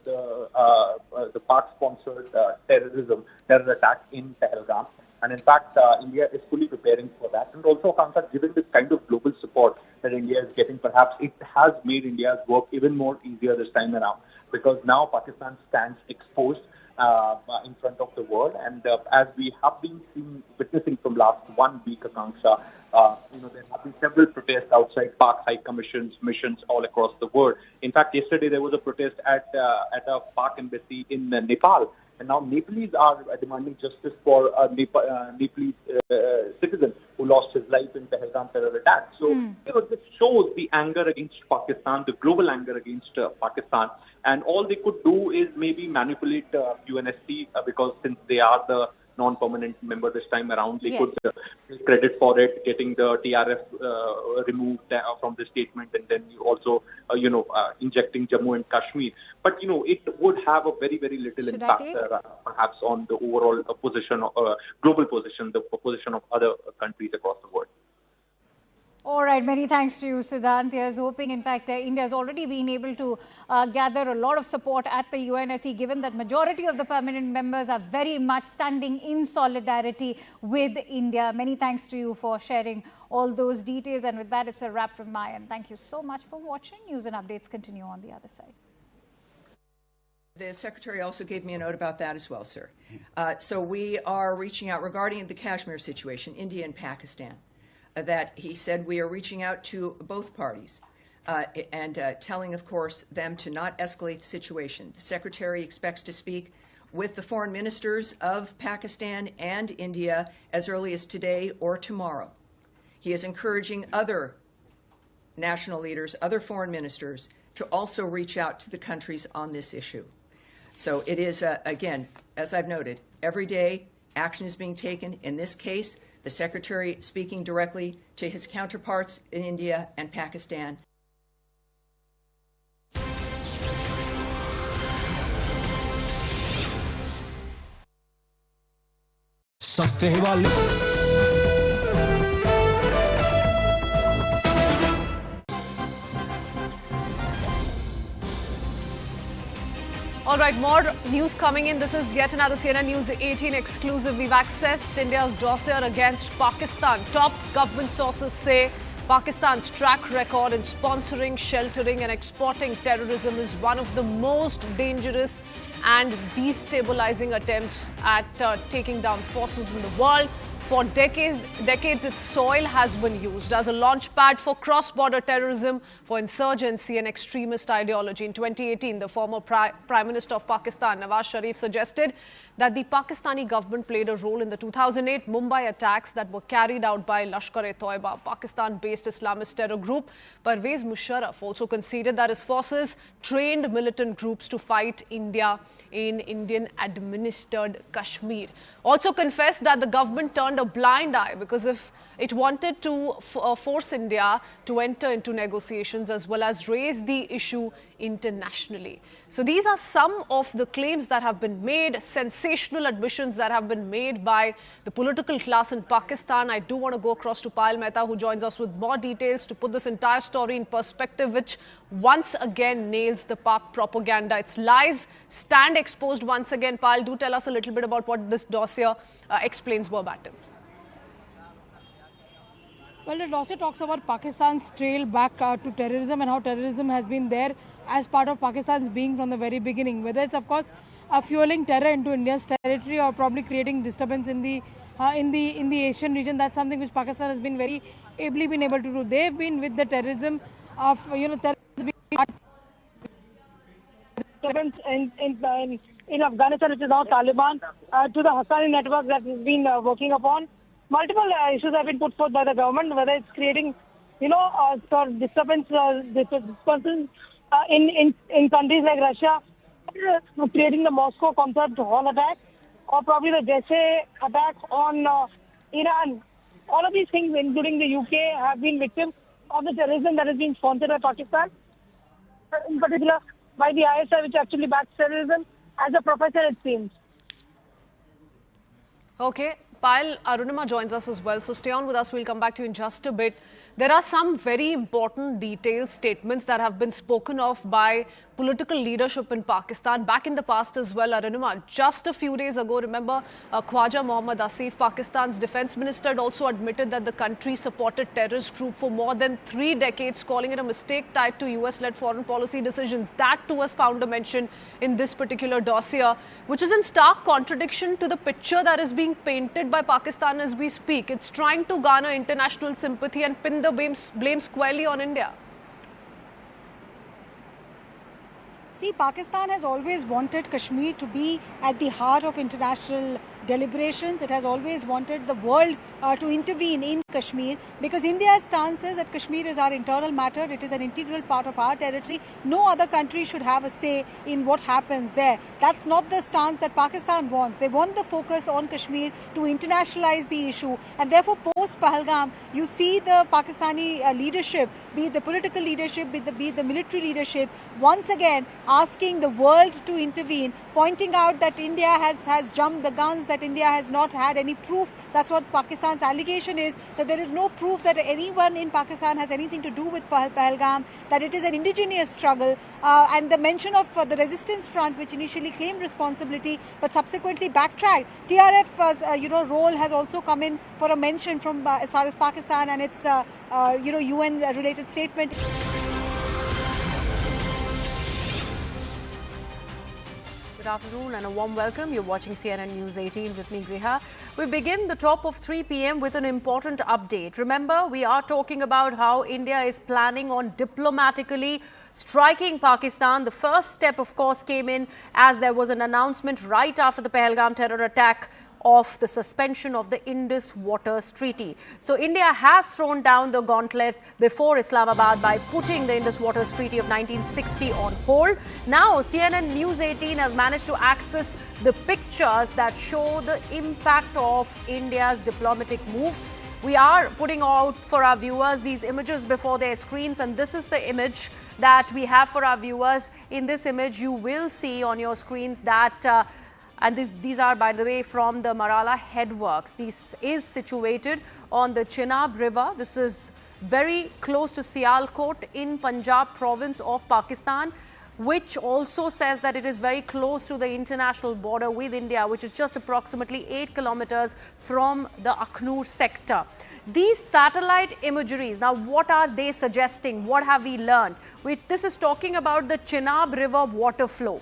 Speaker 13: the Pak-sponsored terror attack in Pahalgam. And in fact, India is fully preparing for that. And also, Akanksha, given this kind of global support that India is getting, perhaps it has made India's work even more easier this time around, because now Pakistan stands exposed in front of the world. And as we have been witnessing from last 1 week, Akanksha, there have been several protests outside Pak High Commission's missions all across the world. In fact, yesterday there was a protest at a Pak embassy in Nepal. And now Nepalese are demanding justice for a Nepalese citizen who lost his life in Pahalgam terror attack. So, this shows the anger against Pakistan, the global anger against Pakistan. And all they could do is maybe manipulate UNSC because since they are the non-permanent member this time around, they could take credit for it, getting the TRF removed from the statement, and then you also, injecting Jammu and Kashmir. But, it would have a very, very little impact, perhaps, on the overall position, global position, the position of other countries across the world.
Speaker 15: All right, many thanks to you, Siddhant. Here's hoping, in fact, India has already been able to gather a lot of support at the UNSC, given that majority of the permanent members are very much standing in solidarity with India. Many thanks to you for sharing all those details. And with that, it's a wrap from my end. Thank you so much for watching. News and updates continue on the other side.
Speaker 5: The Secretary also gave me a note about that as well, sir. So we are reaching out regarding the Kashmir situation, India and Pakistan. That he said we are reaching out to both parties and telling, of course, them to not escalate the situation. The Secretary expects to speak with the foreign ministers of Pakistan and India as early as today or tomorrow. He is encouraging other national leaders, other foreign ministers, to also reach out to the countries on this issue. So it is, again, as I've noted, every day action is being taken. In this case, the Secretary speaking directly to his counterparts in India and Pakistan.
Speaker 12: All right, more news coming in. This is yet another CNN News 18 exclusive. We've accessed India's dossier against Pakistan. Top government sources say Pakistan's track record in sponsoring, sheltering and exporting terrorism is one of the most dangerous and destabilizing attempts at taking down forces in the world. For decades, its soil has been used as a launchpad for cross-border terrorism, for insurgency and extremist ideology. In 2018, the former Prime Minister of Pakistan, Nawaz Sharif, suggested that the Pakistani government played a role in the 2008 Mumbai attacks that were carried out by Lashkar-e-Toiba, Pakistan-based Islamist terror group. Pervez Musharraf also conceded that his forces trained militant groups to fight India in Indian-administered Kashmir. Also confessed that the government turned a blind eye because if it wanted to force India to enter into negotiations as well as raise the issue internationally. So these are some of the claims that have been made, sensational admissions that have been made by the political class in Pakistan. I do want to go across to Payal Mehta, who joins us with more details to put this entire story in perspective, which once again nails the Pak propaganda. Its lies stand exposed once again. Payal, do tell us a little bit about what this dossier explains verbatim.
Speaker 4: Well, the dossier talks about Pakistan's trail back to terrorism and how terrorism has been there as part of Pakistan's being from the very beginning. Whether it's, of course, fueling terror into India's territory or probably creating disturbance in the Asian region, that's something which Pakistan has been very ably been able to do. They've been with the terrorism of terrorism
Speaker 14: in Afghanistan, which is now Taliban, to the Haqqani network that has been working upon. Multiple issues have been put forth by the government, whether it's creating, sort of disturbance in countries like Russia, creating the Moscow concert hall attack, or probably the Jaishe attack on Iran. All of these things, including the UK, have been victims of the terrorism that is being sponsored by Pakistan, in particular by the ISI, which actually backs terrorism as a professor, it seems.
Speaker 12: Okay. Payal, Arunima joins us as well, so stay on with us. We'll come back to you in just a bit. There are some very important detailed statements that have been spoken of by political leadership in Pakistan back in the past as well, Arunima. Just a few days ago, remember, Khwaja Mohammad Asif, Pakistan's defense minister, had also admitted that the country supported terrorist group for more than 3 decades, calling it a mistake tied to US-led foreign policy decisions. That too was found a mention in this particular dossier, which is in stark contradiction to the picture that is being painted by Pakistan as we speak. It's trying to garner international sympathy and pin the blame squarely on India.
Speaker 21: See, Pakistan has always wanted Kashmir to be at the heart of international deliberations. It has always wanted the world to intervene in Kashmir because India's stance is that Kashmir is our internal matter. It is an integral part of our territory. No other country should have a say in what happens there. That's not the stance that Pakistan wants. They want the focus on Kashmir to internationalize the issue. And therefore, post Pahalgam, you see the Pakistani leadership, be it the political leadership, be it the military leadership, once again asking the world to intervene, pointing out that India has jumped the guns, that India has not had any proof. That's what Pakistan's allegation is, that there is no proof that anyone in Pakistan has anything to do with Pahalgam, that it is an indigenous struggle, and the mention of the resistance front, which initially claimed responsibility but subsequently backtracked. TRF's role has also come in for a mention from as far as Pakistan and its UN related statement.
Speaker 12: Good afternoon and a warm welcome. You're watching CNN News 18 with me, Griha. We begin the top of 3 p.m. with an important update. Remember, we are talking about how India is planning on diplomatically striking Pakistan. The first step, of course, came in as there was an announcement right after the Pahalgam terror attack of the suspension of the Indus Waters Treaty. So India has thrown down the gauntlet before Islamabad by putting the Indus Waters Treaty of 1960 on hold. Now CNN News 18 has managed to access the pictures that show the impact of India's diplomatic move. We are putting out for our viewers these images before their screens, and this is the image that we have for our viewers. In this image, you will see on your screens that and these are, by the way, from the Marala headworks. This is situated on the Chenab River. This is very close to Sialkot in Punjab province of Pakistan, which also says that it is very close to the international border with India, which is just approximately 8 kilometers from the Akhnur sector. These satellite imageries, now what are they suggesting? What have we learned? This is talking about the Chenab River water flow.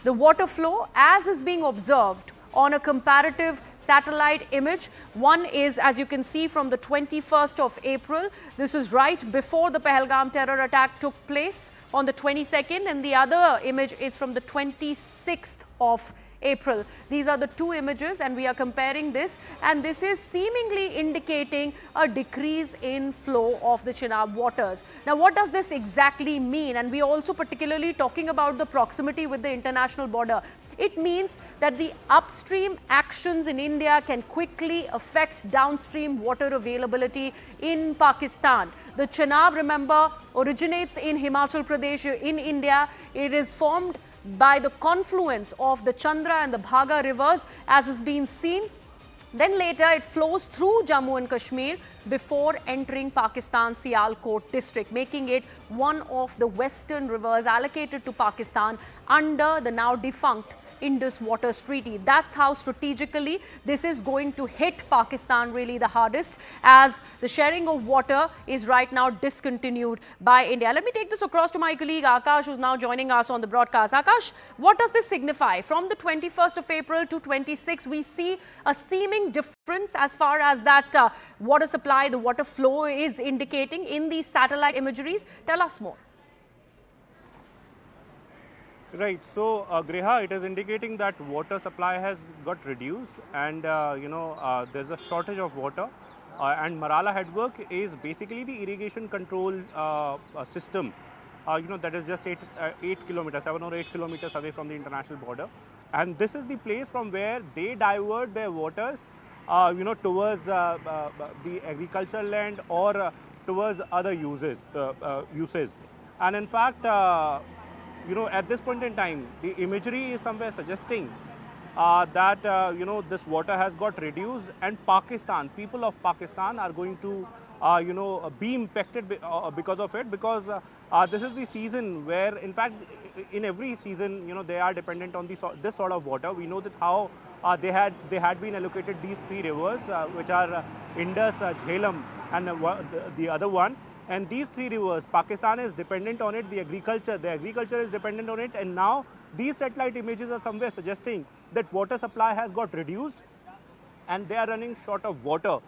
Speaker 12: The water flow, as is being observed on a comparative satellite image. One is, as you can see, from the 21st of April. This is right before the Pahalgam terror attack took place on the 22nd, and the other image is from the 26th of April. These are the two images, and we are comparing this, and this is seemingly indicating a decrease in flow of the Chenab waters. Now, what does this exactly mean? And we also particularly talking about the proximity with the international border. It means that the upstream actions in India can quickly affect downstream water availability in Pakistan. The Chenab, remember, originates in Himachal Pradesh in India. It is formed by the confluence of the Chandra and the Bhaga rivers, as has been seen. Then later it flows through Jammu and Kashmir before entering Pakistan's Sialkot district, making it one of the western rivers allocated to Pakistan under the now defunct Indus Waters Treaty. That's how strategically this is going to hit Pakistan really the hardest, as the sharing of water is right now discontinued by India. Let me take this across to my colleague Akash, who's now joining us on the broadcast. Akash, what does this signify? From the 21st of April to 26, we see a seeming difference as far as that water supply, the water flow is indicating in these satellite imageries. Tell us more.
Speaker 7: Right. So, Greha, it is indicating that water supply has got reduced, and there's a shortage of water. And Marala Headwork is basically the irrigation control system. That is just 7 or 8 kilometers away from the international border, and this is the place from where they divert their waters, towards the agricultural land or towards other uses. And in fact, at this point in time, the imagery is somewhere suggesting that this water has got reduced, and people of Pakistan are going to be impacted because of it, because this is the season where, in fact, in every season, they are dependent on this sort of water. We know that how they had been allocated these three rivers, which are Indus, Jhelum, and the other one. And these three rivers, Pakistan is dependent on it, the agriculture is dependent on it, and now these satellite images are somewhere suggesting that water supply has got reduced and they are running short of water.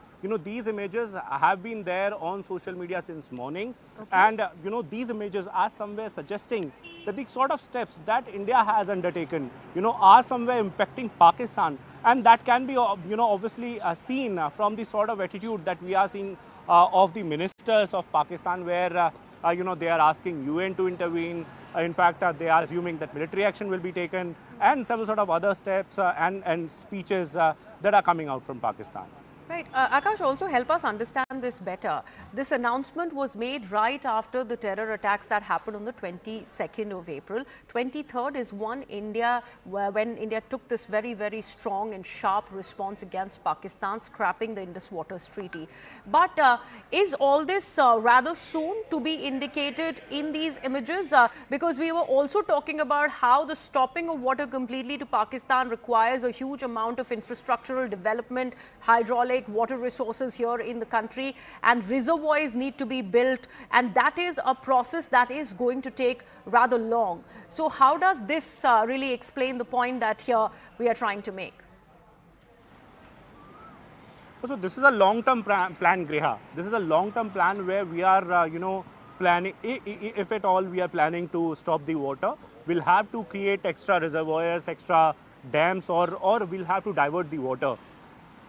Speaker 7: These images have been there on social media since morning, and these images are somewhere suggesting that the sort of steps that India has undertaken, are somewhere impacting Pakistan, and that can be, obviously seen from the sort of attitude that we are seeing of the ministers of Pakistan, where they are asking UN to intervene. In fact, they are assuming that military action will be taken, and several sort of other steps and speeches that are coming out from Pakistan.
Speaker 12: Right. Akash, also help us understand this better. This announcement was made right after the terror attacks that happened on the 22nd of April. 23rd is when India took this very, very strong and sharp response against Pakistan, scrapping the Indus Waters Treaty. But is all this rather soon to be indicated in these images? Because we were also talking about how the stopping of water completely to Pakistan requires a huge amount of infrastructural development, hydraulic, water resources here in the country, and reservoirs need to be built, and that is a process that is going to take rather long. So how does this really explain the point that here we are trying to make?
Speaker 7: So this is a long-term plan, Greha. This is a long-term plan where we are, planning, if at all we are planning to stop the water, we'll have to create extra reservoirs, extra dams, or we'll have to divert the water.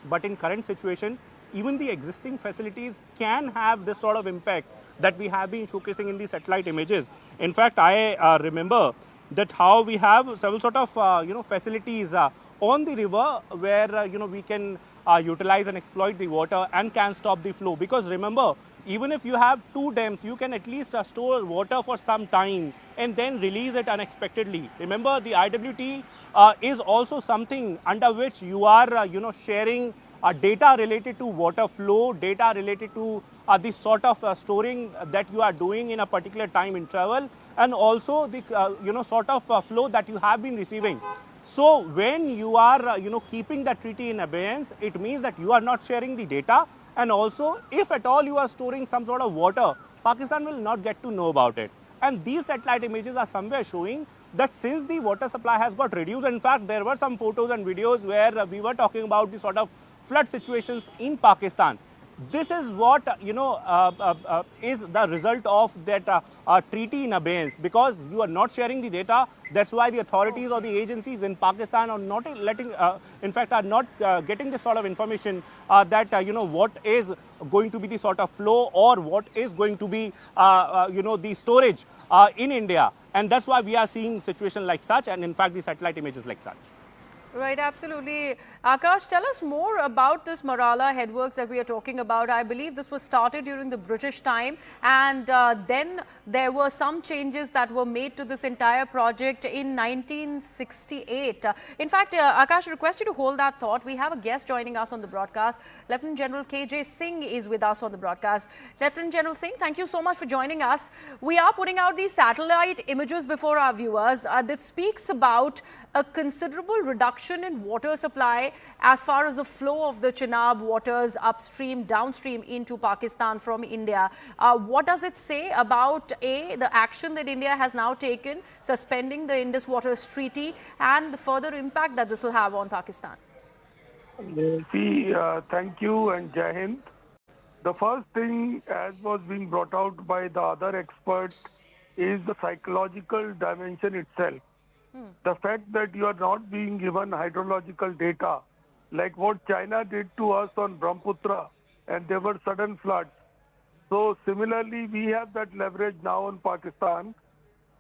Speaker 7: But in current situation, even the existing facilities can have this sort of impact that we have been showcasing in the satellite images. In fact, I remember that how we have several sort of facilities on the river where we can utilize and exploit the water and can stop the flow. Because remember, even if you have two dams, you can at least store water for some time and then release it unexpectedly. Remember, the IWT is also something under which you are, sharing data related to water flow, data related to the sort of storing that you are doing in a particular time in travel, and also the, sort of flow that you have been receiving. So when you are, keeping the treaty in abeyance, it means that you are not sharing the data, and also if at all you are storing some sort of water, Pakistan will not get to know about it. And these satellite images are somewhere showing that since the water supply has got reduced, in fact, there were some photos and videos where we were talking about the sort of flood situations in Pakistan. This is what, is the result of that treaty in abeyance, because you are not sharing the data. That's why the authorities or the agencies in Pakistan are not letting, in fact, are not getting this sort of information that, what is going to be the sort of flow or what is going to be, the storage in India. And that's why we are seeing situation like such, and in fact, the satellite images like such.
Speaker 12: Right, absolutely. Akash, tell us more about this Marala headworks that we are talking about. I believe this was started during the British time, and then there were some changes that were made to this entire project in 1968. In fact, Akash, request you to hold that thought. We have a guest joining us on the broadcast. Lieutenant General KJ Singh is with us on the broadcast. Lieutenant General Singh, thank you so much for joining us. We are putting out these satellite images before our viewers that speaks about a considerable reduction in water supply as far as the flow of the Chenab waters upstream, downstream into Pakistan from India. What does it say about the action that India has now taken, suspending the Indus Waters Treaty, and the further impact that this will have on Pakistan?
Speaker 16: Thank you and Jai Hind. The first thing, as was being brought out by the other experts, is the psychological dimension itself. The fact that you are not being given hydrological data, like what China did to us on Brahmaputra, and there were sudden floods. So similarly, we have that leverage now on Pakistan.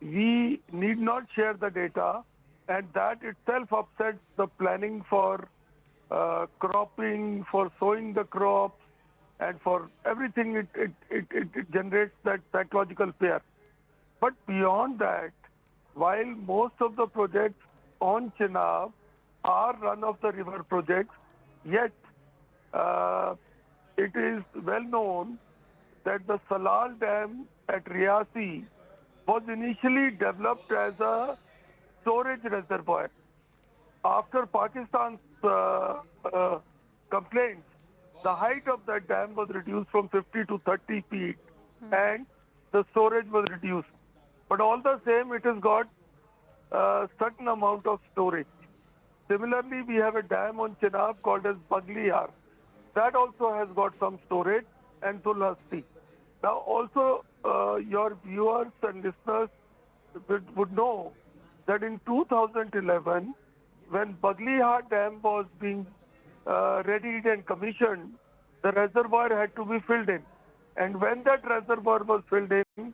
Speaker 16: We need not share the data, and that itself upsets the planning for cropping, for sowing the crops, and for everything. It generates that psychological fear. But beyond that, while most of the projects on Chenab are run-of-the-river projects, yet it is well known that the Salal Dam at Riyasi was initially developed as a storage reservoir. After Pakistan's complaints, the height of that dam was reduced from 50 to 30 feet and the storage was reduced. But all the same, it has got a certain amount of storage. Similarly, we have a dam on Chenab called as Baglihar. That also has got some storage, and Tulhasti. Now, also, your viewers and listeners would know that in 2011, when Baglihar Dam was being readied and commissioned, the reservoir had to be filled in. And when that reservoir was filled in,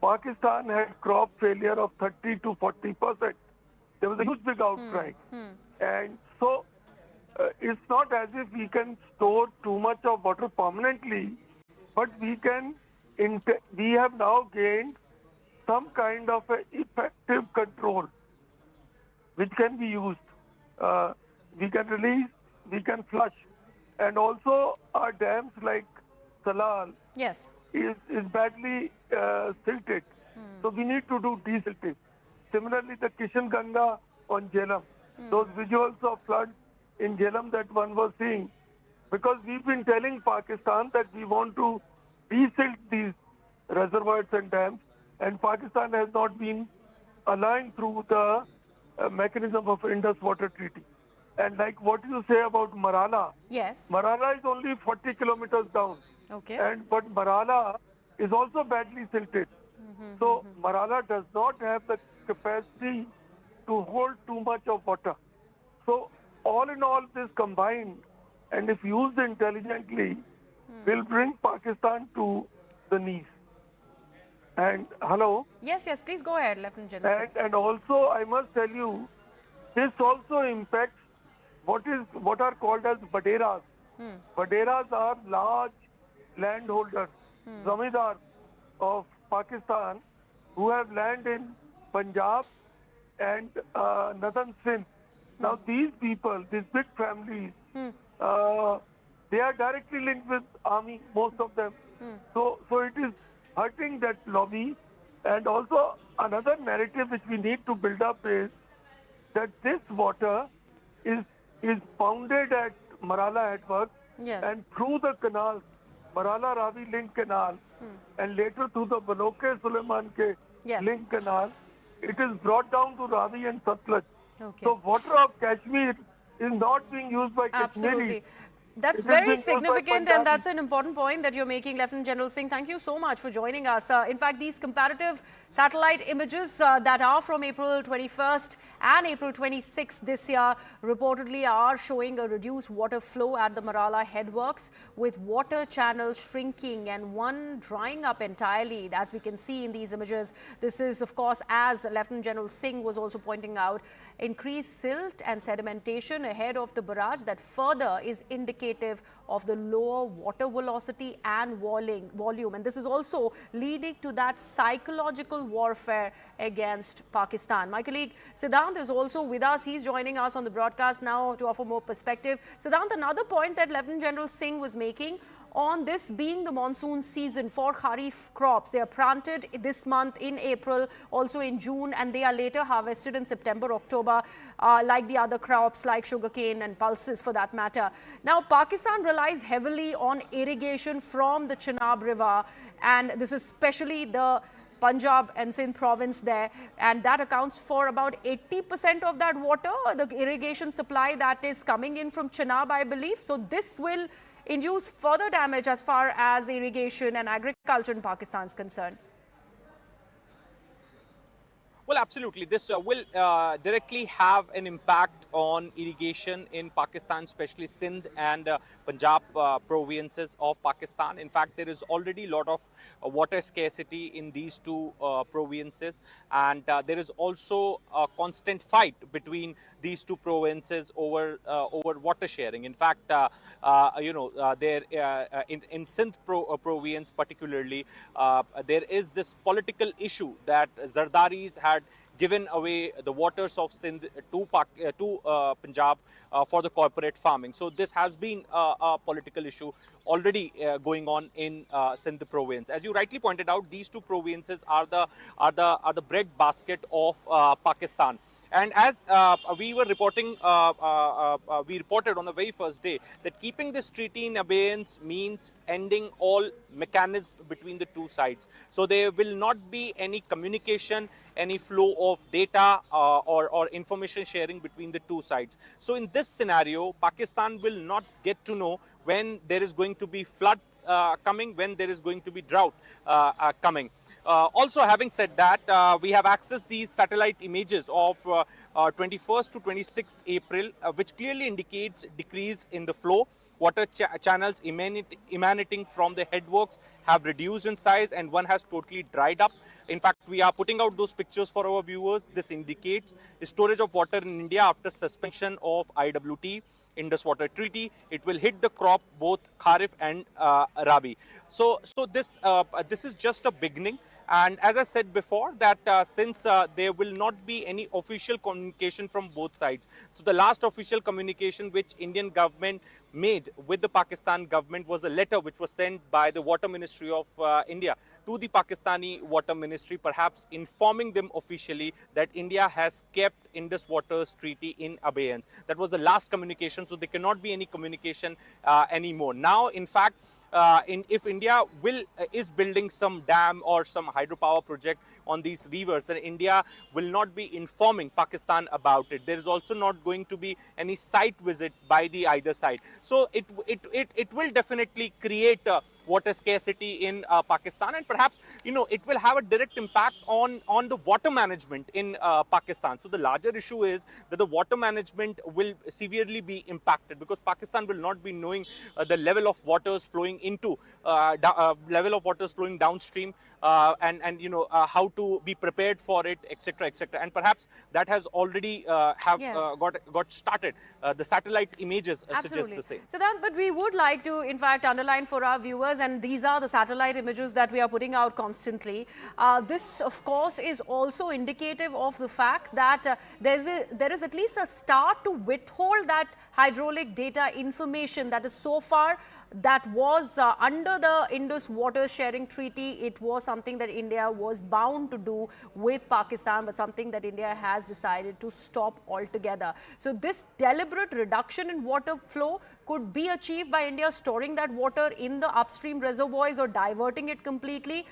Speaker 16: Pakistan had crop failure of 30 to 40%. There was a huge big outcry. And so it's not as if we can store too much of water permanently, but we have now gained some kind of a effective control which can be used. We can release, we can flush. And also our dams like Salal is badly silted. So we need to do desilting. Similarly, the Kishan Ganga on Jhelum, those visuals of floods in Jhelum that one was seeing, because we've been telling Pakistan that we want to desilt these reservoirs and dams, and Pakistan has not been aligned through the mechanism of Indus Water Treaty. And like what you say about Marala, Marala is only 40 kilometers down. But Marala is also badly silted. So Marala does not have the capacity to hold too much of water. So all in all, this combined, and if used intelligently, will bring Pakistan to the knees. And hello?
Speaker 12: Yes, please go ahead, Lieutenant General.
Speaker 16: And also, I must tell you, this also impacts what are called as Baderas. Baderas are large landholders, zamindars of Pakistan, who have land in Punjab and northern Sindh. Now these people, these big families, they are directly linked with army, most of them. So it is hurting that lobby. And also another narrative which we need to build up is that this water is pounded at Marala headworks and through the canals, Marala Ravi link canal, and later through the Baloke Suleiman ke link canal, it is brought down to Ravi and Satluj.
Speaker 12: Okay.
Speaker 16: So water of Kashmir is not being used by Kashmiris.
Speaker 12: Absolutely. That's
Speaker 16: It is
Speaker 12: very
Speaker 16: being used by
Speaker 12: significant, and
Speaker 16: Punjabis.
Speaker 12: that's an important point that you're making, Lieutenant General Singh. Thank you so much for joining us. In fact, these comparative satellite images that are from April 21st and April 26th this year reportedly are showing a reduced water flow at the Marala headworks, with water channels shrinking and one drying up entirely, as we can see in these images. This is, of course, as Lieutenant General Singh was also pointing out, increased silt and sedimentation ahead of the barrage that further is indicative of the lower water velocity and volume. And this is also leading to that psychological warfare against Pakistan. My colleague Siddhant is also with us. He's joining us on the broadcast now to offer more perspective. Siddhant, another point that Lieutenant General Singh was making on this being the monsoon season for Kharif crops. They are planted this month in April, also in June, and they are later harvested in September, October, like the other crops like sugarcane and pulses for that matter. Now, Pakistan relies heavily on irrigation from the Chenab River, and this is especially the Punjab and Sindh province there, and that accounts for about 80% of that water, the irrigation supply that is coming in from Chenab, I believe. So this will induce further damage as far as irrigation and agriculture in Pakistan is concerned.
Speaker 3: Well, absolutely. This will directly have an impact on irrigation in Pakistan, especially Sindh and Punjab provinces of Pakistan. In fact, there is already a lot of water scarcity in these two provinces, and there is also a constant fight between these two provinces over water sharing. In fact, there in Sindh province particularly, there is this political issue that Zardaris had given away the waters of Sindh to Punjab for the corporate farming. So this has been a political issue already going on in Sindh province. As you rightly pointed out, these two provinces are the bread basket of Pakistan. And as we were reporting, we reported on the very first day that keeping this treaty in abeyance means ending all mechanisms between the two sides. So there will not be any communication, any flow of data or information sharing between the two sides. So in this scenario, Pakistan will not get to know when there is going to be flood coming, when there is going to be drought coming. Also, having said that, we have accessed these satellite images of 21st to 26th April, which clearly indicates decrease in the flow. Water channels emanating from the headworks have reduced in size, and one has totally dried up. In fact, we are putting out those pictures for our viewers. This indicates storage of water in India after suspension of IWT, Indus Water Treaty. It will hit the crop, both Kharif and Rabi. So this is just a beginning. And as I said before, that since there will not be any official communication from both sides, so the last official communication which Indian government made with the Pakistan government was a letter which was sent by the Water Ministry of India to the Pakistani Water Ministry, perhaps informing them officially that India has kept Indus Waters Treaty in abeyance. That was the last communication, so there cannot be any communication anymore. Now, in fact, if India is building some dam or some hydropower project on these rivers, then India will not be informing Pakistan about it. There is also not going to be any site visit by the either side. So it will definitely create water scarcity in Pakistan, and perhaps it will have a direct impact on the water management in Pakistan. So the larger issue is that the water management will severely be impacted, because Pakistan will not be knowing the level of waters flowing into level of waters flowing downstream, and how to be prepared for it, etc., etc. And perhaps that has already got started. The satellite images suggest the same.
Speaker 12: Siddhant, but we would like to, in fact, underline for our viewers, and these are the satellite images that we are putting out constantly. This, of course, is also indicative of the fact that there is at least a start to withhold that hydraulic data information that is so far that was under the Indus Water Sharing Treaty. It was something that India was bound to do with Pakistan, but something that India has decided to stop altogether. So this deliberate reduction in water flow could be achieved by India storing that water in the upstream reservoirs or diverting it completely,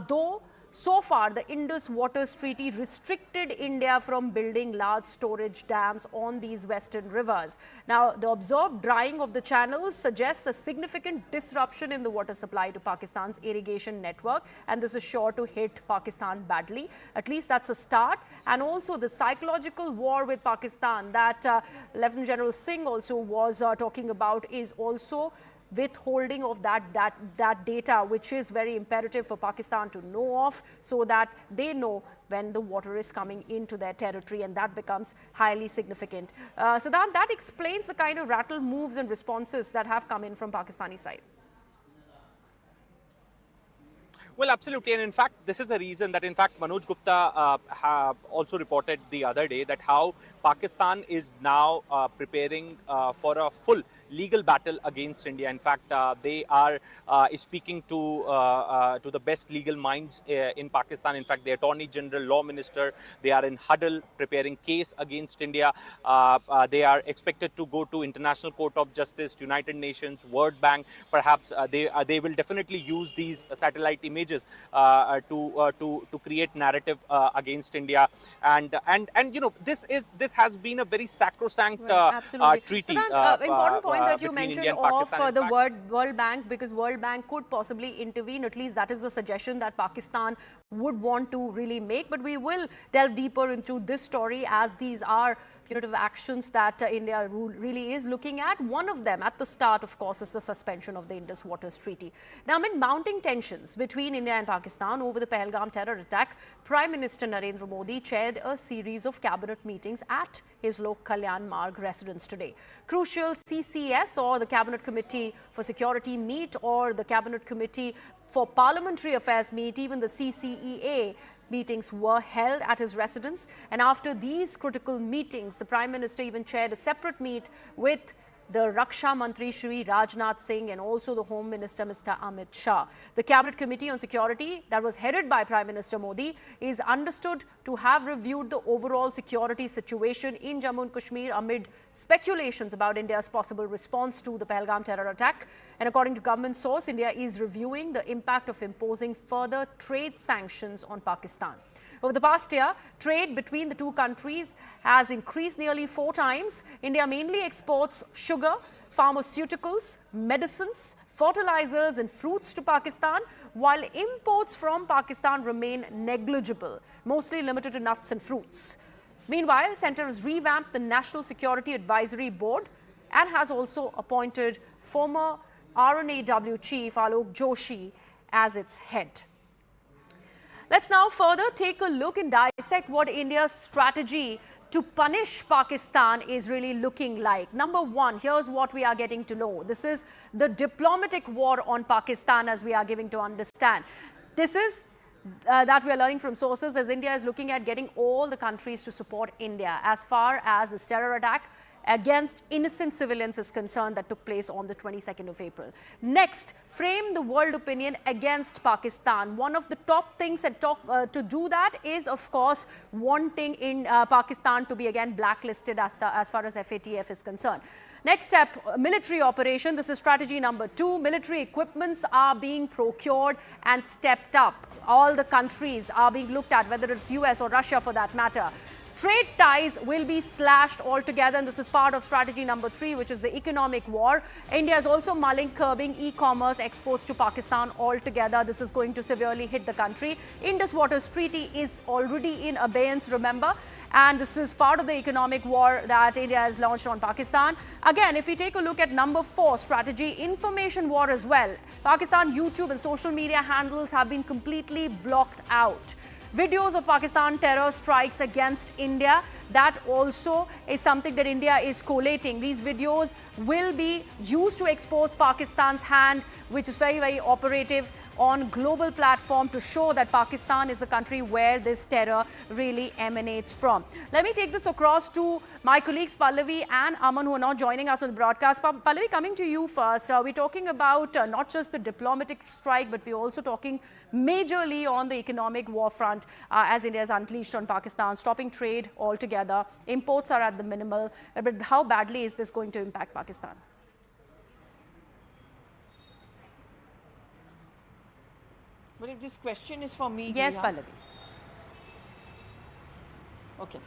Speaker 12: though So far, the Indus Waters Treaty restricted India from building large storage dams on these western rivers. Now, the observed drying of the channels suggests a significant disruption in the water supply to Pakistan's irrigation network, and this is sure to hit Pakistan badly. At least that's a start. And also the psychological war with Pakistan that Lieutenant General Singh also was talking about is also withholding of that data, which is very imperative for Pakistan to know of, so that they know when the water is coming into their territory, and that becomes highly significant. So that explains the kind of rattle moves and responses that have come in from Pakistani side.
Speaker 3: Well, absolutely. And in fact, this is the reason that, in fact, Manoj Gupta also reported the other day that how Pakistan is now preparing for a full legal battle against India. In fact, they are speaking to the best legal minds in Pakistan. In fact, the Attorney General, Law Minister, they are in huddle preparing case against India. They are expected to go to International Court of Justice, United Nations, World Bank. Perhaps they will definitely use these satellite images to create narrative against India, and you know, this has been a very sacrosanct treaty.
Speaker 12: So that important point that you mentioned of the World Bank, because World Bank could possibly intervene. At least that is the suggestion that Pakistan would want to really make. But we will delve deeper into this story, as these are punitive actions that India really is looking at. One of them at the start, of course, is the suspension of the Indus Waters Treaty. Now, amid mounting tensions between India and Pakistan over the Pahalgam terror attack, Prime Minister Narendra Modi chaired a series of cabinet meetings at his Lok Kalyan Marg residence today. Crucial CCS, or the Cabinet Committee for Security, meet, or the Cabinet Committee for Parliamentary Affairs meet, even the CCEA meetings were held at his residence. And after these critical meetings, the Prime Minister even chaired a separate meet with the Raksha Mantri Shri Rajnath Singh and also the Home Minister Mr. Amit Shah. The Cabinet Committee on Security that was headed by Prime Minister Modi is understood to have reviewed the overall security situation in Jammu and Kashmir amid speculations about India's possible response to the Pahalgam terror attack. And according to government source, India is reviewing the impact of imposing further trade sanctions on Pakistan. Over the past year, trade between the two countries has increased nearly 4 times. India mainly exports sugar, pharmaceuticals, medicines, fertilizers and fruits to Pakistan, while imports from Pakistan remain negligible, mostly limited to nuts and fruits. Meanwhile, the centre has revamped the National Security Advisory Board and has also appointed former RNAW Chief Alok Joshi as its head. Let's now further take a look and dissect what India's strategy to punish Pakistan is really looking like. Number one, here's what we are getting to know. This is the diplomatic war on Pakistan, as we are giving to understand. This is that we are learning from sources, as India is looking at getting all the countries to support India as far as this terror attack against innocent civilians is concerned that took place on the 22nd of April. Next, frame the world opinion against Pakistan. One of the top things that to do that is, of course, wanting in Pakistan to be again blacklisted as far as FATF is concerned. Next step, military operation. This is strategy number 2. Military equipments are being procured and stepped up. All the countries are being looked at, whether it's US or Russia for that matter. Trade ties will be slashed altogether, and this is part of strategy number 3, which is the economic war. India is also mulling curbing e-commerce exports to Pakistan altogether. This is going to severely hit the country. Indus Waters Treaty is already in abeyance, remember, and this is part of the economic war that India has launched on Pakistan. Again, if we take a look at number 4 strategy, information war as well. Pakistan YouTube and social media handles have been completely blocked out. Videos of Pakistan terror strikes against India, that also is something that India is collating. These videos will be used to expose Pakistan's hand, which is very, very operative on global platform to show that Pakistan is a country where this terror really emanates from. Let me take this across to my colleagues Pallavi and Aman, who are now joining us on the broadcast. Pallavi, coming to you first. We're talking about not just the diplomatic strike, but we're also talking majorly on the economic war front as India has unleashed on Pakistan, stopping trade altogether. Imports are at the minimal. But how badly is this going to impact Pakistan?
Speaker 6: But if this question is for me,
Speaker 12: Yes,
Speaker 6: Neha.
Speaker 12: Pallavi.
Speaker 6: Okay.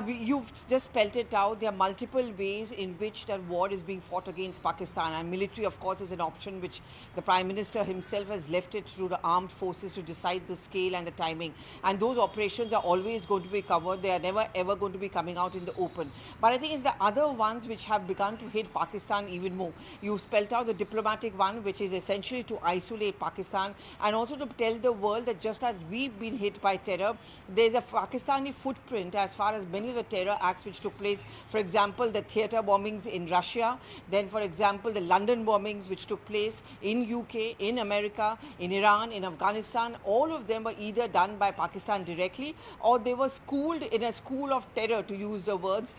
Speaker 6: You've just spelled it out. There are multiple ways in which that war is being fought against Pakistan, and military, of course, is an option which the Prime Minister himself has left it to the armed forces to decide the scale and the timing. And those operations are always going to be covered. They are never ever going to be coming out in the open. But I think it's the other ones which have begun to hit Pakistan even more. You spelled out the diplomatic one, which is essentially to isolate Pakistan and also to tell the world that just as we've been hit by terror, there's a Pakistani footprint as far as many of the terror acts which took place. For example, the theatre bombings in Russia, then for example the London bombings which took place in UK, in America, in Iran, in Afghanistan. All of them were either done by Pakistan directly or they were schooled in a school of terror, to use the words.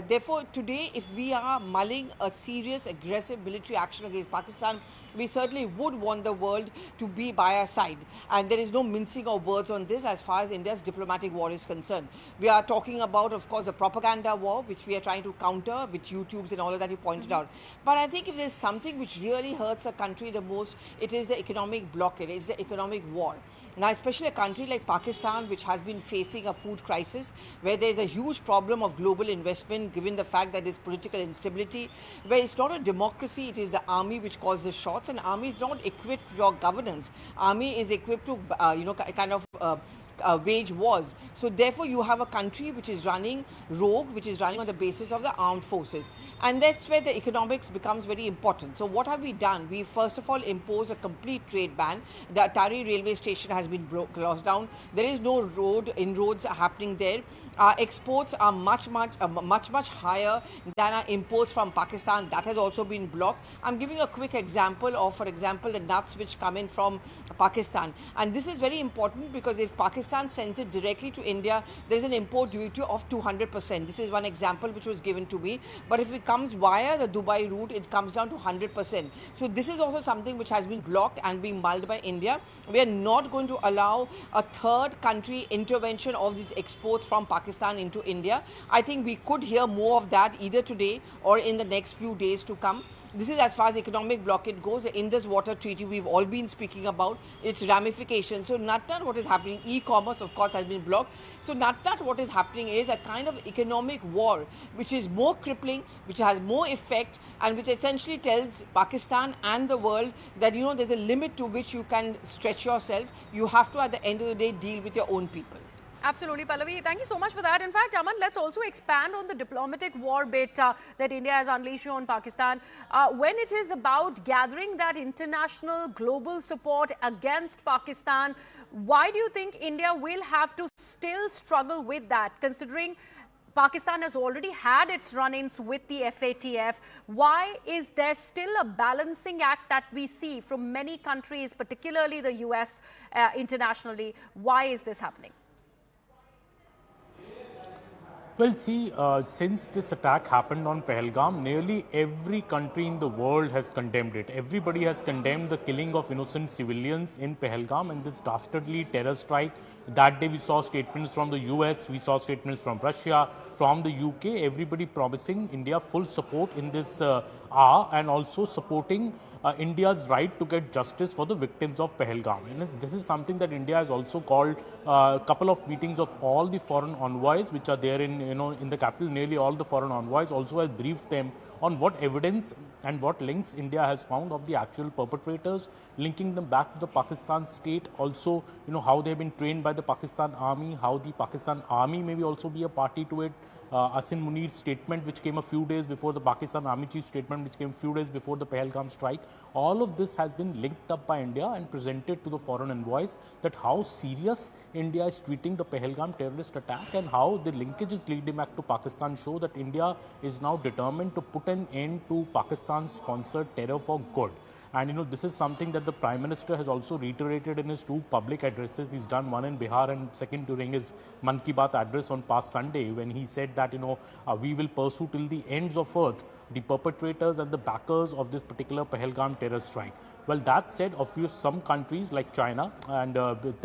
Speaker 6: Therefore, today, if we are mulling a serious aggressive military action against Pakistan, we certainly would want the world to be by our side. And there is no mincing of words on this as far as India's diplomatic war is concerned. We are talking about, of course, the propaganda war, which we are trying to counter with YouTubes and all of that you pointed out. But I think if there's something which really hurts a country the most, it is the economic blockade, it's the economic war. Now, especially a country like Pakistan, which has been facing a food crisis, where there's a huge problem of global investment, given the fact that there's political instability, where it's not a democracy, it is the army which calls the shots, and army is not equipped for governance. Army is equipped to, wage wars. So therefore you have a country which is running rogue, which is running on the basis of the armed forces. And that's where the economics becomes very important. So what have we done? We first of all imposed a complete trade ban. The Atari railway station has been closed down. There is no inroads happening there. Our exports are much higher than our imports from Pakistan. That has also been blocked. I'm giving a quick example of, for example, the nuts which come in from Pakistan. And this is very important because if Pakistan sends it directly to India, there is an import duty of 200%. This is one example which was given to me. But if it comes via the Dubai route, it comes down to 100%. So this is also something which has been blocked and being mulled by India. We are not going to allow a third country intervention of these exports from Pakistan into India. I think we could hear more of that either today or in the next few days to come. This is as far as economic blockade goes. The Indus Water Treaty we've all been speaking about, its ramifications. So not what is happening. E-commerce, of course, has been blocked. So not what is happening is a kind of economic war which is more crippling, which has more effect, and which essentially tells Pakistan and the world that, you know, there's a limit to which you can stretch yourself. You have to, at the end of the day, deal with your own people.
Speaker 12: Absolutely, Pallavi. Thank you so much for that. In fact, Aman, let's also expand on the diplomatic war bit that India has unleashed on Pakistan. When it is about gathering that international global support against Pakistan, why do you think India will have to still struggle with that, considering Pakistan has already had its run-ins with the FATF? Why is there still a balancing act that we see from many countries, particularly the US internationally? Why is this happening?
Speaker 8: Well, see, since this attack happened on Pahalgam, nearly every country in the world has condemned it. Everybody has condemned the killing of innocent civilians in Pahalgam and this dastardly terror strike. That day we saw statements from the US, we saw statements from Russia, from the UK, everybody promising India full support in this hour and also supporting India's right to get justice for the victims of Pahalgam. And this is something that India has also called a couple of meetings of all the foreign envoys which are there in the capital. Nearly all the foreign envoys also has briefed them on what evidence and what links India has found of the actual perpetrators, linking them back to the Pakistan state. Also, how they have been trained by the Pakistan army, how the Pakistan army maybe also be a party to it. Asim Munir's statement, which came a few days before the Pakistan Army Chief's statement, which came a few days before the Pahalgam strike. All of this has been linked up by India and presented to the foreign envoys that how serious India is treating the Pahalgam terrorist attack and how the linkages leading back to Pakistan show that India is now determined to put an end to Pakistan's sponsored terror for good. And this is something that the Prime Minister has also reiterated in his two public addresses. He's done one in Bihar and second during his Man Ki Baat address on past Sunday, when he said that, we will pursue till the ends of earth the perpetrators and the backers of this particular Pahalgam terror strike. Well, that said, some countries like China and with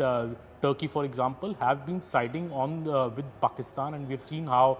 Speaker 8: Turkey, for example, have been siding on with Pakistan, and we've seen how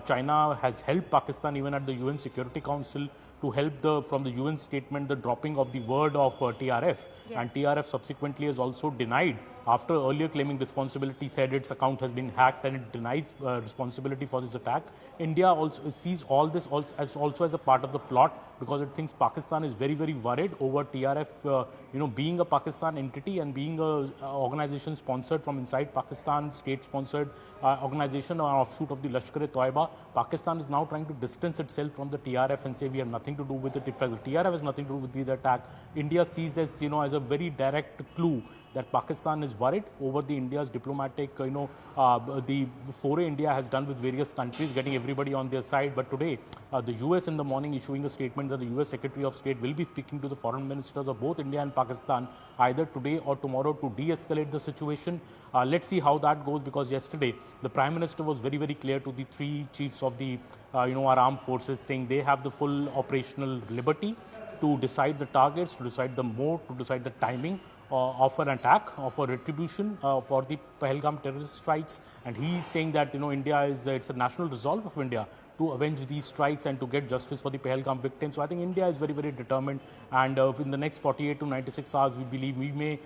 Speaker 8: China has helped Pakistan even at the UN Security Council to help from the UN statement the dropping of the word of TRF.
Speaker 12: Yes.
Speaker 8: And TRF subsequently has also denied, after earlier claiming responsibility, said its account has been hacked and it denies responsibility for this attack. India also sees all this also as a part of the plot, because it thinks Pakistan is very, very worried over TRF, being a Pakistan entity and being a organization sponsored from inside Pakistan, state-sponsored organization or offshoot of the Lashkar-e-Toiba. Pakistan is now trying to distance itself from the TRF and say we have nothing to do with it. If the TRF has nothing to do with the attack, India sees this, as a very direct clue that Pakistan is worried over the India's diplomatic, the foray India has done with various countries, getting everybody on their side. But today, the US in the morning issuing a statement that the US Secretary of State will be speaking to the foreign ministers of both India and Pakistan either today or tomorrow to de-escalate the situation. Let's see how that goes, because yesterday the Prime Minister was very, very clear to the three chiefs of the, our armed forces, saying they have the full operational liberty to decide the targets, to decide the mode, to decide the timing of an attack, of a retribution for the Pahalgam terrorist strikes. And he is saying that, India it's a national resolve of India to avenge these strikes and to get justice for the Pahalgam victims. So I think India is very, very determined, and in the next 48 to 96 hours, we believe we may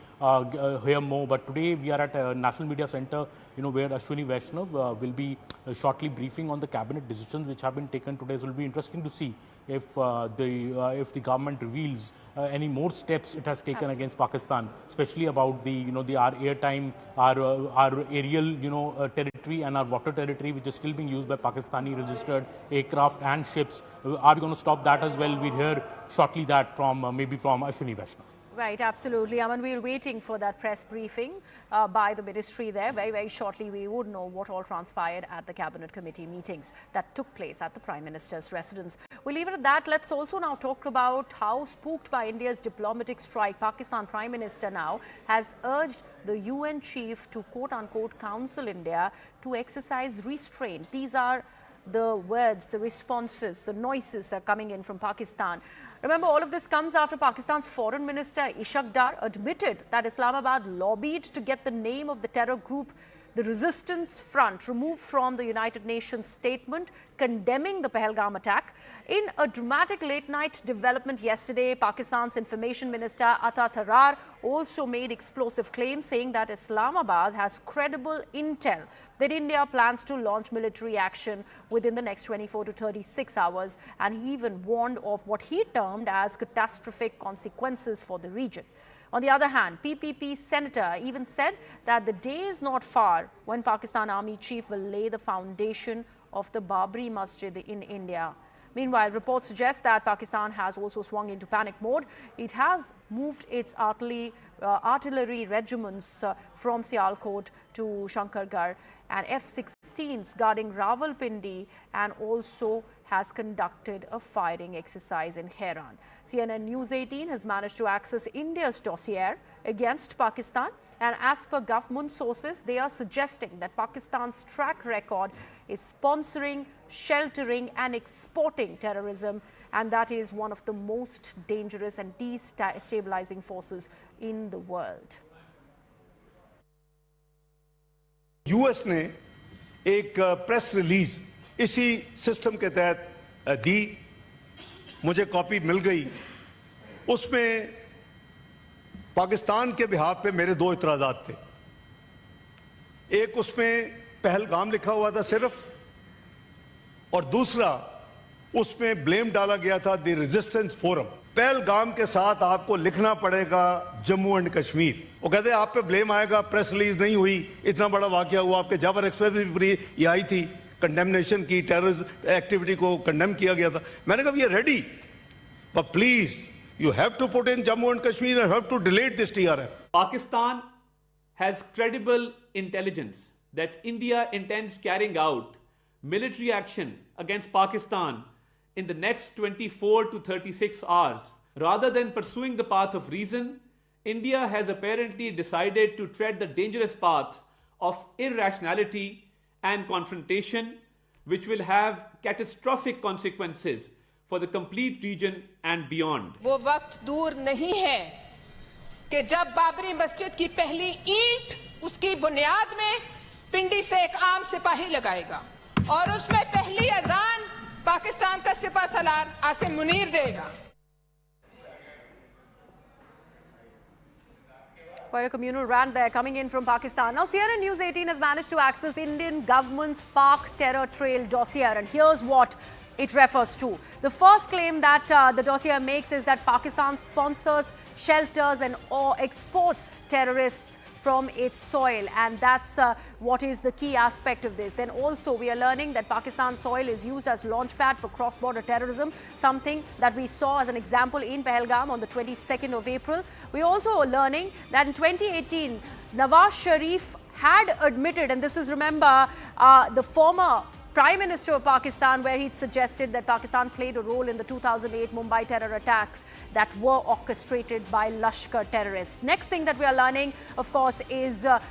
Speaker 8: hear more. But today we are at a National Media Center, where Ashwini Vaishnav will be shortly briefing on the cabinet decisions which have been taken today. So it will be interesting to see if the government reveals any more steps it has taken against Pakistan, especially about our airtime, our aerial territory and our water territory, which is still being used by Pakistani registered aircraft and ships. Are we going to stop that as well? We'll hear shortly that from maybe from Ashwini Vaishnav.
Speaker 12: Right, absolutely. I mean, we're waiting for that press briefing by the ministry there. Very, very shortly, we would know what all transpired at the cabinet committee meetings that took place at the Prime Minister's residence. We'll leave it at that. Let's also now talk about how, spooked by India's diplomatic strike, Pakistan Prime Minister now has urged the UN chief to quote-unquote counsel India to exercise restraint. These are the words, the responses, the noises that are coming in from Pakistan. Remember, all of this comes after Pakistan's Foreign Minister Ishaq Dar admitted that Islamabad lobbied to get the name of the terror group, the Resistance Front, removed from the United Nations statement condemning the Pahalgam attack. In a dramatic late-night development yesterday, Pakistan's Information Minister Ata Tharar also made explosive claims, saying that Islamabad has credible intel that India plans to launch military action within the next 24 to 36 hours, and he even warned of what he termed as catastrophic consequences for the region. On the other hand, PPP senator even said that the day is not far when Pakistan Army chief will lay the foundation of the Babri Masjid in India. Meanwhile, reports suggest that Pakistan has also swung into panic mode. It has moved its artillery regiments from Sialkot to Shankargarh and F-16s guarding Rawalpindi, and also has conducted a firing exercise in Herat. CNN News 18 has managed to access India's dossier against Pakistan, and as per government sources, they are suggesting that Pakistan's track record is sponsoring, sheltering and exporting terrorism, and that is one of the most dangerous and destabilizing forces in the world.
Speaker 9: US ने एक press release इसी system के तहत दी, मुझे copy मिल गई। उसमें पाकिस्तान के behalf पे मेरे दो इतराज़ात थे। एक उसमें पहलगाम लिखा हुआ था सिर्फ, और दूसरा उसमें ब्लेम डाला गया था द रेजिस्टेंस फोरम। पहलगाम के साथ आपको लिखना पड़ेगा जम्मू एंड कश्मीर। वो कहते हैं आप पे ब्लेम आएगा, प्रेस रिलीज नहीं हुई, इतना बड़ा वाकया हुआ। आपके जावर एक्सप्रेस भी ये आई थी, कंडेमनेशन की, टेररिस्ट एक्टिविटी को कंडेम किया गया था। मैंने कहा ये ready, but please you have to put in Jammu and Kashmir and have to delete this TRF.
Speaker 17: Pakistan has credible intelligence that India intends carrying out military action against Pakistan in the next 24 to 36 hours. Rather than pursuing the path of reason, India has apparently decided to tread the dangerous path of irrationality and confrontation, which will have catastrophic consequences for the complete region and beyond.
Speaker 18: वो वक्त दूर नहीं है कि जब बाबरी मस्जिद की पहली ईंट उसकी बुनियाद में पिंडी से एक आम सिपाही लगाएगा और उसमें पहली अजान पाकिस्तान का सिपह सलार आसिम मुनीर देगा।
Speaker 12: Quite a communal rant there coming in from Pakistan. Now, CNN News 18 has managed to access Indian government's Pak terror trail dossier, and here's what it refers to. The first claim that the dossier makes is that Pakistan sponsors, shelters and or exports terrorists from its soil, and that's what is the key aspect of this. Then also we are learning that Pakistan soil is used as launchpad for cross-border terrorism, something that we saw as an example in Pahalgam on the 22nd of April. We also are learning that in 2018, Nawaz Sharif had admitted, and this is, remember, the former Prime Minister of Pakistan, where he'd suggested that Pakistan played a role in the 2008 Mumbai terror attacks that were orchestrated by Lashkar terrorists. Next thing that we are learning, of course, is that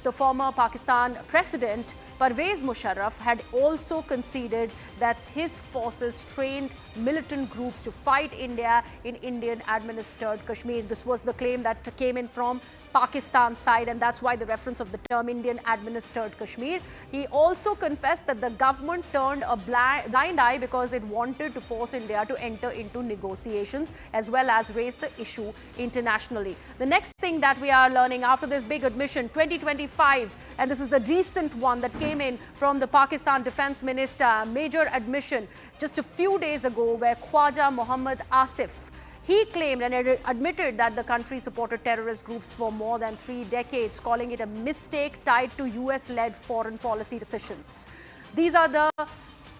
Speaker 12: the former Pakistan President Pervez Musharraf had also conceded that his forces trained militant groups to fight India in Indian-administered Kashmir. This was the claim that came in from Pakistan side, and that's why the reference of the term Indian-administered Kashmir. He also confessed that the government turned a blind eye because it wanted to force India to enter into negotiations as well as raise the issue internationally. The next thing that we are learning after this big admission, 2025, and this is the recent one that came in from the Pakistan Defence Minister, major admission just a few days ago, where Khwaja Mohammad Asif, he claimed and admitted that the country supported terrorist groups for more than 3 decades, calling it a mistake tied to US-led foreign policy decisions. These are the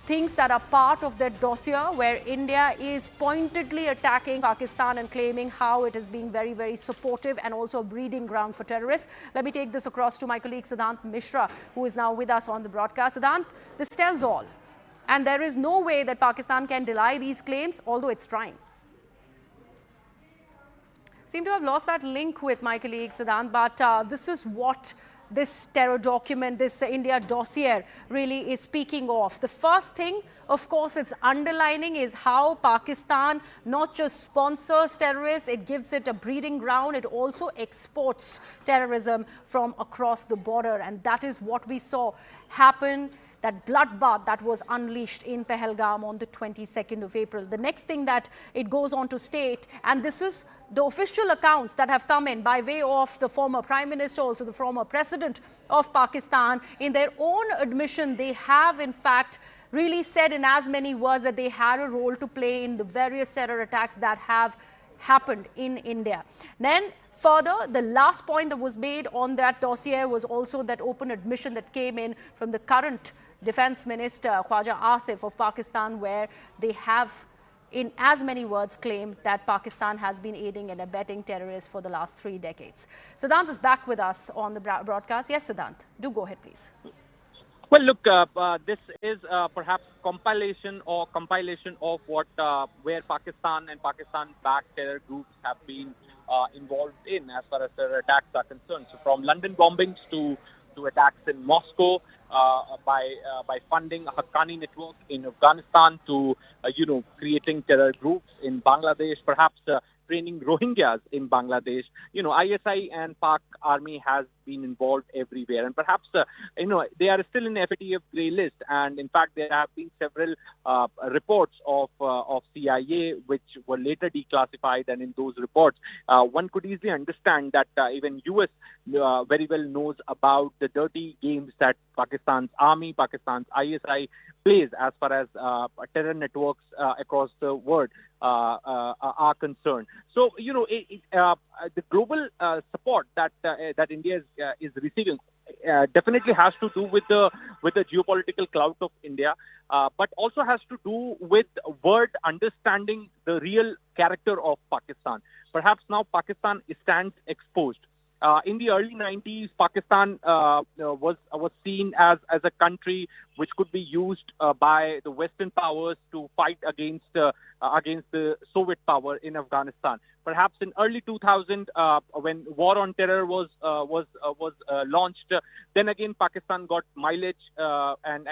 Speaker 12: things that are part of that dossier, where India is pointedly attacking Pakistan and claiming how it is being very, very supportive and also a breeding ground for terrorists. Let me take this across to my colleague Siddhant Mishra, who is now with us on the broadcast. Siddhant, this tells all. And there is no way that Pakistan can deny these claims, although it's trying. Seem to have lost that link with my colleague Siddhant, but this is what this terror document, this India dossier really is speaking of. The first thing, of course, it's underlining is how Pakistan not just sponsors terrorists, it gives it a breeding ground, it also exports terrorism from across the border. And that is what we saw happen, that bloodbath that was unleashed in Pahalgam on the 22nd of April. The next thing that it goes on to state, and this is the official accounts that have come in by way of the former Prime Minister, also the former President of Pakistan, in their own admission, they have in fact really said in as many words that they had a role to play in the various terror attacks that have happened in India. Then further, the last point that was made on that dossier was also that open admission that came in from the current Defence Minister Khwaja Asif of Pakistan, where they have in as many words claimed that Pakistan has been aiding and abetting terrorists for the last 3 decades. Siddhant is back with us on the broadcast. Yes, Siddhant, do go ahead, please.
Speaker 13: Well, look, this is perhaps compilation of what where Pakistan and Pakistan-backed terror groups have been involved in as far as terror attacks are concerned. So from London bombings to attacks in Moscow, by funding a Haqqani network in Afghanistan, to creating terror groups in Bangladesh, perhaps training Rohingyas in Bangladesh. ISI and Pak army has been involved everywhere, and perhaps they are still in FATF grey list. And in fact, there have been several reports of CIA which were later declassified, and in those reports, one could easily understand that even US very well knows about the dirty games that Pakistan's army, Pakistan's ISI plays as far as terror networks across the world are concerned. So, the global support that India is receiving definitely has to do with the geopolitical clout of India, but also has to do with world understanding the real character of Pakistan. Perhaps now Pakistan stands exposed. In the early 90s, Pakistan was seen as a country which could be used by the Western powers to fight against the Soviet power in Afghanistan. Perhaps in early 2000, when war on terror was launched, then again Pakistan got mileage and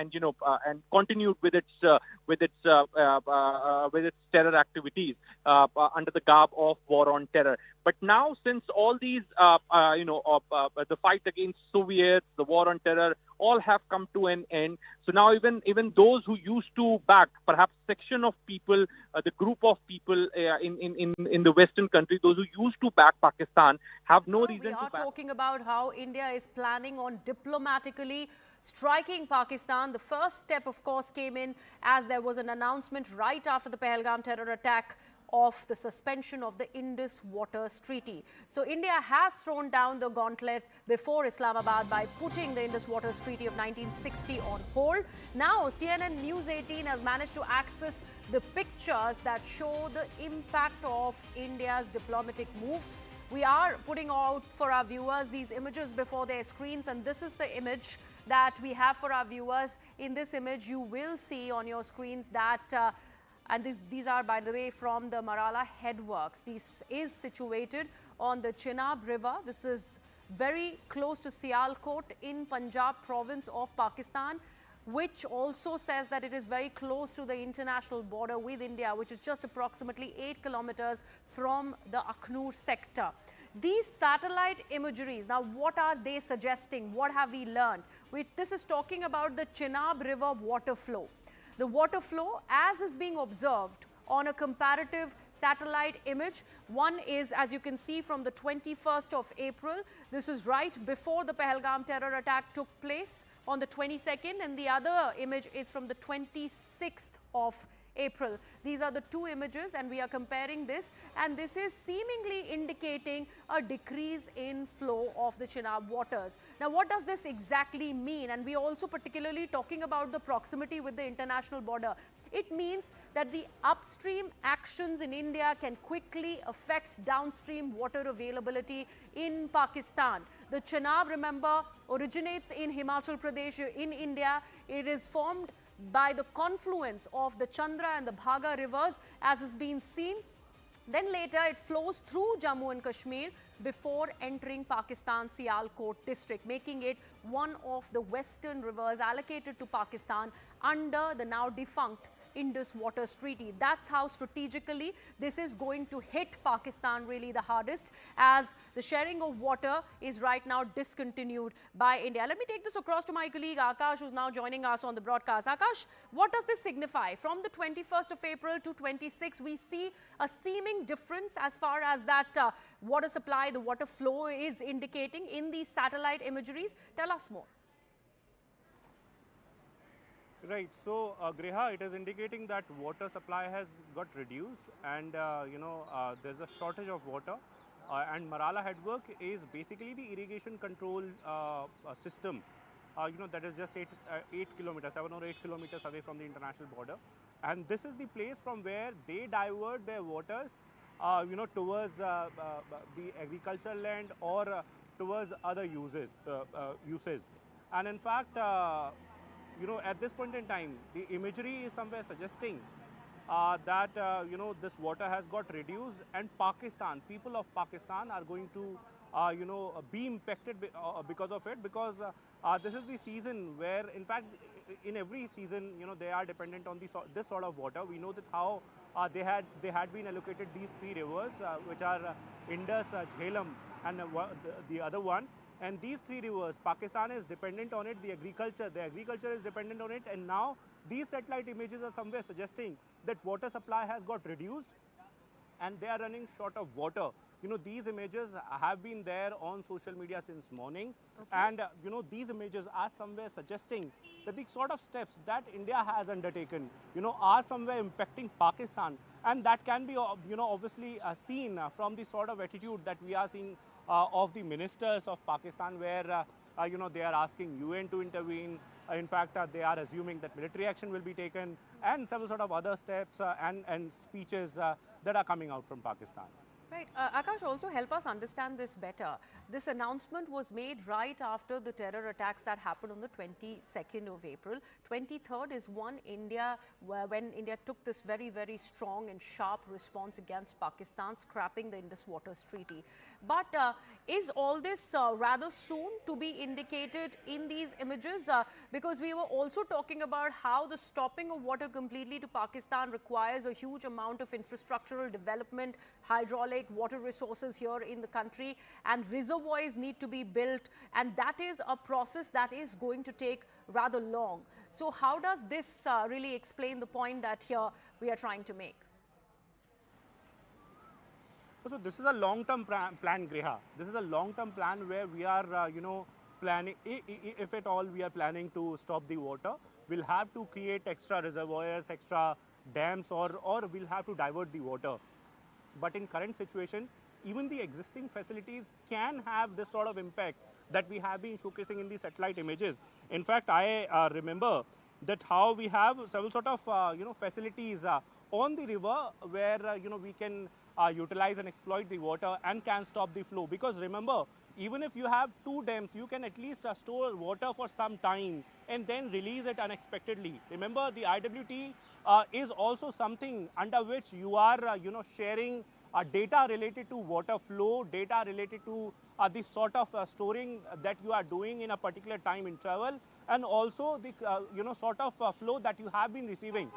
Speaker 13: continued with its terror activities under the garb of war on terror. But now, since all these the fight against Soviets, the war on terror, all have come to an end. So now even those who used to back, perhaps section of people, the group of people in the Western country, those who used to back Pakistan, have no reason
Speaker 12: We are
Speaker 13: to back.
Speaker 12: talking about how India is planning on diplomatically striking Pakistan. The first step, of course, came in as there was an announcement right after the Pahalgam terror attack of the suspension of the Indus Waters Treaty. So India has thrown down the gauntlet before Islamabad by putting the Indus Waters Treaty of 1960 on hold. Now CNN News 18 has managed to access the pictures that show the impact of India's diplomatic move. We are putting out for our viewers these images before their screens, and this is the image that we have for our viewers. In this image, you will see on your screens that and these are, by the way, from the Marala headworks. This is situated on the Chenab River. This is very close to Sialkot in Punjab province of Pakistan, which also says that it is very close to the international border with India, which is just approximately 8 kilometers from the Akhnur sector. These satellite imageries, now what are they suggesting? What have we learned? This is talking about the Chenab River water flow. The water flow, as is being observed on a comparative satellite image. One is, as you can see, from the 21st of April. This is right before the Pahalgam terror attack took place on the 22nd, and the other image is from the 26th of April. These are the two images, and we are comparing this, and this is seemingly indicating a decrease in flow of the Chenab waters. Now, what does this exactly mean? And we are also particularly talking about the proximity with the international border. It means that the upstream actions in India can quickly affect downstream water availability in Pakistan. The Chenab, remember, originates in Himachal Pradesh in India. It is formed by the confluence of the Chandra and the Bhaga rivers, as has been seen. Then later it flows through Jammu and Kashmir before entering Pakistan's Sialkot district, making it one of the western rivers allocated to Pakistan under the now defunct Indus Waters Treaty. That's how strategically this is going to hit Pakistan really the hardest, as the sharing of water is right now discontinued by India. Let me take this across to my colleague Akash, who's now joining us on the broadcast. Akash, what does this signify? From the 21st of April to 26, we see a seeming difference as far as that water supply, the water flow is indicating in these satellite imageries. Tell us more.
Speaker 7: Right. So, Greha, it is indicating that water supply has got reduced, and there's a shortage of water. And Marala headwork is basically the irrigation control system. That is just 8 kilometers, 7 or 8 kilometers away from the international border, and this is the place from where they divert their waters, towards the agricultural land or towards other uses. And in fact, at this point in time, the imagery is somewhere suggesting that this water has got reduced, and people of Pakistan are going to be impacted because of it, because this is the season where, in fact, in every season, they are dependent on this sort of water. We know that how they had been allocated these three rivers, which are Indus, Jhelum, and the other one. And these three rivers, Pakistan is dependent on it, the agriculture is dependent on it, and now these satellite images are somewhere suggesting that water supply has got reduced and they are running short of water. These images have been there on social media since morning, and these images are somewhere suggesting that the sort of steps that India has undertaken, are somewhere impacting Pakistan, and that can be, obviously seen from the sort of attitude that we are seeing of the ministers of Pakistan, where they are asking UN to intervene. In fact, they are assuming that military action will be taken, and several sort of other steps and speeches that are coming out from Pakistan.
Speaker 12: Right. Akash, also help us understand this better. This announcement was made right after the terror attacks that happened on the 22nd of April. 23rd is when India took this very, very strong and sharp response against Pakistan, scrapping the Indus Waters Treaty. But is all this rather soon to be indicated in these images? Because we were also talking about how the stopping of water completely to Pakistan requires a huge amount of infrastructural development, hydraulic, basic water resources here in the country, and reservoirs need to be built, and that is a process that is going to take rather long. So how does this really explain the point that here we are trying to make?
Speaker 7: So this is a long-term plan, Griha. This is a long-term plan where we are, planning, if at all we are planning to stop the water, we'll have to create extra reservoirs, extra dams, or we'll have to divert the water. But in current situation, even the existing facilities can have this sort of impact that we have been showcasing in the satellite images. In fact, I remember that how we have several sort of, facilities on the river where, we can utilize and exploit the water and can stop the flow. Because remember, even if you have 2 dams, you can at least store water for some time and then release it unexpectedly. Remember, the IWT is also something under which you are, sharing data related to water flow, data related to the sort of storing that you are doing in a particular time interval, and also the, sort of flow that you have been receiving.